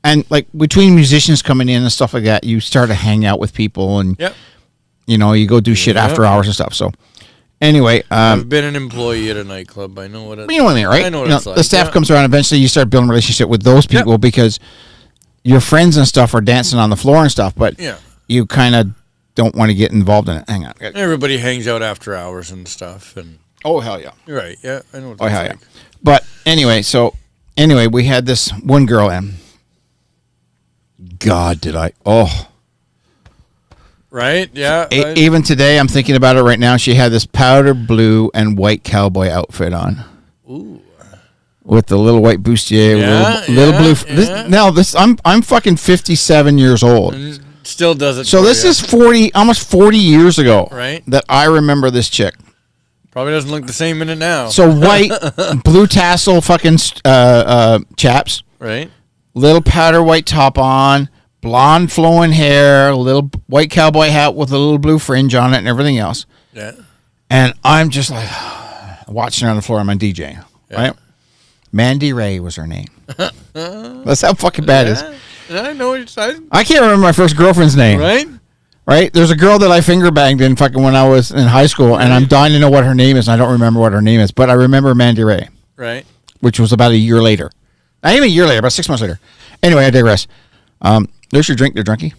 S5: and like between musicians coming in and stuff like that, you start to hang out with people and,
S6: Yep.
S5: you go do shit after hours and stuff. So Anyway,
S6: I've been an employee at a nightclub. I know what it.
S5: you know what I mean, right?
S6: I know what
S5: You know,
S6: it's like.
S5: the staff comes around. Eventually, you start building a relationship with those people because your friends and stuff are dancing on the floor and stuff, but you kind of don't want to get involved in it. Hang on.
S6: Everybody hangs out after hours and stuff, and
S5: oh hell yeah,
S6: right, yeah, I know what
S5: oh
S6: that's
S5: hell
S6: like.
S5: yeah. But anyway, we had this one girl, and God, did I? Oh.
S6: Right? Yeah.
S5: Even today, I'm thinking about it right now. She had this powder blue and white cowboy outfit on.
S6: Ooh.
S5: With the little white bustier, little blue. I'm fucking 57 years old.
S6: And still does it.
S5: So this is almost 40 years ago,
S6: Right.
S5: that I remember this chick.
S6: Probably doesn't look the same in it now.
S5: So white, blue tassel, fucking chaps.
S6: Right.
S5: Little powder white top on. Blonde flowing hair, a little white cowboy hat with a little blue fringe on it and everything else.
S6: Yeah.
S5: And I'm just like watching her on the floor. I'm on DJ, right? Mandy Ray was her name. That's how fucking bad it is.
S6: I know what you're saying.
S5: I can't remember my first girlfriend's name.
S6: Right?
S5: Right? There's a girl that I finger banged in fucking when I was in high school, and I'm dying to know what her name is, and I don't remember what her name is, but I remember Mandy Ray.
S6: Right.
S5: Which was about a year later. Not even a year later, about 6 months later. Anyway, I digress. There's your drink there, drunkie.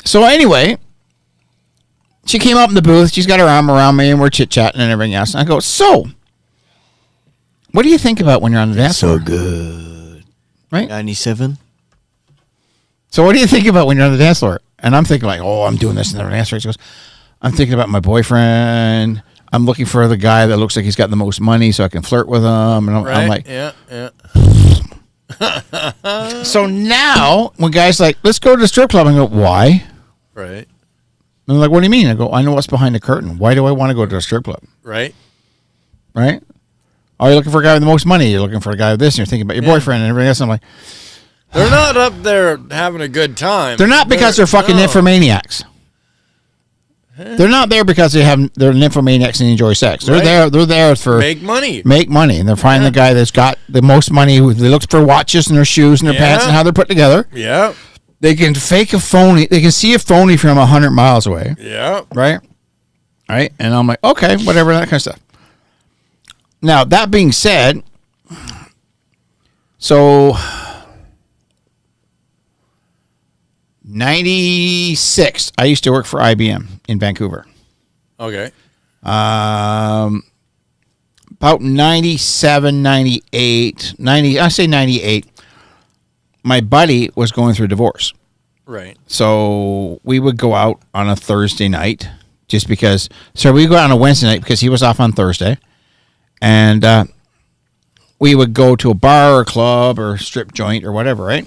S5: So anyway, she came up in the booth. She's got her arm around me, and we're chit-chatting and everything else. And I go, so, what do you think about when you're on the dance floor?
S2: So good.
S5: Right?
S2: 97.
S5: So what do you think about when you're on the dance floor? And I'm thinking like, oh, I'm doing this and the dance floor. She goes, I'm thinking about my boyfriend. I'm looking for the guy that looks like he's got the most money so I can flirt with him. And I'm like,
S6: yeah.
S5: So now when guys like, let's go to the strip club, I go, why?
S6: Right.
S5: And they're like, what do you mean? I go, I know what's behind the curtain. Why do I want to go to a strip club?
S6: Right.
S5: Right? Are you looking for a guy with the most money? You're looking for a guy with this, and you're thinking about your boyfriend and everything else. I'm like,
S6: they're not up there having a good time.
S5: they're not because they're fucking nymphomaniacs. They're not there because they're nymphomaniacs and enjoy sex. They're
S6: Right.
S5: there for
S6: Make money.
S5: and they're finding the guy that's got the most money. They look for watches and their shoes and their pants and how they're put together.
S6: Yeah.
S5: They can fake a phony. They can see a phony from 100 miles away.
S6: Yeah.
S5: Right. And I'm like, okay, whatever, that kind of stuff. Now that being said, so 96, I used to work for IBM in Vancouver.
S6: Okay.
S5: About 97, 98, 90, I say 98, my buddy was going through divorce.
S6: Right.
S5: So we would go out on a Thursday night just because, so we go out on a Wednesday night because he was off on Thursday. And we would go to a bar or club or strip joint or whatever, right?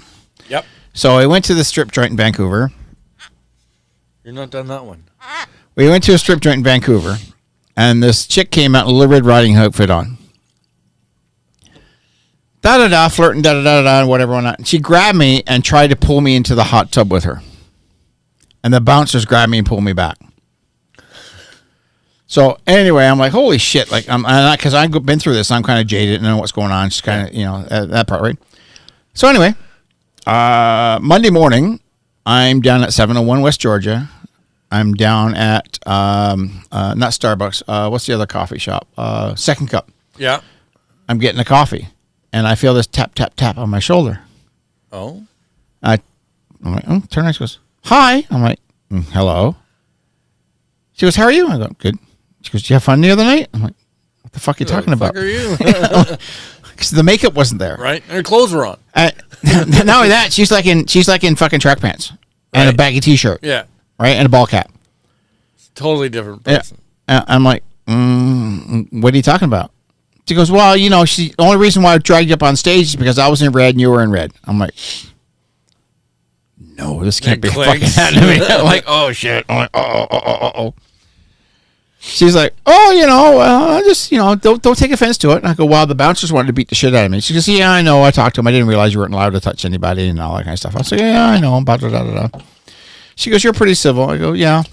S6: Yep.
S5: So I went to the strip joint in Vancouver.
S6: You're not done that one.
S5: We went to a strip joint in Vancouver, and this chick came out with a Little Red Riding Hood outfit on. Da-da-da, flirting, da-da-da-da, and whatever. And she grabbed me and tried to pull me into the hot tub with her. And the bouncers grabbed me and pulled me back. So anyway, I'm like, holy shit. Like, because I've been through this. I'm kind of jaded and know what's going on. Just kind of, that part, right? So anyway, Monday morning, I'm down at 701 West Georgia. I'm down at, not Starbucks. What's the other coffee shop? Second Cup.
S6: Yeah.
S5: I'm getting a coffee. And I feel this tap, tap, tap on my shoulder.
S6: Oh.
S5: I'm like, oh, turn around. She goes, hi. I'm like, hello. She goes, how are you? I go, good. She goes, did you have fun the other night? I'm like, what the fuck are you talking about?
S6: What the fuck are you?
S5: Because the makeup wasn't there.
S6: Right. And her clothes were on.
S5: Not only that, she's like in fucking track pants and a baggy t-shirt.
S6: Yeah.
S5: Right. And a ball cap.
S6: Totally different person.
S5: Yeah. I'm like, what are you talking about? She goes, well, the only reason why I dragged you up on stage is because I was in red and you were in red. I'm like, no, this can't be fucking happening. I'm like, oh shit. I'm like, oh. She's like, oh, just, don't take offense to it. And I go, well, the bouncers wanted to beat the shit out of me. She goes, yeah, I know. I talked to them. I didn't realize you weren't allowed to touch anybody and all that kind of stuff. I was like, yeah, I know. She goes, you're pretty civil. I go, yeah.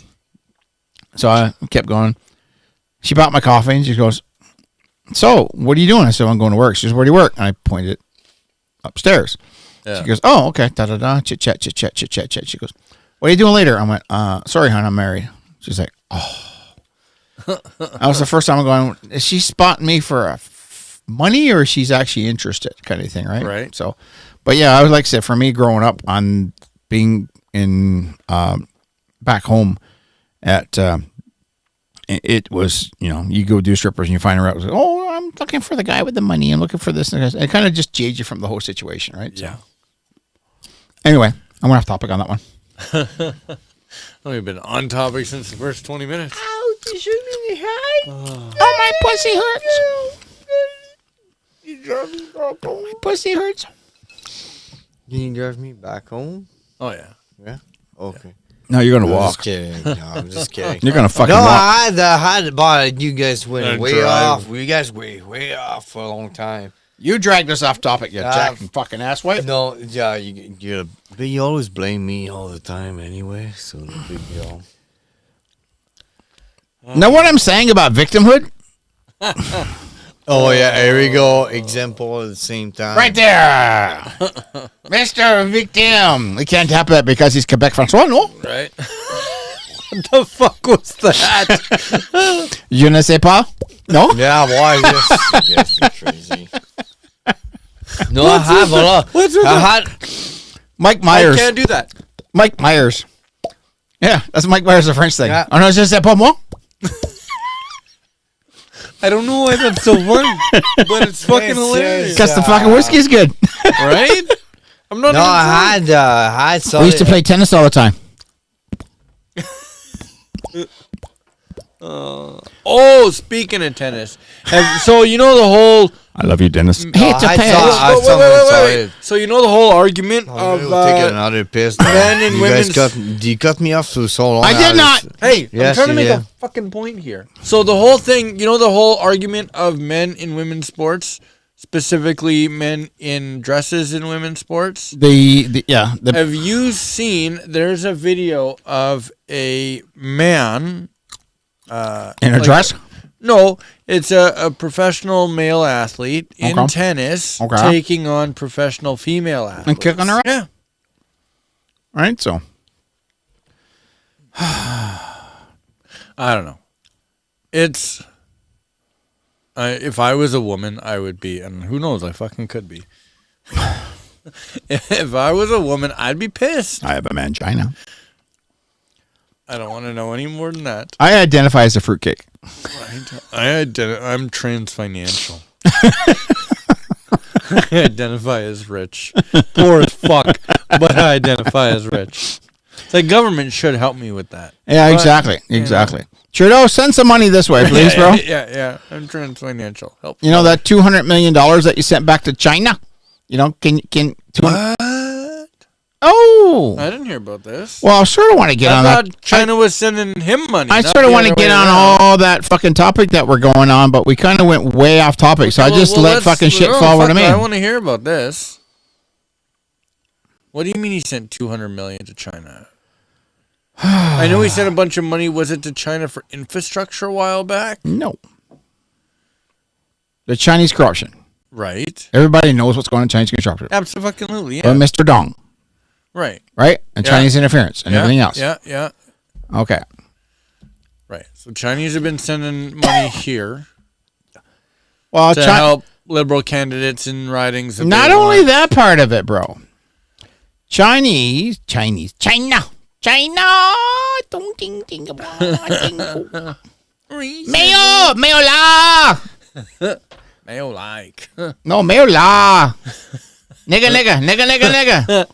S5: So I kept going. She bought my coffee and she goes, so what are you doing? I said, I'm going to work. She goes, where do you work? And I pointed upstairs. Yeah. She goes, oh, okay. Da-da-da. Chit-chat. She goes, What are you doing later? I went, sorry, hon, I'm married. She's like, oh. That was the first time I'm going, is she spotting me for money or she's actually interested kind of thing, right?
S6: Right.
S5: So, but yeah, I would like to say for me growing up on being in back home at it was, you go do strippers and you find out, oh, I'm looking for the guy with the money. I'm looking for this. And it kind of just jades you from the whole situation, right?
S6: Yeah.
S5: So, anyway, I went off topic on that one.
S6: We've been on topic since the first 20 minutes.
S5: Ouch, you shouldn't be high. Oh, my pussy hurts. My pussy hurts.
S2: Can you drive me back home?
S6: Oh, yeah.
S2: Yeah? Okay.
S5: No, you're going to
S2: I'm
S5: walk.
S2: just kidding. No, I'm just kidding.
S5: You're going to fucking
S2: No,
S5: walk.
S2: I had but you guys went way
S6: drive.
S2: off. You guys way off for a long time.
S5: You dragged us off topic, you jack and fucking asswipe.
S2: No, yeah, but you always blame me all the time anyway, so no big deal.
S5: Know what I'm saying about victimhood?
S2: Oh, yeah, here we go. Example at the same time.
S5: Right there. Mr. Victim. We can't tap that because he's Quebec Francois, no?
S6: Right. What the fuck was that?
S5: Je ne sais pas. No?
S2: Yeah, why? Yes, you're crazy. No, I have a lot.
S6: What's with that?
S5: Mike Myers.
S6: I can't do that.
S5: Mike Myers. Yeah, that's Mike Myers, the French thing.
S2: Yeah.
S5: Oh, no, je ne sais pas moi.
S6: I don't know why that's so funny, but it's fucking hilarious.
S5: Because the fucking whiskey's good.
S6: Right? I'm not.
S2: No, I had some.
S5: We used to play tennis all the time.
S6: Oh, speaking of tennis, so you know the whole.
S5: I love you, Dennis.
S6: Wait.
S2: Wait.
S6: So you know the whole argument of
S2: Take another piss.
S6: men and women's.
S2: You cut me off for so long.
S5: I did not.
S6: Hey,
S2: Yes,
S6: I'm trying to
S2: you
S6: make a
S2: did.
S6: fucking point here. So the whole thing, you know, the whole argument of men in women's sports, specifically men in dresses in women's sports.
S5: Have
S6: you seen? There's a video of a man
S5: in a dress.
S6: No, it's a professional male athlete in
S5: Okay.
S6: tennis
S5: Okay.
S6: taking on professional female athletes.
S5: And kicking her out?
S6: Yeah.
S5: All right, so.
S6: I don't know. It's if I was a woman, I would be, and who knows, I fucking could be. If I was a woman, I'd be pissed.
S5: I have a mangina.
S6: I don't want to know any more than that.
S5: I identify as a fruitcake.
S6: I'm trans financial. I identify as rich. Poor as fuck, but I identify as rich. The government should help me with that.
S5: Yeah,
S6: But,
S5: exactly.
S6: you know.
S5: Exactly. Trudeau, send some money this way, please, bro.
S6: Yeah. I'm trans financial. Help.
S5: You know that $200 million that you sent back to China? You know, can
S6: What?
S5: Oh,
S6: I didn't hear about this.
S5: well, I sort of want to get on
S6: I
S5: that.
S6: thought China was sending him money.
S5: I
S6: not
S5: sort of
S6: the
S5: want to
S6: other
S5: get
S6: way
S5: on
S6: around.
S5: all that fucking topic that we're going on, but we kind of went way off topic. So I just let
S6: let's-
S5: fucking shit
S6: no,
S5: fall over to
S6: fuck,
S5: me.
S6: I want to hear about this. What do you mean he sent $200 million to China? I know he sent a bunch of money. Was it to China for infrastructure a while back?
S5: No. The Chinese corruption.
S6: Right.
S5: Everybody knows what's going on in Chinese corruption.
S6: Absolutely. Yeah.
S5: Or Mr. Dong,
S6: Right.
S5: right? And
S6: Yeah.
S5: Chinese interference and
S6: Yeah,
S5: everything else.
S6: Yeah.
S5: Okay.
S6: Right. So Chinese have been sending money here
S5: Well,
S6: to help liberal candidates in ridings. that
S5: not
S6: they
S5: only
S6: want.
S5: that part of it, bro. China. Dong ding ding ding. Mayo la.
S6: Mayo like.
S5: No, mayo la. Nigga.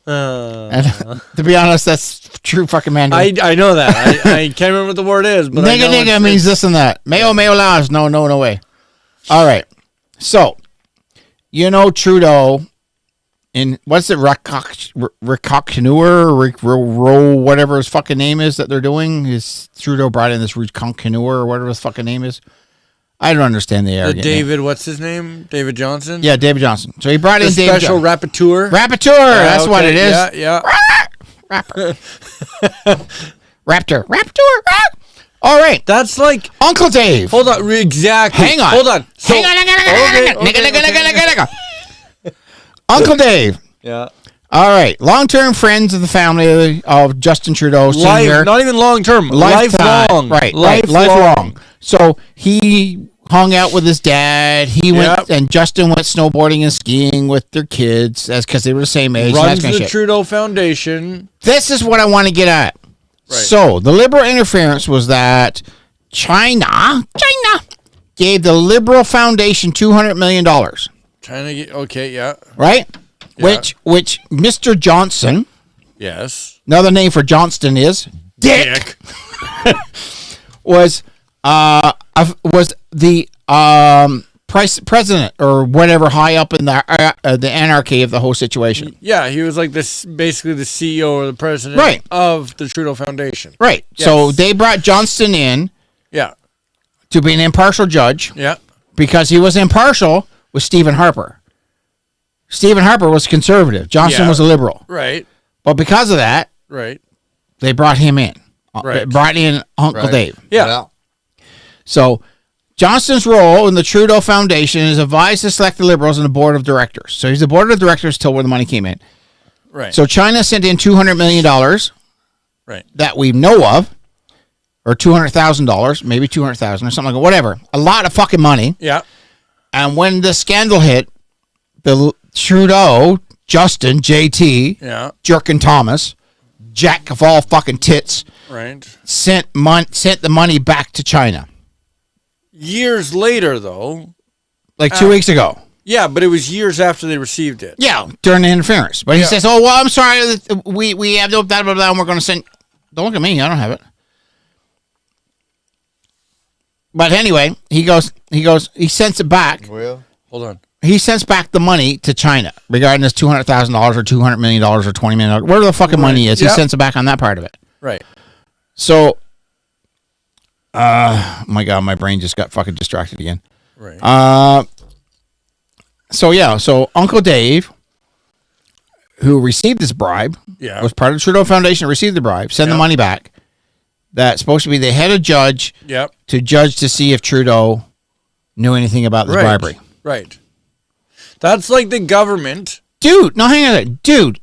S5: And, to be honest, that's true fucking Mandarin.
S6: I know that. I can't remember what the word is, but I know
S5: Nigga
S6: it's-
S5: means this and that. Mayo la. No way. All right. So, you know Trudeau in, what's it, Reconqueneur, whatever his fucking name is that they're doing, is Trudeau brought in this Reconqueneur or whatever his fucking name is. I don't understand the arrogant name.
S6: David, what's his name? David Johnson?
S5: Yeah, David Johnson. So he brought
S6: The
S5: in David
S6: special
S5: Johnson.
S6: rapporteur.
S5: That's what it is.
S6: Yeah.
S5: Rapper. Raptor. All right.
S6: That's like
S5: Uncle Dave.
S6: Hold on. Exactly.
S5: Hang on.
S6: Hold on.
S5: Hang on. Nigga. Uncle Dave.
S6: Yeah.
S5: All right. Long-term friends of the family of Justin Trudeau Sr.
S6: Not even long-term.
S5: Lifetime.
S6: Lifelong.
S5: Right.
S6: Lifelong.
S5: So he hung out with his dad. He went, and Justin went snowboarding and skiing with their kids because they were the same age.
S6: Runs the Trudeau Foundation.
S5: This is what I want to get at.
S6: Right.
S5: So the Liberal interference was that China gave the Liberal Foundation $200 million.
S6: Trying to get okay, yeah.
S5: Right?
S6: Yeah.
S5: Which Mr. Johnson,
S6: yes,
S5: another name for Johnston is Dick. was the president or whatever high up in the anarchy of the whole situation.
S6: Yeah, he was like this, basically the CEO or the president of the Trudeau Foundation.
S5: Right.
S6: Yes.
S5: So they brought Johnston in.
S6: Yeah.
S5: To be an impartial judge.
S6: Yeah.
S5: Because he was impartial with Stephen Harper. Stephen Harper was conservative. Johnson was a liberal.
S6: Right.
S5: But because of that, they brought him in. They brought in Uncle Dave.
S6: Yeah.
S5: So Johnston's role in the Trudeau Foundation is advised to select the Liberals on the board of directors. So he's the board of directors till where the money came in.
S6: Right.
S5: So China sent in $200 million that we know of, or $200,000, maybe $200,000 or something like that, whatever. A lot of fucking money.
S6: Yeah.
S5: And when the scandal hit, the Trudeau, Justin, JT, Jerkin Thomas, Jack of all fucking tits, sent the money back to China.
S6: Years later, though.
S5: Like 2 weeks ago.
S6: Yeah, but it was years after they received it.
S5: Yeah, during the interference. But he says, oh, well, I'm sorry, we have no blah, blah, blah, and we're going to send... Don't look at me, I don't have it. But anyway, he sends it back.
S2: Well,
S6: hold on.
S5: He sends back the money to China regarding this $200,000 or $200 million or $20 million, whatever the fucking money is. He sends it back on that part of it.
S6: Right.
S5: So, my God, my brain just got fucking distracted again.
S6: Right.
S5: So Uncle Dave, who received this bribe, was part of the Trudeau Foundation, received the bribe, send the money back. That's supposed to be the head of judge to judge to see if Trudeau knew anything about this bribery.
S6: Right. That's like the government.
S5: Dude, no, hang on a second. Dude,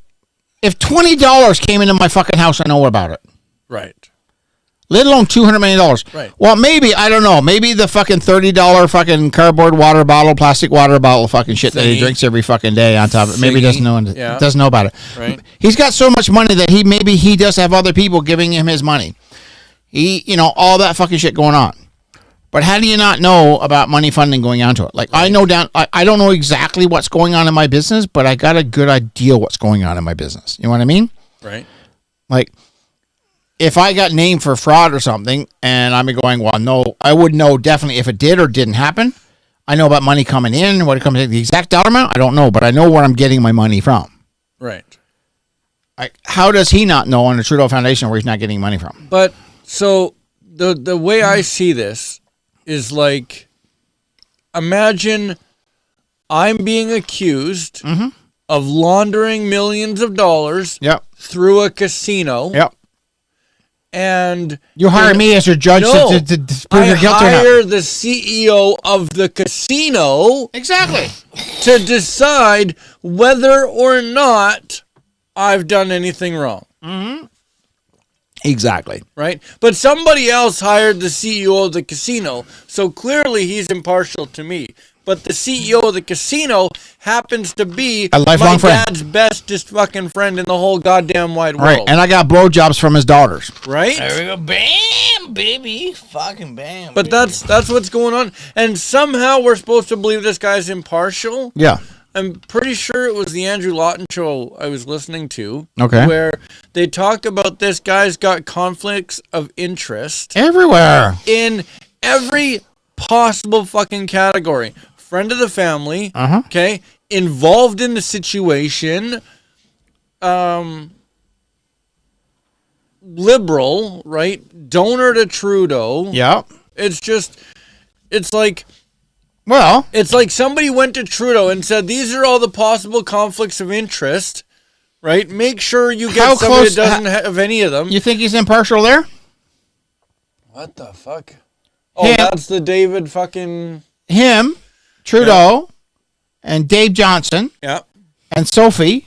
S5: if $20 came into my fucking house, I know about it.
S6: Right.
S5: Let alone $200 million.
S6: Right.
S5: Well, maybe, I don't know. Maybe the fucking $30 fucking cardboard water bottle, plastic water bottle fucking shit that he drinks every fucking day on top of it. Maybe he doesn't know about it.
S6: Right.
S5: He's got so much money that he does have other people giving him his money. All that fucking shit going on. But how do you not know about money funding going onto it? Like, I know I don't know exactly what's going on in my business, but I got a good idea what's going on in my business. You know what I mean?
S6: Right.
S5: Like, if I got named for fraud or something, and I'm going, well, no, I would know definitely if it did or didn't happen. I know about money coming in, what it comes in, the exact dollar amount, I don't know, but I know where I'm getting my money from.
S6: Right.
S5: How does he not know on the Trudeau Foundation where he's not getting money from?
S6: But, so, the way I see this is like, imagine I'm being accused of laundering millions of dollars through a casino.
S5: Yep.
S6: And
S5: you hire me as your judge to prove your guilt or not.
S6: I hire the CEO of the casino to decide whether or not I've done anything wrong.
S5: Mm-hmm. Exactly.
S6: Right? But somebody else hired the CEO of the casino, so clearly he's impartial to me. But the CEO of the casino happens to be
S5: a lifelong
S6: my
S5: friend.
S6: dad's bestest fucking friend in the whole goddamn wide world.
S5: Right, and I got blowjobs from his daughters.
S6: Right?
S2: There we go. Bam, baby. Fucking bam.
S6: But that's what's going on. And somehow we're supposed to believe this guy's impartial.
S5: Yeah.
S6: I'm pretty sure it was the Andrew Lawton show I was listening to.
S5: Okay.
S6: Where they talk about this guy's got conflicts of interest.
S5: Everywhere.
S6: In every possible fucking category. Friend of the family. Okay. Involved in the situation. Liberal, right? Donor to Trudeau.
S5: Yeah.
S6: It's like...
S5: Well,
S6: it's like somebody went to Trudeau and said, these are all the possible conflicts of interest, right? Make sure you get somebody that doesn't have any of them.
S5: You think he's impartial there?
S6: What the fuck? Oh, that's the David fucking...
S5: Him, Trudeau, and Dave Johnson, and Sophie,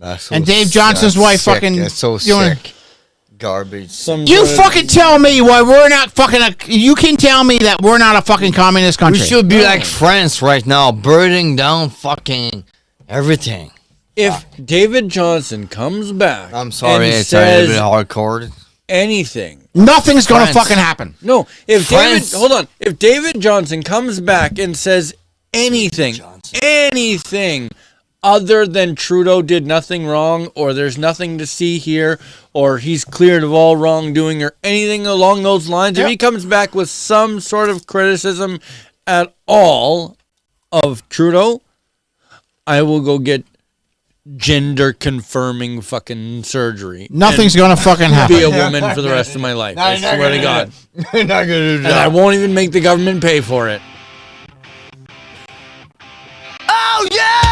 S2: That's so
S5: And Dave Johnson's
S2: that's
S5: wife
S2: sick.
S5: fucking
S2: It's so
S5: doing-
S2: sick. Garbage.
S5: You fucking tell me why we're not fucking. You can tell me that we're not a fucking communist country.
S2: We should be like France right now, burning down fucking everything.
S6: If David Johnson comes back,
S2: I'm sorry,
S6: and
S2: it's a
S6: says
S2: little bit hardcore.
S6: anything,
S5: Nothing's gonna
S2: France.
S5: fucking happen.
S6: no. If
S2: France.
S6: if David Johnson comes back and says anything other than Trudeau did nothing wrong, or there's nothing to see here, or he's cleared of all wrongdoing, or anything along those lines, if he comes back with some sort of criticism at all of Trudeau, I will go get gender confirming fucking surgery.
S5: Nothing's gonna fucking happen.
S6: Be a woman for the rest of my life. I swear to God.
S2: You're not gonna do
S6: And I won't even make the government pay for it.
S2: Oh yeah!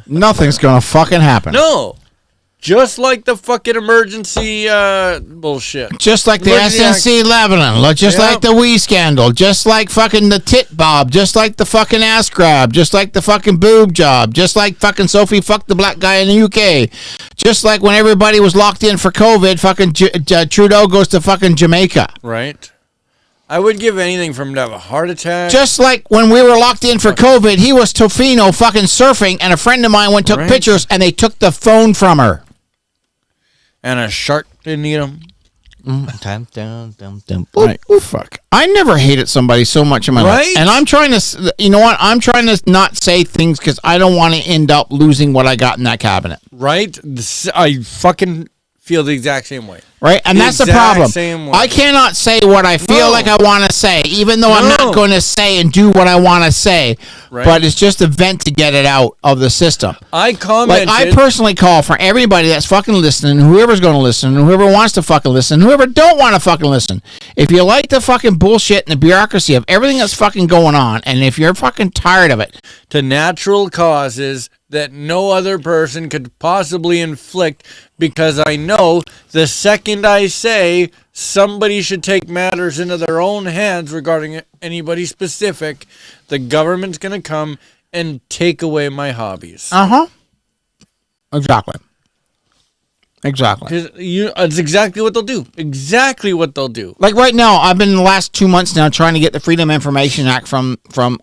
S5: Nothing's gonna fucking happen.
S6: No. Just like the fucking emergency bullshit.
S5: Just like the
S6: Emergency
S5: SNC Lebanon, just
S6: Yeah.
S5: like the Wee scandal, just like fucking the tit bob, just like the fucking ass grab, just like the fucking boob job, just like fucking Sophie fucked the black guy in the UK, just like when everybody was locked in for COVID, fucking Trudeau goes to fucking Jamaica.
S6: Right. I would give anything for him to have a heart attack.
S5: Just like when we were locked in for COVID, he was Tofino fucking surfing, and a friend of mine took
S6: Right.
S5: pictures, and they took the phone from her.
S6: And a shark didn't eat him.
S5: Right. Fuck. I never hated somebody so much in my life.
S6: Right?
S5: And I'm trying to, you know what? I'm trying to not say things because I don't want to end up losing what I got in that cabinet.
S6: Right? I fucking feel the exact same way.
S5: Right? And that's the
S6: Exact
S5: problem.
S6: same way.
S5: I cannot say what I feel like I want to say, even though I'm not going to say and do what I want to say.
S6: Right.
S5: But it's just a vent to get it out of the system.
S6: I
S5: Like,
S6: commented.
S5: I personally call for everybody that's fucking listening, whoever's going to listen, whoever wants to fucking listen, whoever don't want to fucking listen. If you like the fucking bullshit and the bureaucracy of everything that's fucking going on, and if you're fucking tired of it,
S6: to natural causes that no other person could possibly inflict, because I know the second I say somebody should take matters into their own hands regarding anybody specific, the government's going to come and take away my hobbies.
S5: Exactly.
S6: It's exactly what they'll do. Exactly what they'll do.
S5: Like right now, I've been in the last 2 months now trying to get the Freedom Information Act from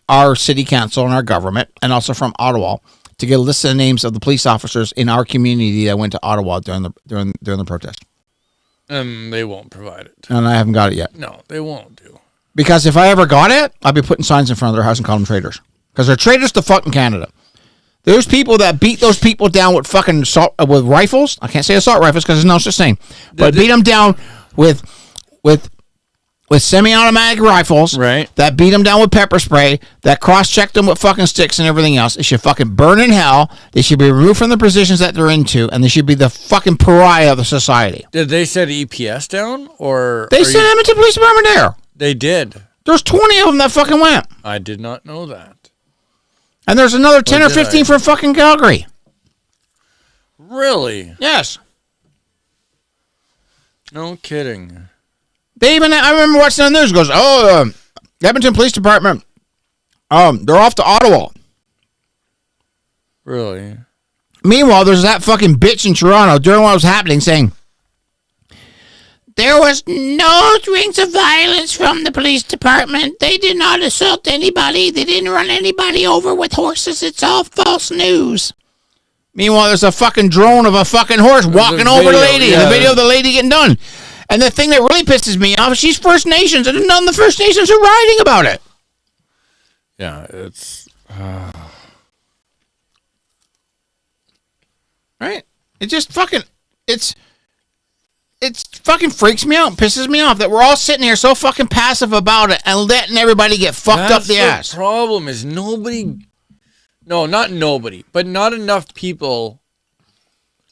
S5: our city council and our government, and also from Ottawa, to get a list of the names of the police officers in our community that went to Ottawa during the protest.
S6: They won't provide it.
S5: And I haven't got it yet.
S6: No, they won't do.
S5: Because if I ever got it, I'd be putting signs in front of their house and calling them traitors. Because they're traitors to fucking Canada. There's people that beat those people down with fucking with rifles. I can't say assault rifles because there's no such thing. But beat them down with semi-automatic rifles.
S6: Right.
S5: That beat them down with pepper spray. That cross-checked them with fucking sticks and everything else. They should fucking burn in hell. They should be removed from the positions that they're into, and they should be the fucking pariah of the society.
S6: Did they set EPS down, or
S5: They sent Edmonton Police Department there.
S6: They did.
S5: There's 20 of them that fucking went.
S6: I did not know that.
S5: And there's another 10 or
S6: did
S5: 15
S6: I?
S5: from fucking Calgary.
S6: Really?
S5: Yes.
S6: No kidding.
S5: They even, I remember watching on the news, goes, Edmonton Police Department, they're off to Ottawa.
S6: Really?
S5: Meanwhile, there's that fucking bitch in Toronto during what was happening saying, there was no rings of violence from the police department. They did not assault anybody. They didn't run anybody over with horses. It's all false news. Meanwhile, there's a fucking drone of a fucking horse walking over the lady.
S6: yeah.
S5: The video of the lady getting done. And the thing that really pisses me off, she's First Nations, and none of the First Nations are writing about it.
S6: Yeah, it's...
S5: Right? It just fucking... It fucking freaks me out and pisses me off that we're all sitting here so fucking passive about it and letting everybody get fucked up the ass.
S6: The problem is nobody... No, not nobody, but not enough people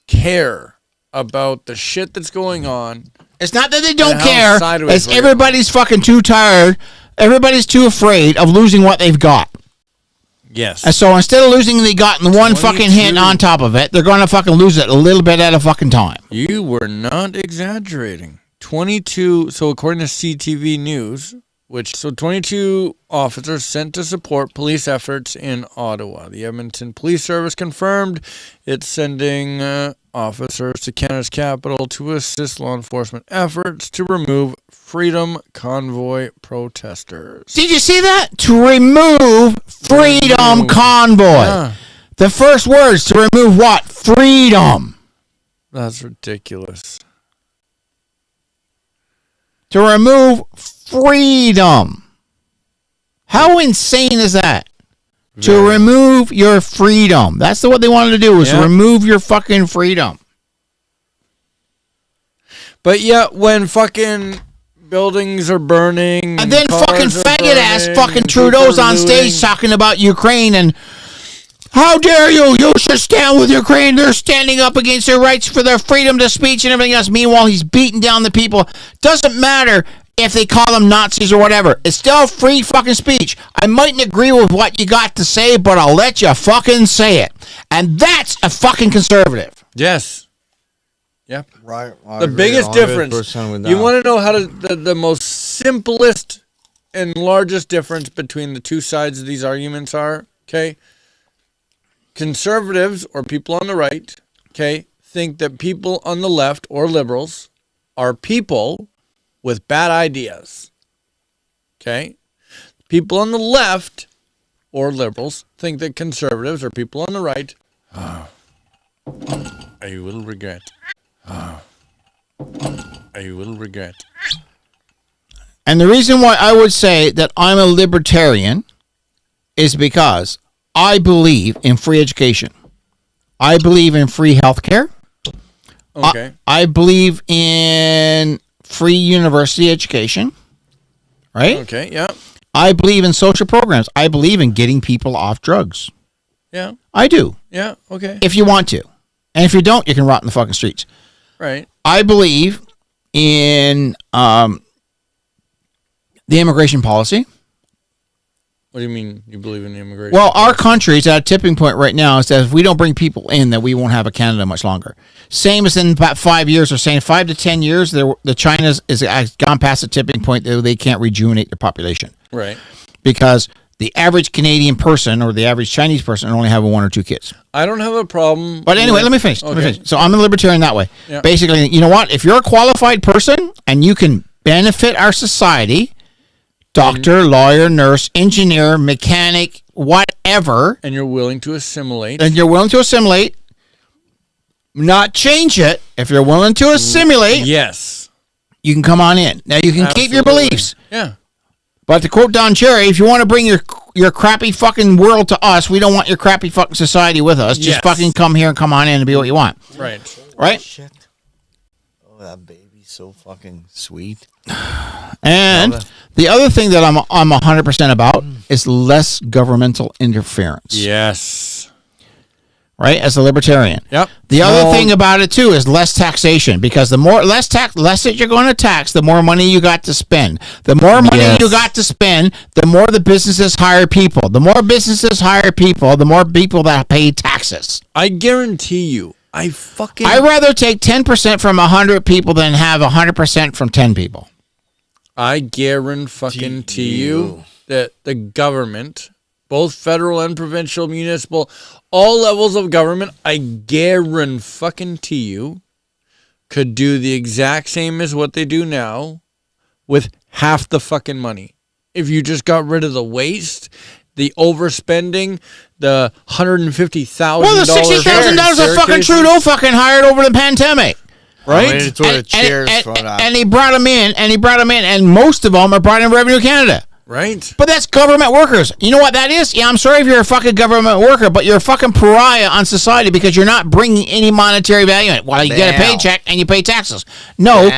S6: care about the shit that's going on.
S5: It's not that they don't
S6: and how
S5: care.
S6: sideways
S5: It's
S6: we're
S5: everybody's fucking too tired. Everybody's too afraid of losing what they've got.
S6: Yes.
S5: And so instead of losing they got in one fucking hit
S6: 22.
S5: on top of it, they're going to fucking lose it a little bit at a fucking time.
S6: You were not exaggerating. 22. So according to CTV News, 22 officers sent to support police efforts in Ottawa. The Edmonton Police Service confirmed it's sending officers to Canada's capital to assist law enforcement efforts to remove Freedom Convoy protesters.
S5: Did you see that? To remove Freedom Convoy.
S6: Yeah.
S5: The first words to remove what? Freedom.
S6: That's ridiculous.
S5: To remove freedom. How insane is that? To remove your freedom. That's what they wanted to do, was to remove your fucking freedom.
S6: But yet, when fucking buildings are burning,
S5: and then fucking faggot ass fucking Trudeau's on stage talking about Ukraine and how dare you? You should stand with Ukraine. They're standing up against their rights for their freedom to speech and everything else. Meanwhile, he's beating down the people. Doesn't matter if they call them Nazis or whatever. It's still free fucking speech. I mightn't agree with what you got to say, but I'll let you fucking say it. And that's a fucking conservative.
S6: Yes. Yep.
S2: Right.
S6: The biggest difference. You want to know how the most simplest and largest difference between the two sides of these arguments are? Okay. Conservatives, or people on the right, okay, think that people on the left, or liberals, are people with bad ideas. Okay? People on the left, or liberals, think that conservatives, or people on the right, you will regret. You will regret.
S5: And the reason why I would say that I'm a libertarian is because I believe in free education. I believe in free healthcare.
S6: Okay.
S5: I believe in free university education. Right?
S6: Okay, yeah.
S5: I believe in social programs. I believe in getting people off drugs.
S6: Yeah.
S5: I do.
S6: Yeah, okay.
S5: If you want to. And if you don't, you can rot in the fucking streets.
S6: Right.
S5: I believe in the immigration policy.
S6: What do you mean you believe in the immigration?
S5: Well, our country is at a tipping point right now. Is that if we don't bring people in, that we won't have a Canada much longer. Same as in about 5 years, or saying 5 to 10 years, the China has gone past the tipping point that they can't rejuvenate their population.
S6: Right.
S5: Because the average Canadian person or the average Chinese person only have 1 or 2 kids.
S6: I don't have a problem.
S5: But anyway, let me finish.
S6: Okay.
S5: So I'm a libertarian that way.
S6: Yeah.
S5: Basically, you know what? If you're a qualified person and you can benefit our society, doctor, lawyer, nurse, engineer, mechanic, whatever.
S6: And you're willing to assimilate.
S5: Not change it. If you're willing to assimilate.
S6: Yes.
S5: You can come on in. Now, you can keep your beliefs.
S6: Yeah.
S5: But to quote Don Cherry, if you want to bring your crappy fucking world to us, we don't want your crappy fucking society with us. Just fucking come here and come on in and be what you want.
S6: Right.
S5: Right?
S2: Shit. Oh, that baby's so fucking sweet.
S5: And the other thing that I'm 100% about is less governmental interference.
S6: Yes.
S5: Right? As a libertarian.
S6: Yep.
S5: The other thing about it too is less taxation, because the more less that you're going to tax, the more money you got to spend. The more money you got to spend, the more the businesses hire people. The more businesses hire people, the more people that pay taxes.
S6: I guarantee you, I'd
S5: rather take 10% from 100 people than have 100% from 10 people.
S6: I guarantee you that the government, both federal and provincial, municipal, all levels of government, I guarantee you, could do the exact same as what they do now with half the fucking money. If you just got rid of the waste, the overspending, the $150,000.
S5: Well, the $60,000 that fucking Trudeau fucking hired over the pandemic. Right?
S2: I mean, it's what it cheers for that.
S5: And he brought them in, and most of them are brought in Revenue Canada.
S6: Right.
S5: But that's government workers. You know what that is? Yeah, I'm sorry if you're a fucking government worker, but you're a fucking pariah on society because you're not bringing any monetary value in it. Well, you get a paycheck and you pay taxes. No,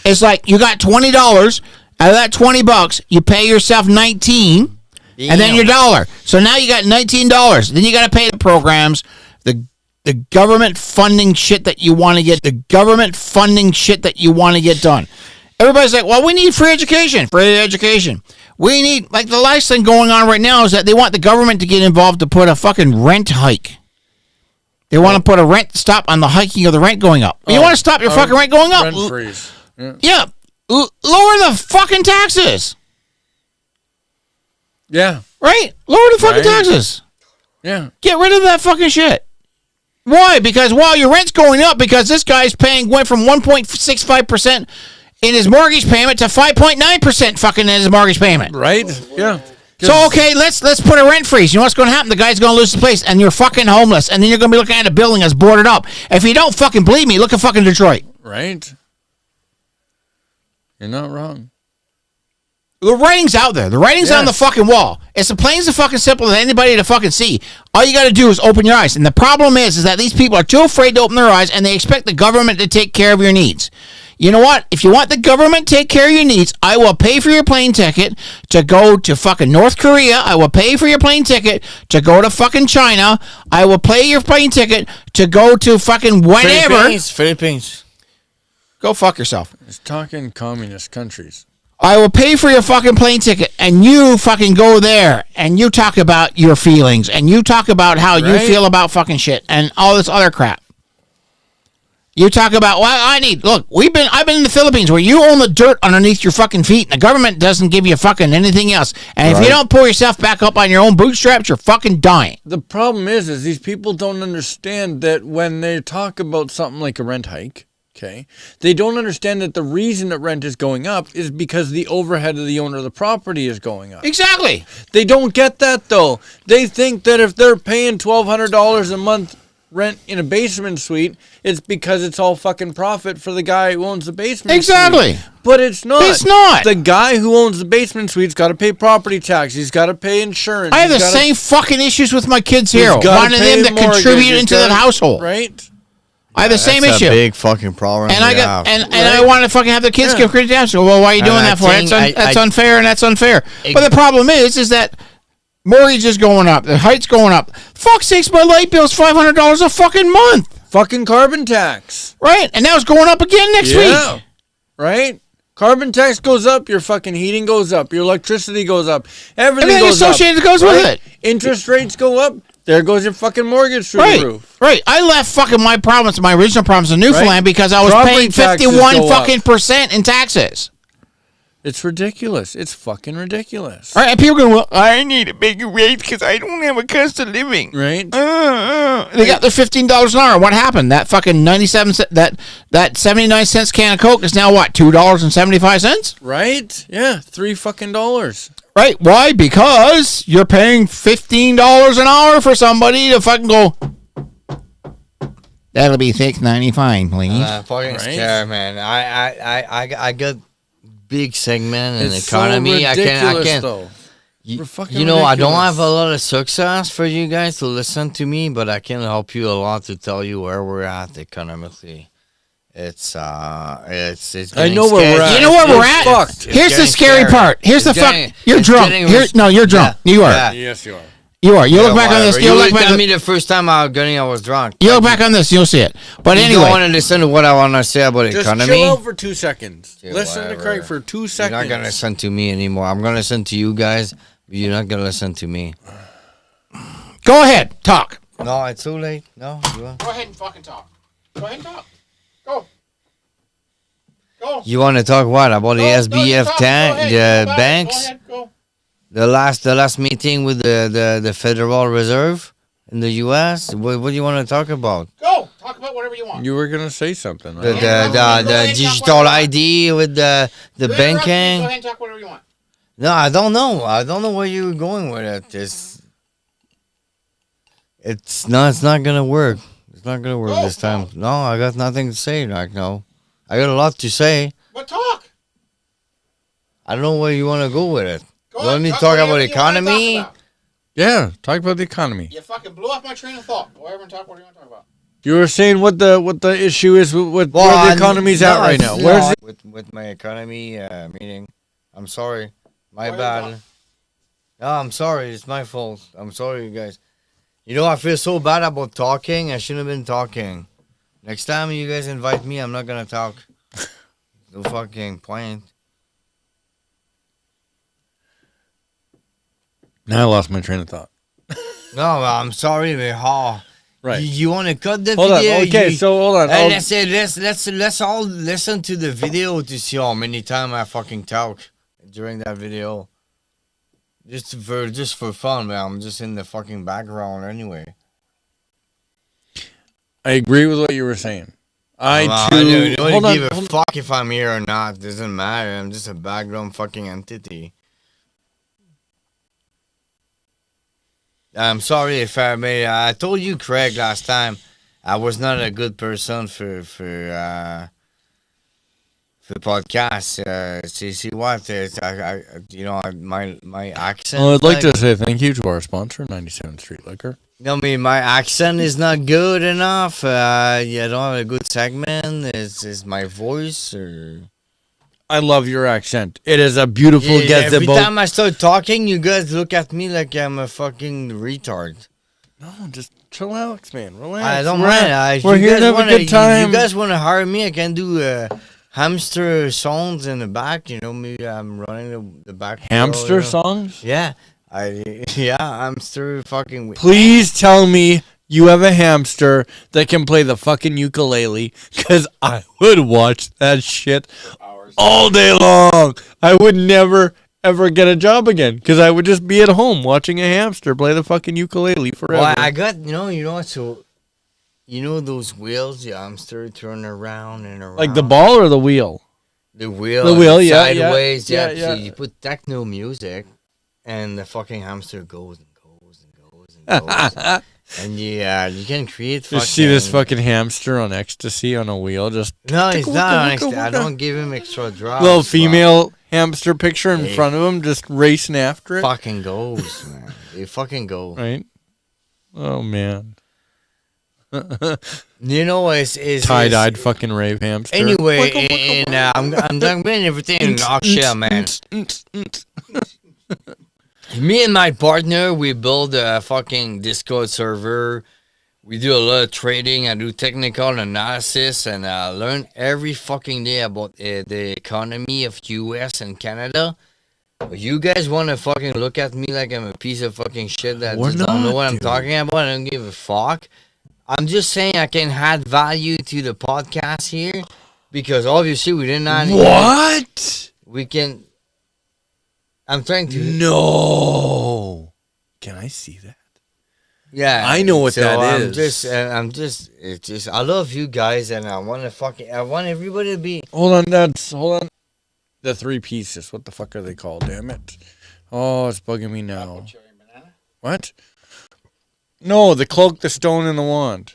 S5: it's like you got $20. Out of that $20, you pay yourself $19, and then your $1. So now you got $19. Then you got to pay the programs, the government funding shit that you want to get, done. Everybody's like, well, we need free education. We need, like, the last thing going on right now is that they want the government to get involved to put a fucking rent hike. They want to put a rent stop on the hiking of the rent going up. You want to stop your fucking rent going up?
S6: Rent freeze.
S5: Yeah. lower the fucking taxes.
S6: Yeah.
S5: Right? Lower the fucking taxes.
S6: Yeah.
S5: Get rid of that fucking shit. Why? Because while your rent's going up, because this guy's went from 1.65% in his mortgage payment to 5.9% fucking in his mortgage payment.
S6: Right? Yeah.
S5: So okay, let's put a rent freeze. You know what's going to happen? The guy's going to lose his place, and you're fucking homeless, and then you're going to be looking at a building that's boarded up. If you don't fucking believe me, look at fucking Detroit.
S6: Right. You're not wrong.
S5: The writing's out there. The writing's on the fucking wall. It's the plain as fucking simple as anybody to fucking see. All you got to do is open your eyes. And the problem is that these people are too afraid to open their eyes, and they expect the government to take care of your needs. You know what? If you want the government to take care of your needs, I will pay for your plane ticket to go to fucking North Korea. I will pay for your plane ticket to go to fucking China. I will pay your plane ticket to go to fucking whatever.
S2: Philippines.
S5: Go fuck yourself.
S6: It's talking communist countries.
S5: I will pay for your fucking plane ticket, and you fucking go there, and you talk about your feelings, and you talk about how you feel about fucking shit, and all this other crap. You talk about, look, I've been in the Philippines where you own the dirt underneath your fucking feet, and the government doesn't give you fucking anything else. And if you don't pull yourself back up on your own bootstraps, you're fucking dying.
S6: The problem is these people don't understand that when they talk about something like a rent hike, okay, they don't understand that the reason that rent is going up is because the overhead of the owner of the property is going up.
S5: Exactly.
S6: They don't get that, though. They think that if they're paying $1,200 a month rent in a basement suite, it's because it's all fucking profit for the guy who owns the basement
S5: Exactly.
S6: suite. But it's not.
S5: It's not.
S6: The guy who owns the basement suite's got to pay property tax. He's got to pay insurance.
S5: I have the same fucking issues with my kids here.
S6: He's gotta
S5: Wanting
S6: pay
S5: them to
S6: mortgage.
S5: contribute
S6: He's
S5: into
S6: gotta-
S5: that household.
S6: Right?
S5: I have the same
S2: That's
S5: issue.
S2: a big fucking problem.
S5: And I got
S2: have.
S5: and I want to fucking have the kids give credit down. So, well, why are you
S2: And
S5: doing
S2: I
S5: that for?
S2: think
S5: That's
S2: I-
S5: unfair, and that's unfair. But the problem is that mortgage is going up, the height's going up. Fuck sakes, my light bill's $500 a fucking month.
S6: Fucking carbon tax.
S5: Right, and now it's going up again next week.
S6: Right? Carbon tax goes up, your fucking heating goes up, your electricity goes up, everything goes
S5: associated
S6: up,
S5: goes with it.
S6: Interest rates go up. There goes your fucking mortgage through
S5: Right,
S6: the roof.
S5: right. I left fucking my original province in Newfoundland
S6: Right.
S5: because I was
S6: Property
S5: paying
S6: taxes
S5: 51
S6: go up.
S5: fucking percent in taxes.
S6: It's ridiculous. It's fucking ridiculous.
S5: All right, and people go, well, I need a bigger rate because I don't have a cost of living.
S6: Right?
S5: They got their $15 an hour. What happened? That fucking 97 cent, that 79 cents can of Coke is now what, $2.75?
S6: Right? Yeah, $3 fucking dollars.
S5: Right? Why? Because you're paying $15 an hour for somebody to fucking go. That'll be $6.95, please.
S2: Fucking scared, man. I got big segment in the
S6: It's so
S2: economy. I
S6: ridiculous,
S2: can't.
S6: though.
S2: You,
S6: We're fucking
S2: you know, I don't
S6: ridiculous.
S2: have a lot of success for you guys to listen to me, but I can help you a lot to tell you where we're at economically. It's
S6: I know where we're at.
S5: You know where we're
S6: It's
S5: at?
S6: fucked.
S5: Here's the scary part. Here's the fuck. You're drunk. No, you're drunk. You are.
S2: Yeah.
S6: Yes, you are.
S5: You are. You look back on this.
S2: You
S5: You look
S2: looked
S5: back
S2: at
S5: on
S2: me the first time I was drunk.
S5: You look back on this. You'll see it. But
S2: You
S5: anyway,
S2: don't want to listen to what I want to say about
S6: Just
S2: economy.
S6: chill out for 2 seconds.
S2: Yeah,
S6: Listen
S2: whatever.
S6: to Craig for 2
S2: You're
S6: seconds.
S2: not gonna listen to me anymore. I'm gonna listen to you guys, but you're not gonna listen to me.
S5: go ahead. Talk.
S2: No, it's too late. No, you want?
S5: Go ahead and fucking talk. Go ahead and talk. Go. Go.
S2: You want to talk what about the SBF tank, the banks, the last meeting with the Federal Reserve in the U.S. What do you want to talk about?
S5: Go. Talk about whatever you want.
S6: You were going to say something,
S2: The
S6: right?
S2: the digital ID with the
S5: Go
S2: banking.
S5: ahead and talk whatever you want.
S2: No, I don't know. I don't know where you're going with it. It's not gonna work. It's not gonna work this time. No, I got nothing to say right now. I got a lot to say.
S5: But talk.
S2: I don't know where you want to go with it.
S5: Go
S2: You want
S5: ahead,
S2: me to
S5: talk
S2: talk
S5: whatever
S2: about
S5: you wanna talk
S2: economy?
S5: about.
S6: Yeah, talk about the economy.
S5: You fucking blew off my train of thought. Go ahead and talk whatever you want to talk about.
S6: You were saying what the issue is with where the economy's at right now. Where's it?
S2: with my economy meeting? I'm sorry. My bad. No, I'm sorry. It's my fault. I'm sorry, you guys. You know, I feel so bad about talking. I shouldn't have been talking. Next time you guys invite me, I'm not gonna talk. No fucking point.
S6: Now I lost my train of thought.
S2: No, I'm sorry, but
S6: Right.
S2: You want to cut the
S6: Hold on.
S2: video?
S6: Okay, so hold on.
S2: Let's all listen to the video to see how many times I fucking talk during that video. Just for fun, man. I'm just in the fucking background anyway.
S6: I agree with what you were saying. I
S2: don't give a fuck if I'm here or not. Doesn't matter. I'm just a background fucking entity. I'm sorry if I told you, Craig, last time I was not a good person for podcasts. See what? My accent.
S6: Well, I'd like to say thank you to our sponsor, 97th Street Liquor.
S2: I mean, my accent is not good enough. I don't have a good segment. Is my voice or?
S6: I love your accent. It is a beautiful
S2: Every time I start talking, you guys look at me like I'm a fucking retard.
S6: No, just chillax, man. Relax.
S2: I don't mind.
S6: We're here to have a good time.
S2: You guys want to hire me? I can do hamster songs in the back. You know me. I'm running the back.
S6: Hamster songs?
S2: Yeah. Hamster fucking.
S6: Please tell me you have a hamster that can play the fucking ukulele, because I would watch that shit all day long. I would never, ever get a job again, because I would just be at home watching a hamster play the fucking ukulele forever.
S2: Well, I got, so, those wheels the hamster turn around and around.
S6: Like the ball or the wheel?
S2: The wheel.
S6: The wheel, yeah.
S2: Sideways,
S6: Yeah.
S2: So you put techno music. And the fucking hamster goes and goes and goes and goes. And you can create fucking...
S6: Just see this fucking hamster on ecstasy on a wheel, just...
S2: No, he's not on ecstasy. I don't give him extra drugs.
S6: Little female hamster picture in front of him, just racing after it.
S2: Fucking goes, man. They fucking go.
S6: Right? Oh, man.
S2: It's...
S6: Tie-dyed fucking rave hamster.
S2: Anyway, I'm done with everything in nutshell, man. Me and my partner, we build a fucking Discord server. We do a lot of trading. I do technical analysis, and I learn every fucking day about the economy of US and Canada. But you guys want to fucking look at me like I'm a piece of fucking shit that just don't know what I'm talking about. I don't give a fuck. I'm just saying I can add value to the podcast here, because obviously we didn't add...
S6: What?
S2: We can... I'm trying to...
S6: No. Can I see that?
S2: Yeah.
S6: I know what that is.
S2: It's just, I love you guys, and I want everybody to be...
S6: Hold on. The three pieces. What the fuck are they called? Damn it. Oh, it's bugging me now. Apple, cherry, banana? What? No, the cloak, the stone, and the wand.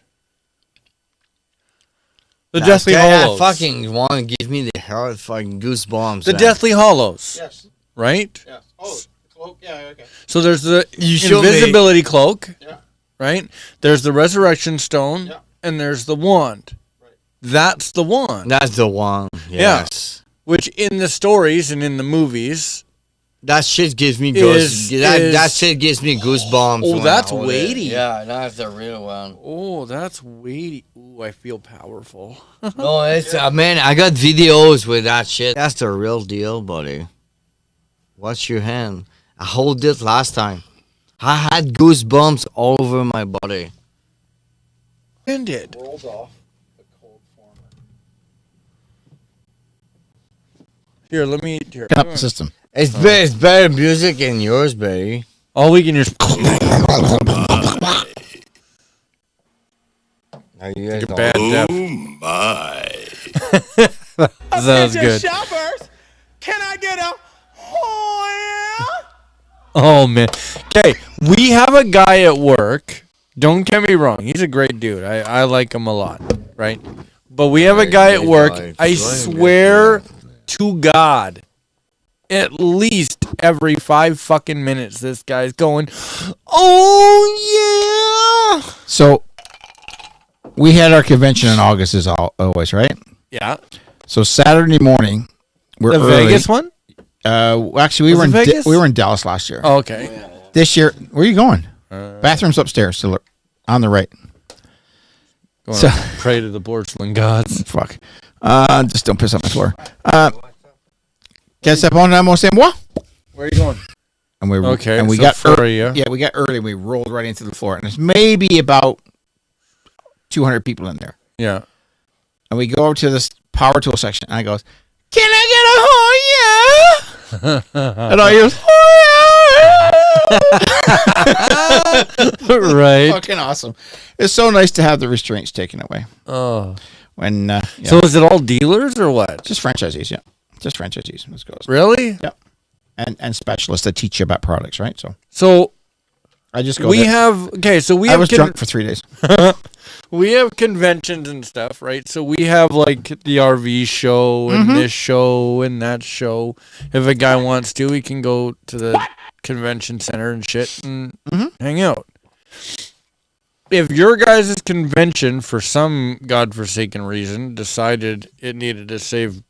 S6: The Deathly Hollows.
S2: I fucking want to give me the hell fucking goosebumps.
S6: The Deathly Hollows.
S5: Yes.
S6: Right?
S5: Yeah. Oh, the cloak. Yeah, okay.
S6: So there's the invisibility cloak. Yeah. Right? There's the resurrection stone. Yeah. And there's the wand. Right. That's the wand.
S2: That's the wand. Yes.
S6: Yeah. Which in the stories and in the movies,
S2: that shit gives me that shit gives me goosebumps.
S6: Oh, that's weighty.
S2: Yeah, that's the real one.
S6: Oh, that's weighty. Ooh, I feel powerful.
S2: No, it's man, I got videos with that shit. That's the real deal, buddy. Watch your hand. I hold it last time. I had goosebumps all over my body.
S6: And it
S5: rolls off the cold former.
S6: Here, let me here.
S5: Up the system.
S2: It's better music than yours, buddy.
S6: All we can hear is
S2: you
S6: a bad deaf.
S2: My.
S6: That was good.
S12: Shoppers, can I get a
S6: Oh man. Okay, we have a guy at work. Don't get me wrong. He's a great dude. I like him a lot, right? But we have a guy at work. I swear to God, at least every 5 fucking minutes, this guy's going, "Oh yeah!"
S5: So we had our convention in August, as always, right?
S6: Yeah.
S5: So Saturday morning, we're
S6: the
S5: early.
S6: Vegas one.
S5: Actually, we were in Dallas last year.
S6: Oh, okay.
S5: This year, where are you going? Bathroom's upstairs, on the right.
S6: So pray to the porcelain gods.
S5: Fuck. Just don't piss up my floor. Qu'est-ce qu'on c'est moi?
S6: Where are you going?
S5: And we
S6: okay.
S5: And we
S6: so
S5: got
S6: early.
S5: Yeah, we got early. And we rolled right into the floor, and it's maybe about 200 people in there.
S6: Yeah.
S5: And we go over to this power tool section, and I goes, "Can I get a oh yeah?" And I goes, "Oh yeah!"
S6: Right.
S5: Fucking awesome. It's so nice to have the restraints taken away.
S6: Oh.
S5: When yeah.
S6: So is it all dealers or what?
S5: Just franchisees, yeah. Just franchisees. Let's go.
S6: Really?
S5: Yep. And specialists that teach you about products, right?
S6: So
S5: I just go.
S6: We
S5: there.
S6: have okay. So we
S5: I
S6: have
S5: was drunk for 3 days.
S6: We have conventions and stuff, right? So we have like the RV show and this show and that show. If a guy wants to, he can go to the convention center and shit and hang out. If your guys' convention, for some godforsaken reason, decided it needed to save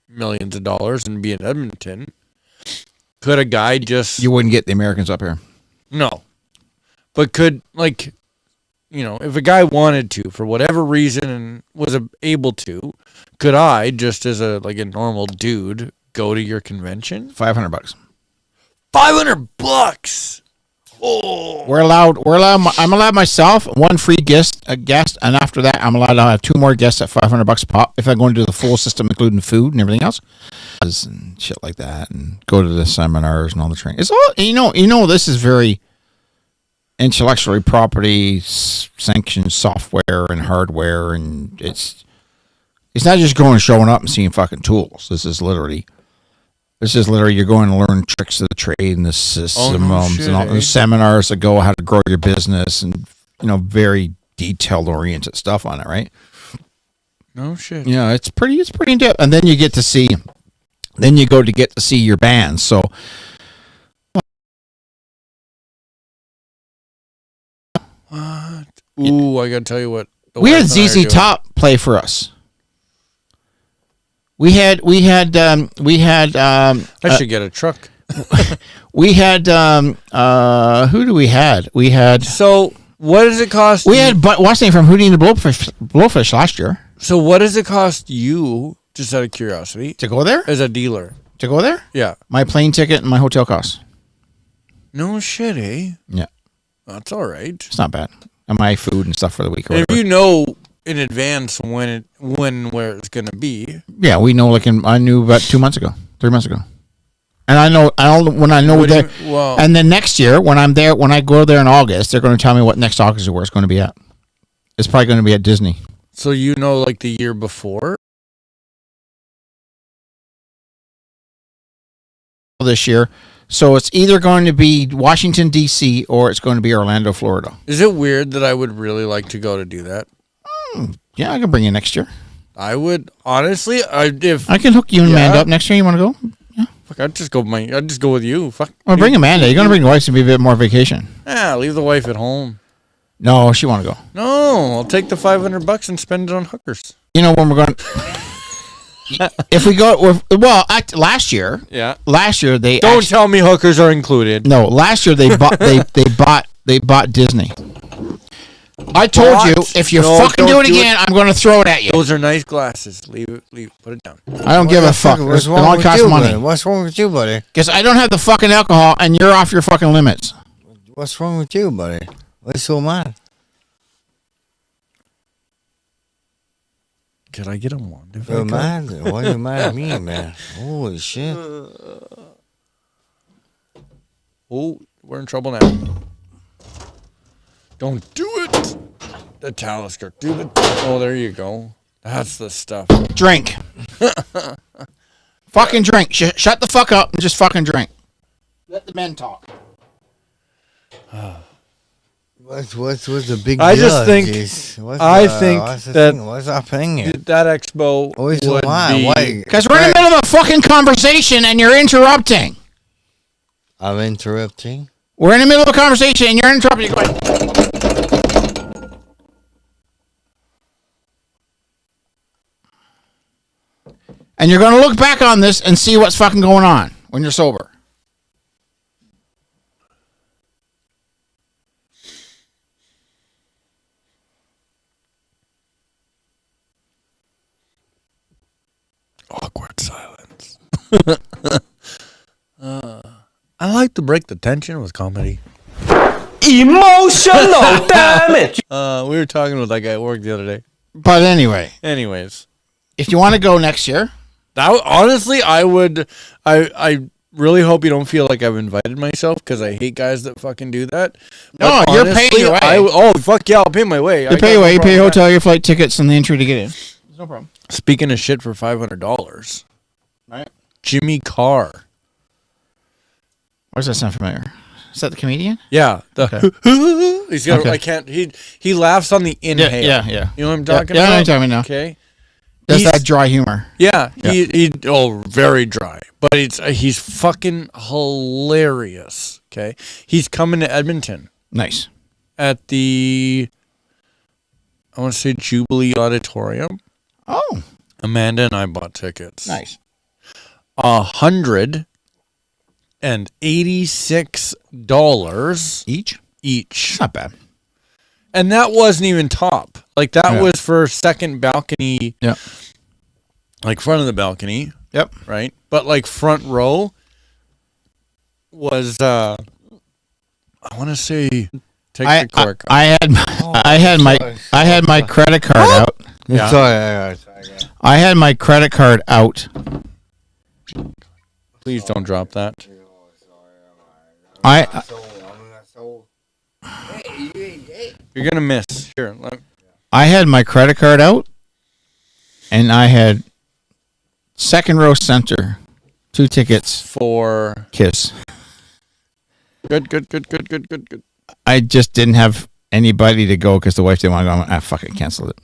S6: millions of dollars and be in Edmonton, could a guy just...
S5: You wouldn't get the Americans up here.
S6: No. But could, like, you know, if a guy wanted to, for whatever reason, and was able to, could I, just as a normal dude, go to your convention?
S5: $500.
S6: $500! Oh.
S5: I'm allowed myself one free guest, and after that, I'm allowed to have 2 more guests at $500 a pop if I'm going to do the full system, including food and everything else, and shit like that, and go to the seminars and all the training. It's all this is very intellectually property sanctioned software and hardware, and it's not just going and showing up and seeing fucking tools. This is literally you're going to learn tricks of the trade and the systems and all the seminars that go how to grow your business and very detailed oriented stuff on it, right?
S6: No shit.
S5: Yeah, it's pretty in depth, and then you get to see your bands. So
S6: what? Ooh, I gotta tell you what.
S5: We had ZZ Top play for us. We had. I
S6: should get a truck.
S5: We had. Who do we had? We had.
S6: So what does it cost?
S5: We had what's name from Hootie and the Blowfish last year.
S6: So what does it cost you, just out of curiosity,
S5: to go there
S6: as a dealer?
S5: To go there?
S6: Yeah.
S5: My plane ticket and my hotel costs.
S6: No shit, eh?
S5: Yeah.
S6: That's all right.
S5: It's not bad. And my food and stuff for the week. Or
S6: if
S5: whatever.
S6: you know in advance where it's gonna be.
S5: Yeah, we know. I knew about 3 months ago, and I know when I know there. And then next year, when I'm there, when I go there in August, they're going to tell me what next August is where it's going to be at. It's probably going to be at Disney.
S6: So like the year before.
S5: This year. So it's either going to be Washington, D.C., or it's going to be Orlando, Florida.
S6: Is it weird that I would really like to go to do that?
S5: Yeah, I can bring you next year.
S6: I would, honestly, I
S5: can hook you and Amanda up next year. You want to go? Yeah.
S6: Fuck, I'd just go with you. Fuck.
S5: Well, bring Amanda. You're going to bring the wife to be a bit more vacation.
S6: Yeah, leave the wife at home.
S5: No, she want to go.
S6: No, I'll take the $500 and spend it on hookers.
S5: You know when we're going... If we go, last year.
S6: Yeah.
S5: Last year they
S6: don't tell me hookers are included.
S5: No, last year they bought they bought Disney. I told you if you fucking do it again, I'm going to throw it at you.
S6: Those are nice glasses. Leave it. Put it down.
S5: I don't give a fuck.
S2: What's
S5: It
S2: wrong
S5: all
S2: with
S5: costs
S2: you,
S5: money.
S2: buddy? What's wrong with you, buddy?
S5: Because I don't have the fucking alcohol, and you're off your fucking limits.
S2: What's wrong with you, buddy? What's so mad?
S6: Could I get a wand?
S2: You're mad? Why are you mad at me, man? Holy shit.
S6: Oh, we're in trouble now. Don't do it. The Talisker. Oh, there you go. That's the stuff.
S5: Drink. Fucking drink. Shut the fuck up and just fucking drink. Let the men talk.
S2: What's the big deal?
S6: I just think
S2: what's happening here?
S6: That expo would be...
S5: Because we're in the middle of a fucking conversation and you're interrupting.
S2: I'm interrupting?
S5: We're in the middle of a conversation and you're interrupting. Go ahead. And you're going to look back on this and see what's fucking going on when you're sober.
S6: Awkward silence. I like to break the tension with comedy.
S3: Emotional damage.
S6: We were talking with that guy at work the other day.
S5: But anyway,
S6: Anyways,
S5: if you want to go next year,
S6: honestly, I would. I really hope you don't feel like I've invited myself because I hate guys that fucking do that.
S5: No,
S6: But
S5: you're paying
S6: honestly,
S5: your way.
S6: Oh fuck yeah, I'll pay my way.
S5: you pay your way, you pay your hotel, your flight tickets, and the entry to get in. There's no problem.
S6: Speaking of shit for $500,
S5: Right?
S6: Jimmy Carr.
S5: Why does that sound familiar? Is that the comedian?
S6: Yeah, he's got.
S5: Okay.
S6: I can't. He laughs on the inhale.
S5: yeah.
S6: You know what I'm talking
S5: Yeah, I
S6: about?
S5: know what you're talking about now.
S6: Okay.
S5: Does
S6: He's-
S5: that dry humor?
S6: Yeah, he very dry, but he's fucking hilarious. Okay, he's coming to Edmonton
S5: Nice.
S6: at the, I want to say Jubilee Auditorium.
S5: Oh,
S6: Amanda and I bought tickets.
S5: nice.
S6: $186
S5: Each? Not bad.
S6: and that wasn't even top. Like that
S5: Yeah.
S6: was for second balcony.
S5: Yeah.
S6: Like front of the balcony.
S5: Yep.
S6: Right, but like front row was I want to say take the cork.
S5: I had my credit card out.
S6: Yeah.
S5: I had my credit card out.
S6: Please don't drop that. You're gonna miss. Here,
S5: I had my credit card out, and I had second row center, 2 tickets
S6: for
S5: Kiss.
S6: Good.
S5: I just didn't have anybody to go because the wife didn't want to go. I fucking canceled it.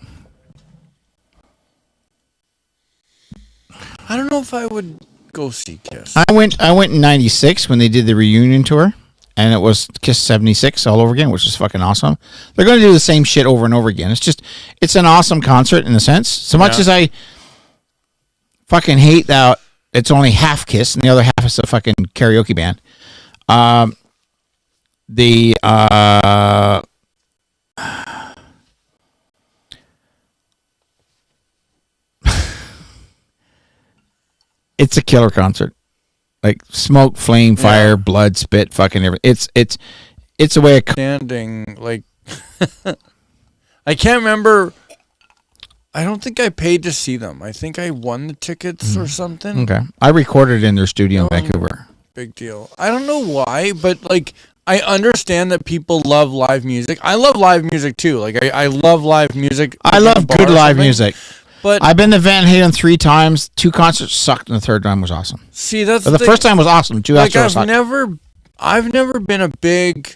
S6: I don't know if I would go see Kiss.
S5: I went in '96 when they did the reunion tour, and it was Kiss '76 all over again, which was fucking awesome. They're going to do the same shit over and over again. It's an awesome concert in a sense. So much as I fucking hate that it's only half Kiss and the other half is a fucking karaoke band. It's a killer concert. Like smoke, flame, fire, blood, spit, fucking everything. It's a way of
S6: Standing like I can't remember. I don't think I paid to see them. I think I won the tickets or something.
S5: Okay. I recorded in their studio in Vancouver.
S6: Big deal. I don't know why, but like I understand that people love live music. I love live music too. Like I love live music.
S5: I
S6: in a
S5: love
S6: bar
S5: good
S6: or
S5: live
S6: something.
S5: music.
S6: But
S5: I've been to Van Halen 3 times. 2 concerts sucked, and the third time was awesome.
S6: see, that's
S5: But the first time was awesome. 2
S6: like
S5: after
S6: I've never been a big.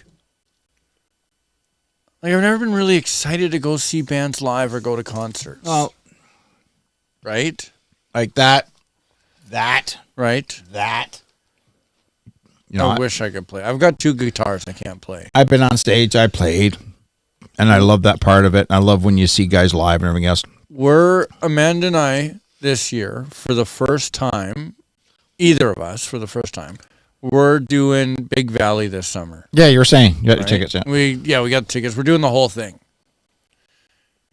S6: Like I've never been really excited to go see bands live or go to concerts.
S5: Well,
S6: right?
S5: Like that.
S6: Right?
S5: You know,
S6: I wish I could play. I've got 2 guitars I can't play.
S5: I've been on stage. I played, and I love that part of it. I love when you see guys live and everything else.
S6: We're Amanda and I this year for the first time, either of us for the first time. We're doing Big Valley this summer.
S5: Yeah, you were saying you got your
S6: right?
S5: tickets. Yeah.
S6: We got the tickets. We're doing the whole thing.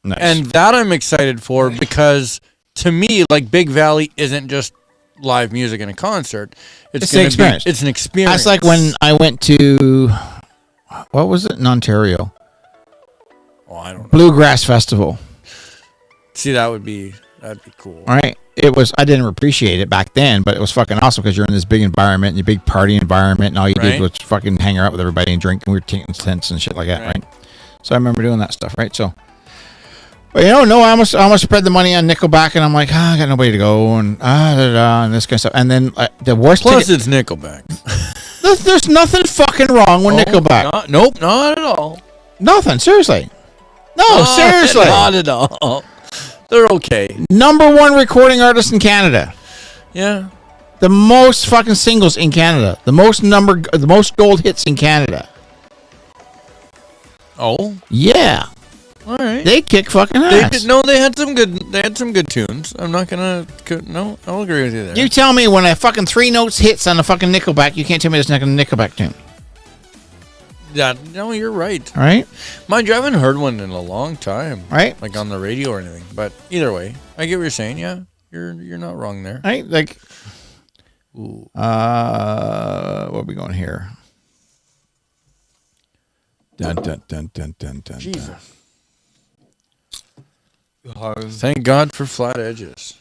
S5: Nice.
S6: And that I'm excited for because to me, like Big Valley isn't just live music in a concert.
S5: It's
S6: gonna
S5: an experience.
S6: It's an experience.
S5: That's like when I went to, what was it in Ontario?
S6: Oh, I don't know.
S5: Bluegrass Festival.
S6: See, that'd be cool.
S5: All right. It was, I didn't appreciate it back then, but it was fucking awesome because you're in this big environment, your big party environment, and all you
S6: Right.
S5: did was fucking hang out with everybody and drink, and we were taking tents and shit like that, right? So I remember doing that stuff, right? So, but I almost spread the money on Nickelback, and I'm like, I got nobody to go, and and this kind of stuff. And then the worst
S6: Plus,
S5: ticket,
S6: it's Nickelback.
S5: there's nothing fucking wrong with Nickelback.
S6: Nope, not at all.
S5: Nothing, seriously. No, seriously.
S6: Not at all. They're okay.
S5: #1 recording artist in Canada.
S6: Yeah.
S5: The most fucking singles in Canada. The most gold hits in Canada.
S6: Oh.
S5: Yeah.
S6: All right.
S5: They kick fucking
S6: They
S5: ass.
S6: had some good tunes. I'm not gonna. No, I'll agree with you there.
S5: You tell me when a fucking 3 notes hits on a fucking Nickelback, you can't tell me there's not a Nickelback tune.
S6: No, you're right.
S5: All right.
S6: Mind you, I haven't heard one in a long time.
S5: Right.
S6: Like on the radio or anything. But either way, I get what you're saying. Yeah, you're not wrong there.
S5: Right. Like.
S6: Ooh.
S5: Where are we going here? Dun, dun, dun, dun, dun, dun,
S6: Jesus. Thank God for flat edges.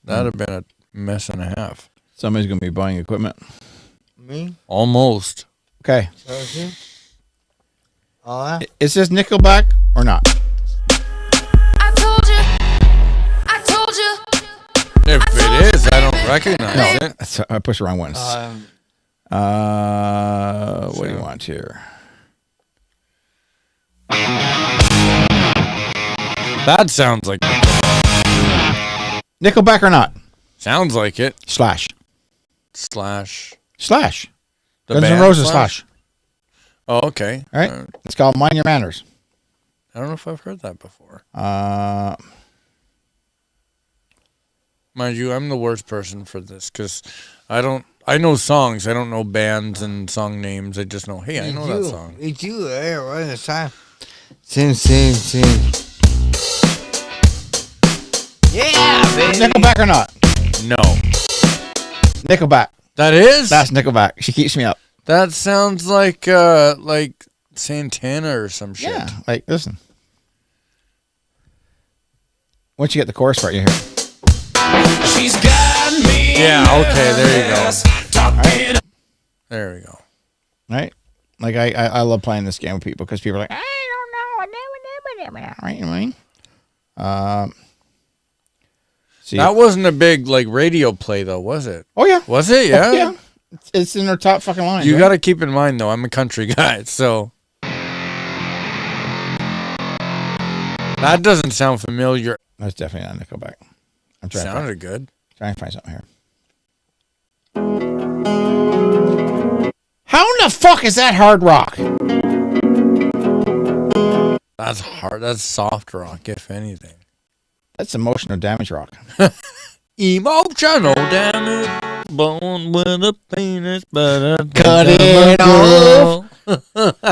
S6: That'd have been a mess and a half.
S5: Somebody's going to be buying equipment.
S2: Me?
S6: Almost.
S5: Okay.
S2: Oh,
S5: Is this Nickelback or not?
S8: I told you.
S6: If it is, I don't recognize it.
S5: That's- I pushed the wrong ones. What do you want here?
S6: That sounds like
S5: Nickelback or not?
S6: Sounds like it.
S5: Slash.
S6: Slash.
S5: Slash.
S6: The
S5: Guns N'
S6: band
S5: Roses Slash.
S6: Oh, okay.
S5: All right. It's called Mind Your Manners.
S6: I don't know if I've heard that before. Mind you, I'm the worst person for this because I know songs. I don't know bands and song names. I just know, hey, I know that song.
S2: Me too. Right the time. Sing. Yeah, baby.
S5: Nickelback or not?
S6: No.
S5: Nickelback.
S6: That is?
S5: That's Nickelback. She keeps me up.
S6: That sounds like Santana or some shit.
S5: Yeah. Like, listen. Once you get the chorus part, you hear it.
S12: She's got me.
S6: Yeah, okay, there you go.
S5: Right.
S6: There we go.
S5: Right? Like, I love playing this game with people because people are like, I don't know. Right? You know what I mean? See,
S6: That wasn't a big radio play though, was it?
S5: Oh, yeah.
S6: Was it? Yeah.
S5: Oh, yeah. It's in their top fucking line.
S6: You got to keep in mind though, I'm a country guy, so that doesn't sound familiar.
S5: That's definitely not Nickelback. I'm trying
S6: Sounded good.
S5: Trying to find something here. How in the fuck is that hard rock?
S6: That's hard. That's soft rock, if anything.
S5: That's emotional damage rock.
S6: Emotional damage. Born with a penis, but I
S5: Cut it off.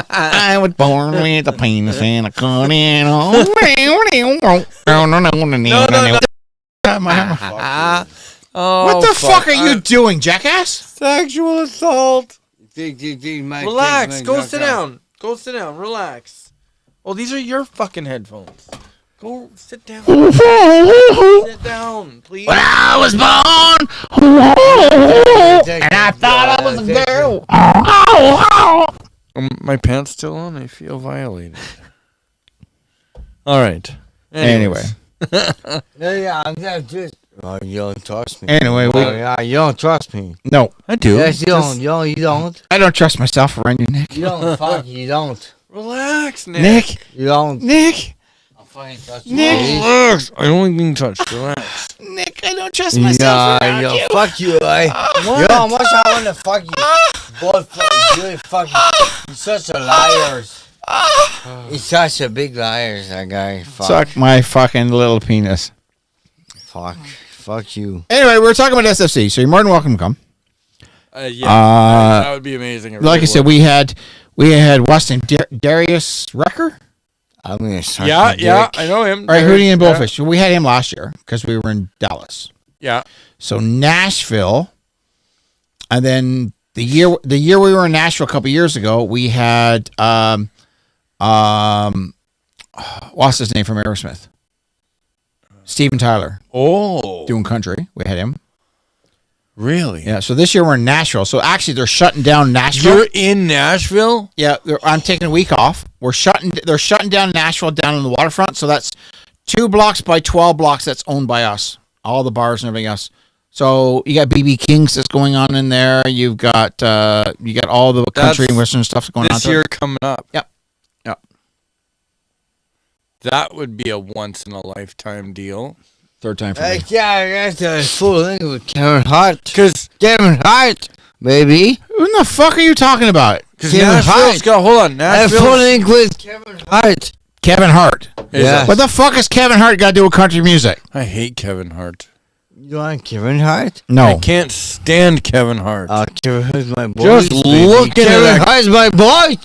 S5: I was born with a penis and I cut it off. What the fuck are you doing, jackass?
S6: Sexual assault.
S2: Relax.
S6: Go sit down. Go sit down. Relax. Oh, these are your fucking headphones. Go sit down. Sit down, please.
S5: When I was born, and I thought I was a girl.
S6: My pants still on? I feel violated. All right.
S5: Anyway.
S2: Yeah, I'm not just. Oh, you don't trust me.
S5: Anyway,
S2: you don't trust me.
S5: No,
S6: I do.
S2: Yes, you don't. You don't.
S5: I don't trust myself around you, Nick.
S2: You don't. Fuck, you don't.
S6: Relax, Nick.
S5: Nick.
S2: You don't.
S5: Nick.
S2: I'll fucking touch
S5: Nick.
S2: you.
S6: Relax. I don't like being touched. Relax.
S5: Nick, I don't trust myself around
S2: yo,
S5: you.
S2: fuck you, eh?
S6: What?
S2: Yo, much I wanna fuck you. Both fucking good fucking. You're such a liar. He's such a big liar, that guy. Fuck.
S5: Suck my fucking little penis.
S2: Fuck. Fuck you.
S5: Anyway, we're talking about SFC, so you're more than welcome to come.
S6: Yeah, that would be amazing. It
S5: Like
S6: really
S5: I said,
S6: would.
S5: we had what's his name? Darius Rucker?
S2: I'm gonna suck
S6: Yeah,
S2: your
S6: yeah,
S2: dick.
S6: I know him.
S5: All right, Hootie and
S6: Yeah.
S5: Bullfish. We had him last year because we were in Dallas.
S6: Yeah.
S5: So Nashville, and then the year we were in Nashville a couple years ago, we had what's his name from Aerosmith? Steven Tyler.
S6: Oh,
S5: Doing country. We had him.
S6: really?
S5: Yeah. So this year we're in Nashville. So actually they're shutting down Nashville.
S6: You're in Nashville?
S5: Yeah, I'm taking a week off. They're shutting down Nashville down on the waterfront. So that's 2 blocks by 12 blocks that's owned by us. All the bars and everything else. So you got BB King's that's going on in there. You've got all the country and western stuff going on.
S6: This year coming up.
S5: Yep. Yep.
S6: That would be a once in a lifetime deal.
S5: Third time for me.
S2: Yeah, that's a full thing with Kevin Hart.
S6: Because
S2: Kevin Hart, baby.
S5: Who in the fuck are you talking about?
S2: Kevin
S6: Nashville's
S2: Hart.
S6: got, hold on,
S2: A full
S6: Nashville's,
S2: link with Kevin Hart.
S5: Kevin Hart.
S2: Yeah.
S5: What the fuck has Kevin Hart got to do with country music?
S6: I hate Kevin Hart.
S2: You want Kevin Hart?
S5: No.
S6: I can't stand Kevin Hart.
S2: Kevin Hart's my boy.
S6: Just looking at
S2: Kevin
S6: that,
S2: Hart's my boy.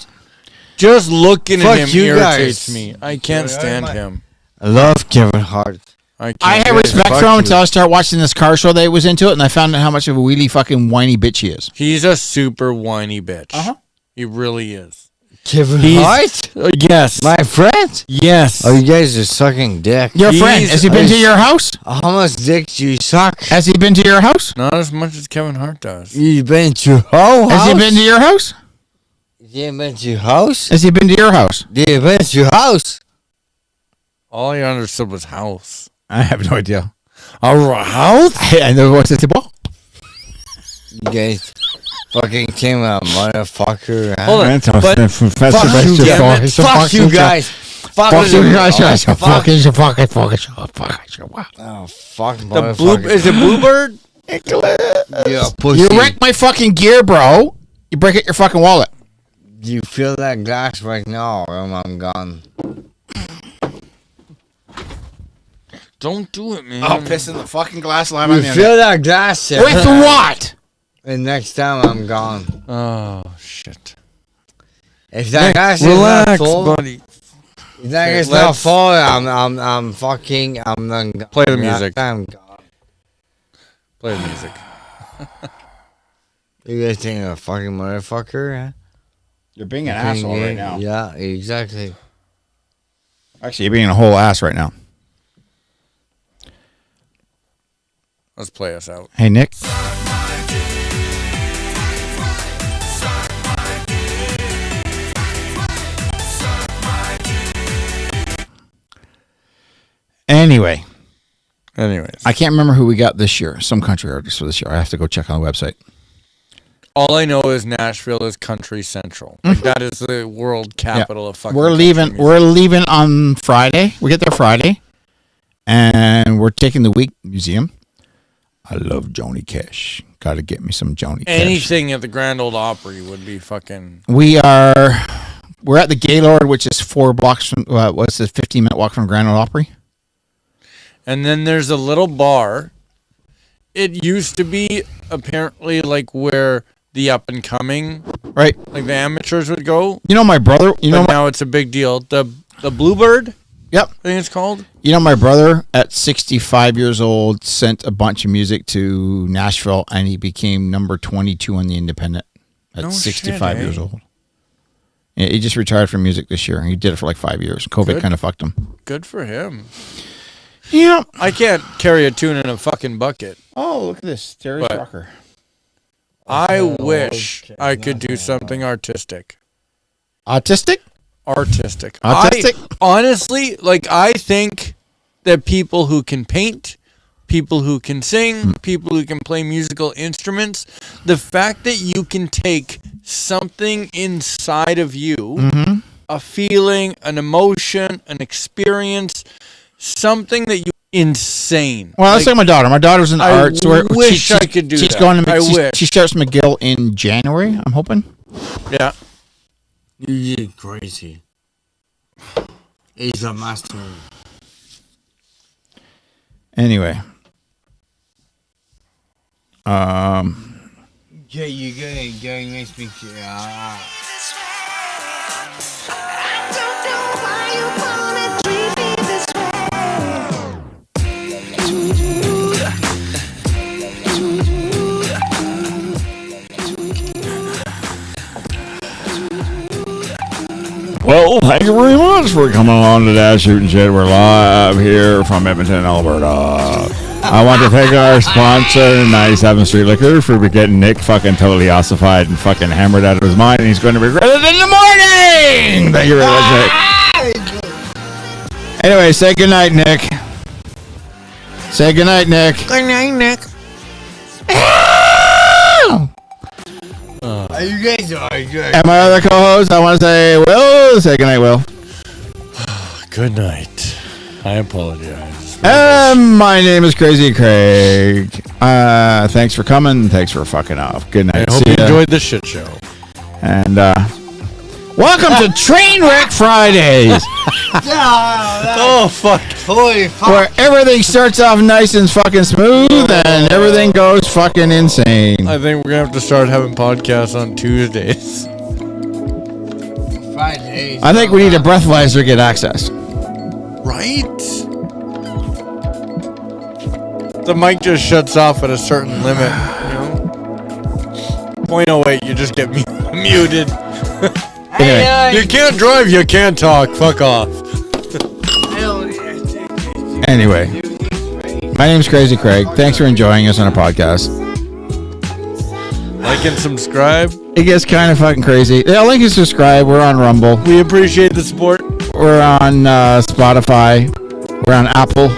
S6: just looking
S2: Fuck
S6: at him
S2: you
S6: irritates
S2: guys.
S6: me. I can't stand
S2: my-
S6: him.
S2: I love Kevin Hart.
S6: I can't.
S5: I have respect for him until I start watching this car show that he was into it, and I found out how much of a really fucking whiny bitch he is.
S6: He's a super whiny bitch.
S5: Uh-huh.
S6: He really is.
S2: Kevin
S6: He's-
S2: Hart?
S6: Yes.
S2: My friend?
S6: Yes.
S2: Oh, you guys are sucking dick.
S5: Your friend, has he been to your house?
S2: How much dick do you suck?
S5: Has he been to your house?
S6: Not as much as Kevin Hart does.
S2: You been to your house?
S5: Has he been to your house?
S2: You been to your house?
S5: Has he been to your house?
S2: You been to your house?
S6: All I understood was house.
S5: I have no idea.
S6: A house?
S5: I know what's it about.
S2: You guys fucking came out, motherfucker. huh?
S6: Hold on. But
S2: Fuck you guys. Fuck you guys. Fuck you guys.
S5: Fuck
S2: Oh, fuck,
S6: The
S2: motherfucker.
S6: is it Bluebird?
S2: Yeah, pussy.
S5: You wrecked my fucking gear, bro. You break it your fucking wallet.
S2: You feel that glass right now, or I'm gone.
S6: Don't do it, man.
S5: Oh, piss in the fucking glass line.
S2: You feel that glass there?
S5: With what?
S2: And next time I'm gone.
S6: Oh shit.
S2: If that glass
S6: Relax,
S2: is not full,
S6: buddy.
S2: if that is
S6: let's-
S2: not full, I'm fucking, I'm done.
S6: Play the music.
S2: I'm gone.
S6: Play the music.
S2: You guys think I'm a fucking motherfucker? Huh?
S5: You're being an
S2: Fucking
S5: asshole right
S2: gay?
S5: now.
S2: Yeah, exactly.
S5: Actually, you're being a whole ass right now.
S6: Let's play us out.
S5: Hey, Nick. Anyway,
S6: Anyways,
S5: I can't remember who we got this year. Some country artist for this year. I have to go check on the website.
S6: all I know is Nashville is country central. Like that is the world capital of fucking.
S5: We're
S6: country
S5: leaving.
S6: music.
S5: We're leaving on Friday. We get there Friday, and we're taking the Wheat Museum. I love Johnny Cash. Got to get me some Johnny Cash.
S6: Anything at the Grand Ole Opry would be fucking.
S5: We're at the Gaylord, which is 4 blocks from. What's it? 15-minute walk from Grand Ole Opry.
S6: And then there's a little bar. It used to be apparently like where the up and coming,
S5: Right.
S6: like the amateurs would go.
S5: You know my brother. You know
S6: But now it's a big deal. The Bluebird,
S5: Yep.
S6: I think it's called.
S5: You know my brother at 65 years old sent a bunch of music to Nashville, and he became number 22 on the Independent at
S6: No
S5: 65
S6: shit,
S5: years
S6: eh?
S5: old. Yeah, he just retired from music this year. He did it for like 5 years. COVID
S6: Good.
S5: kind of fucked him.
S6: Good for him.
S5: Yeah.
S6: I can't carry a tune in a fucking bucket.
S5: Oh, look at this. Terry
S6: But-
S5: Trucker.
S6: I wish I could do something artistic.
S5: Autistic?
S6: Artistic.
S5: Autistic?
S6: Honestly, like I think that people who can paint, people who can sing, people who can play musical instruments, the fact that you can take something inside of you, a feeling, an emotion, an experience, something that you insane.
S5: Well, that's like my daughter. My daughter's in
S6: I
S5: arts. So
S6: wish I could do
S5: she's
S6: that.
S5: Going to
S6: I wish.
S5: she starts McGill in January, I'm hoping.
S6: Yeah.
S2: You're crazy. He's a master.
S5: Anyway.
S2: Yeah, you getting makes me.
S5: Well, thank you very much for coming on to That Shooting Shit. We're live here from Edmonton, Alberta. I want to thank our sponsor, 97th Street Liquor, for getting Nick fucking totally ossified and fucking hammered out of his mind, and he's going to regret it in the morning! Thank you very much, Nick. Anyway, say goodnight, Nick. Say goodnight, Nick.
S6: Good night, Nick.
S2: Are you guys good?
S5: And my other co-host, I want to say, Will. Say goodnight, Will.
S6: Good night. I apologize.
S5: My name is Crazy Craig. Thanks for coming. Thanks for fucking off. Good night.
S6: I hope
S5: See
S6: you
S5: ya.
S6: enjoyed the shit show.
S5: And welcome to Trainwreck Fridays,
S6: Oh, fuck.
S2: Holy fuck.
S5: where everything starts off nice and fucking smooth, and everything goes fucking insane.
S6: I think we're going to have to start having podcasts on Tuesdays.
S2: Fridays.
S5: I think we need a breathalyzer to get access.
S6: Right? The mic just shuts off at a certain limit, you know? 0.08, you just get muted. You can't drive, you can't talk. Fuck off.
S5: Anyway, my name's Crazy Craig. Thanks for enjoying us on our podcast.
S6: Like and subscribe.
S5: It gets kind of fucking crazy. Yeah, like and subscribe. We're on Rumble.
S6: We appreciate the support.
S5: We're on Spotify. We're on Apple.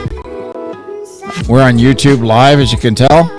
S5: We're on YouTube Live, as you can tell.